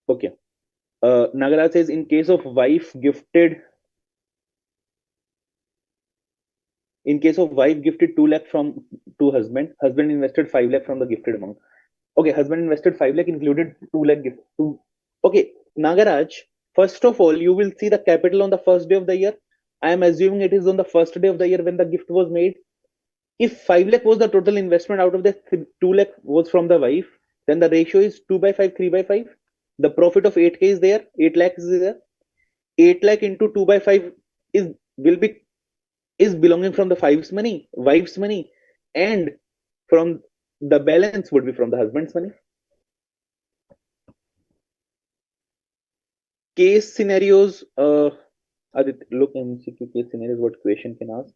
Okay. Nagaraj says in case of wife gifted, in case of wife gifted 2 lakh from to husband, husband invested 5 lakh from the gifted amount. Okay, husband invested 5 lakh included 2 lakh gift. Okay, Nagaraj, first of all, you will see the capital on the first day of the year. I am assuming it is on the first day of the year when the gift was made. If 5 lakh was the total investment, out of the 2 lakh was from the wife, then the ratio is 2 by 5, 3 by 5. The profit of 8k is there, 8 lakhs is there. 8 lakh into 2 by 5 is will be is belonging from the wife's money, and from the balance would be from the husband's money. Case scenarios, Adit, look MCQ case scenarios, what question can ask?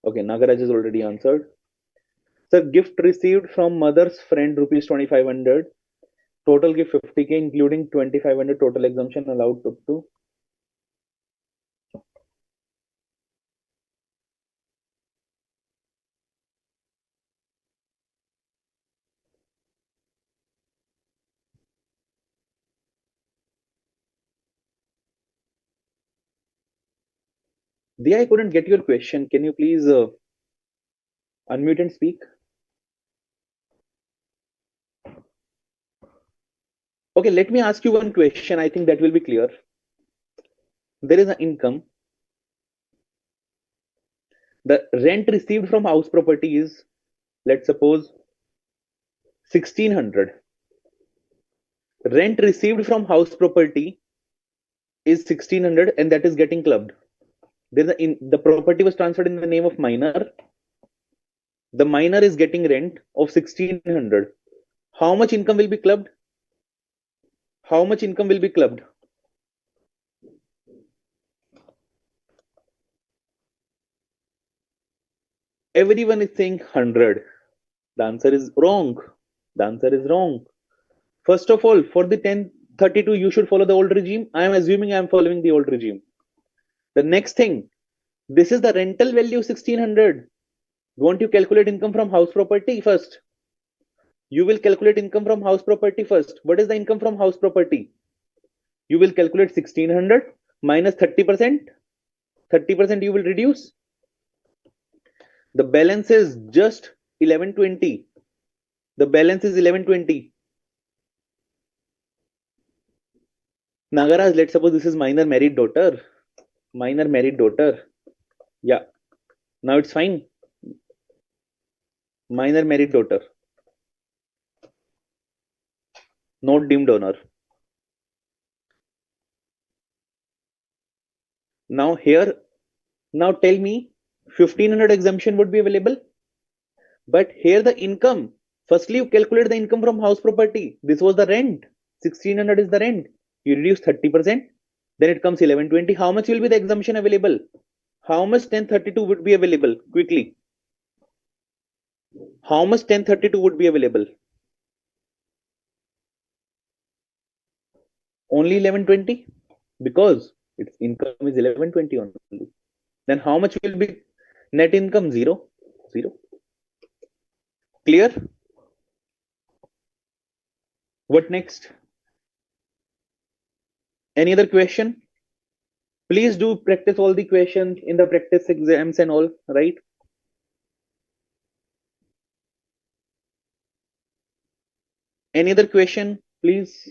Okay, Nagaraj has already answered. Sir, gift received from mother's friend rupees 2500. Total gift 50K, including 2500 total exemption allowed up to. Dia, I couldn't get your question. Can you please unmute and speak? Okay, let me ask you one question. I think that will be clear. There is an income. The rent received from house property is, let's suppose, 1600. Rent received from house property is 1600, and that is getting clubbed. The property was transferred in the name of minor. The minor is getting rent of 1600. How much income will be clubbed? How much income will be clubbed? Everyone is saying 100. The answer is wrong. The answer is wrong. First of all, for the 1032, you should follow the old regime. I am assuming I am following the old regime. The next thing, this is the rental value 1600. Won't you calculate income from house property first? You will calculate income from house property first. What is the income from house property? You will calculate 1600 minus 30%. 30% you will reduce. The balance is just 1120. The balance is 1120. Nagaraj, let's suppose this is minor married daughter. Minor married daughter. Yeah. Now it's fine. Minor married daughter. Not deemed owner. Now here, now tell me 1500 exemption would be available. But here the income. Firstly, you calculate the income from house property. This was the rent. 1600 is the rent. You reduce 30%. Then it comes 1120. How much will be the exemption available? How much 1032 would be available? Quickly. How much 1032 would be available? Only 1120? Because its income is 1120 only. Then how much will be net income? Zero. Zero. Clear? What next? Any other question? Please do practice all the questions in the practice exams and all, right? Any other question, please?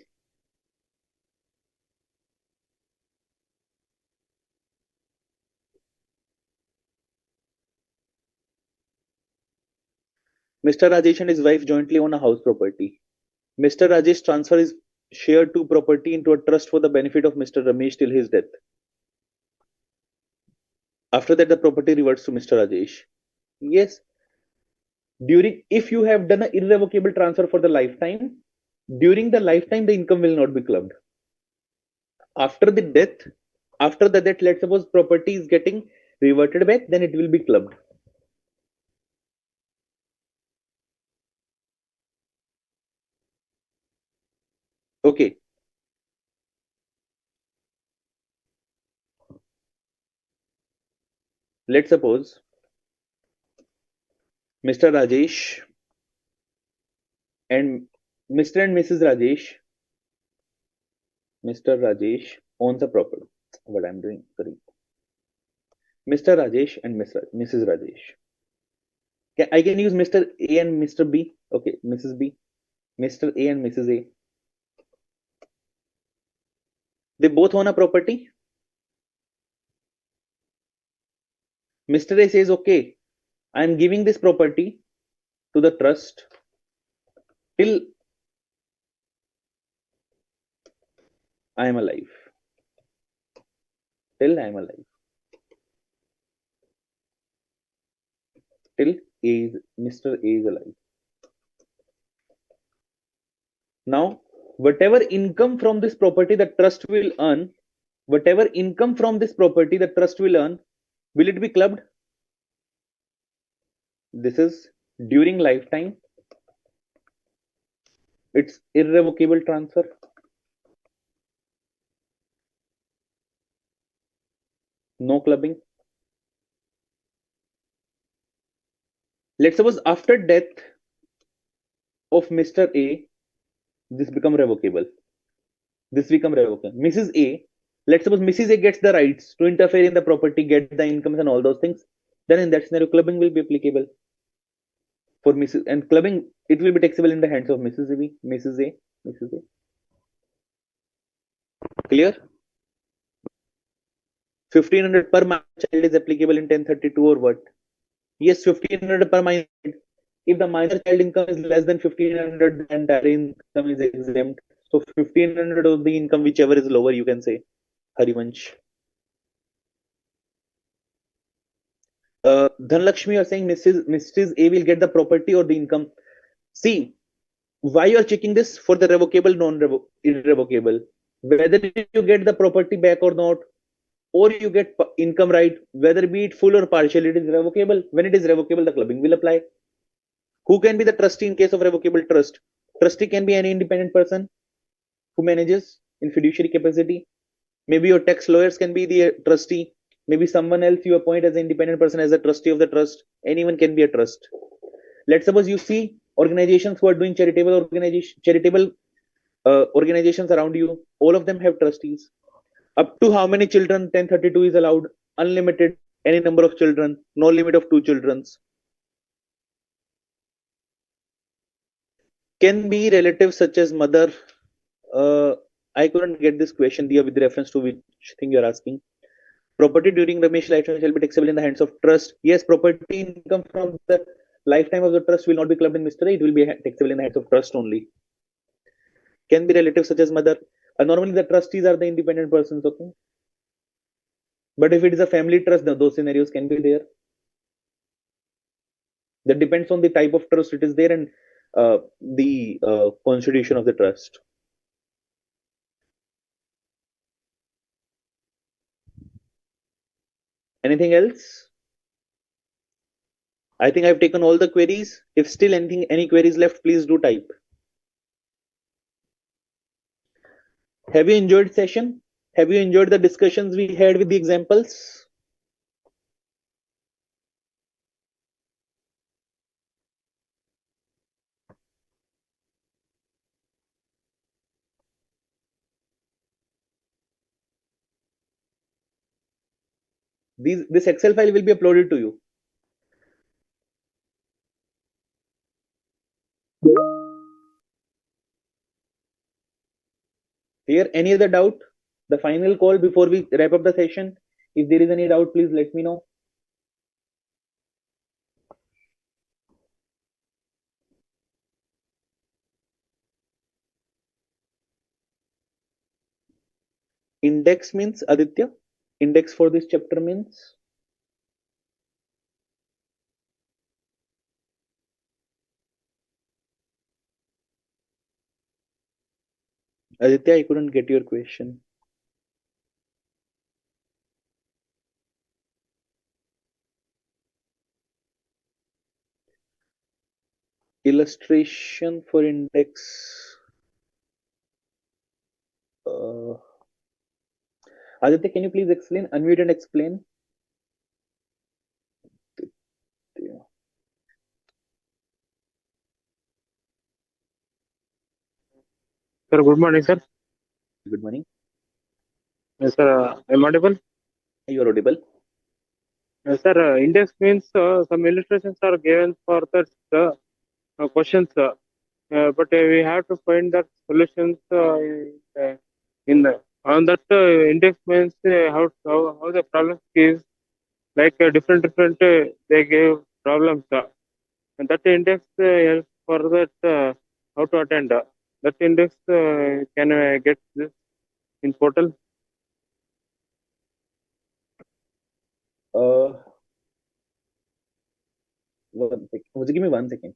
Mr. Rajesh and his wife jointly own a house property. Mr. Rajesh transfer his share to property into a trust for the benefit of Mr. Ramesh till his death. After that, the property reverts to Mr. Rajesh. Yes. If you have done an irrevocable transfer for the lifetime, during the lifetime, the income will not be clubbed. After the death, let's suppose property is getting reverted back, then it will be clubbed. Okay. Let's suppose Mr. Rajesh and Mr. and Mrs. Rajesh, Mr. Rajesh owns a property. What I'm doing, sorry. Mr. Rajesh and Mrs. Rajesh. I can use Mr. A and Mr. B. Okay, Mrs. B. Mr. A and Mrs. A. They both own a property. Mr. A says, okay, I'm giving this property to the trust till I am alive. Till I am alive. Till Mr. A is alive. Now, whatever income from this property the trust will earn, will it be clubbed? This is During lifetime, it's irrevocable transfer. No clubbing. Let's suppose after death of Mr. A, this become revocable. This become revocable. Mrs. A, let's suppose Mrs. A gets the rights to interfere in the property, get the incomes and all those things. Then in that scenario, clubbing will be applicable for Mrs. and clubbing it will be taxable in the hands of Mrs. A, Mrs. A, Mrs. A. Clear? 1500 per minor child is applicable in 1032 or what? Yes, 1500 per minor. If the minor child income is less than 1500, the entire income is exempt. So 1500 of the income, whichever is lower, you can say. Harivansh. Dhanlakshmi, you are saying Mrs. A will get the property or the income. See, why you are checking this for the revocable, irrevocable? Whether you get the property back or not, or you get income right, whether be it full or partial, it is revocable. When it is revocable, the clubbing will apply. Who can be the trustee in case of revocable trust? Trustee can be any independent person who manages in fiduciary capacity. Maybe your tax lawyers can be the trustee. Maybe someone else you appoint as an independent person as a trustee of the trust. Anyone can be a trust. Let's suppose you see organizations who are doing charitable organizations around you. All of them have trustees. Up to how many children 1032 is allowed? Unlimited, any number of children, no limit of two children's. Can be relatives such as mother. I couldn't get this question here with reference to which thing you're asking. Property during Ramesh lifetime shall be taxable in the hands of trust. Yes, property income from the lifetime of the trust will not be clubbed in Mr. A. It will be taxable in the hands of trust only. Can be relatives such as mother. Normally, the trustees are the independent persons, okay? But if it is a family trust, those scenarios can be there. That depends on the type of trust it is there and the constitution of the trust. Anything else? I think I've taken all the queries. If still any queries left, please do type. Have you enjoyed session? Have you enjoyed the discussions we had with the examples? This Excel file will be uploaded to you. Here, any other doubt? The final call before we wrap up the session. If there is any doubt, please let me know. Index means Aditya. Index for this chapter means Aditya. I couldn't get your question. Illustration for index. Aditya, can you please explain? Unmute and explain. Sir, good morning, sir. Good morning. Yes, sir, I'm audible. You are audible. Sir, index means some illustrations are given for that questions, but we have to find that solutions in the on that index means how the problem is like different they gave problems, and that index helps for that how to attend. That index can get this in portal. One second. Would you give me 1 second?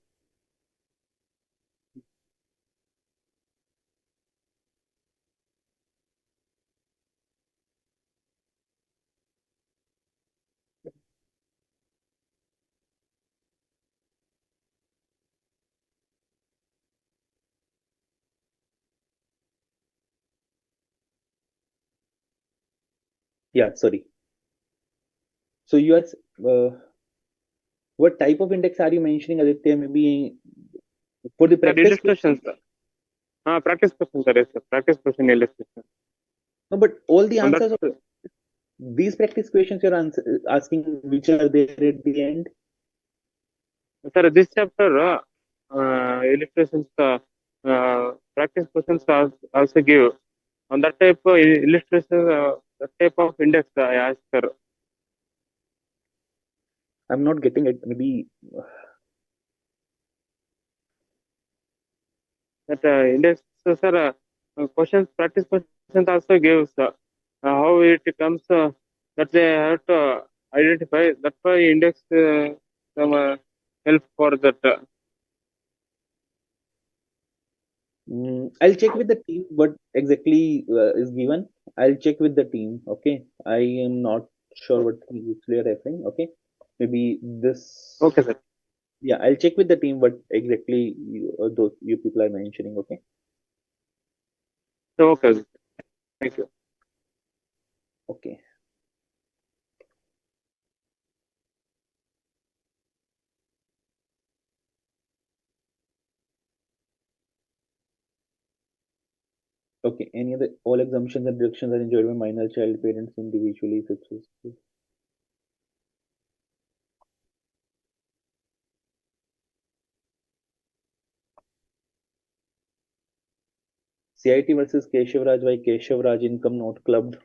Yeah, sorry. So you are, what type of index are you mentioning, Aditya? Maybe for the Sir, practice illustrations. question? Practice question, sir. Yes, sir. Practice question illustration. No, but all the On that, answers of these practice questions you're asking, which are there at the end? sir, this chapter, illustrations, practice questions also give. On that type of illustration, that type of index I asked, sir. I'm not getting it. Maybe That index, so, sir, questions, practice questions also gives how it comes that they have to identify. That's why index some help for that. I'll check with the team what exactly is given. I'll check with the team. Okay, I am not sure what he actually are referring. Okay, maybe this. Okay, sir. Yeah, I'll check with the team what exactly those you people are mentioning. Okay. So, okay, thank you. Okay. Okay. Any other all exemptions and deductions are enjoyed by minor child parents individually successful. CIT versus Keshav Raj by Keshav Raj income not clubbed.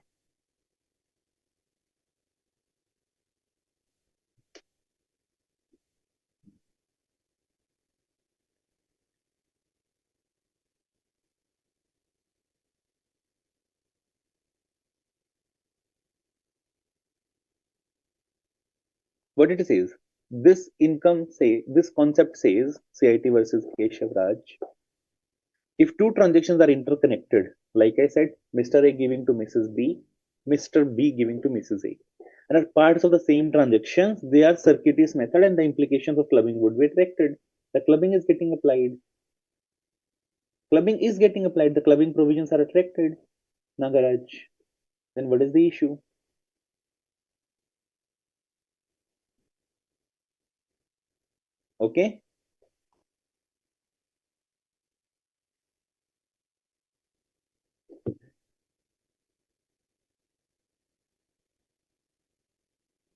What it says, this concept says CIT versus Keshav Raj. If two transactions are interconnected, like I said, Mr. A giving to Mrs. B, Mr. B giving to Mrs. A, and are parts of the same transactions, they are circuitous method and the implications of clubbing would be directed. The clubbing is getting applied. Clubbing is getting applied. The clubbing provisions are attracted. Nagaraj. Then what is the issue? Okay.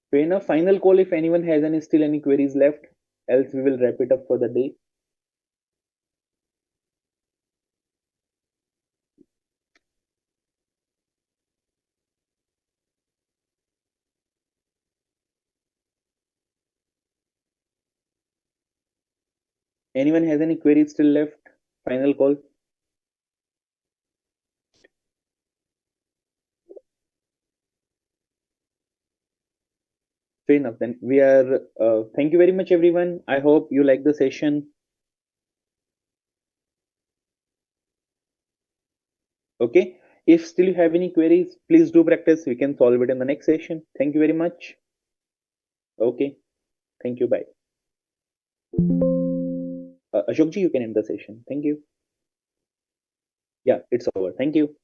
Fair enough. Final call if anyone has any still any queries left. Else we will wrap it up for the day. Anyone has any queries still left? Final call. Fair enough. Then we are. Thank you very much, everyone. I hope you like the session. Okay. If still you have any queries, please do practice. We can solve it in the next session. Thank you very much. Okay. Thank you. Bye. Ashokji, you can end the session. Thank you. Yeah, it's over. Thank you.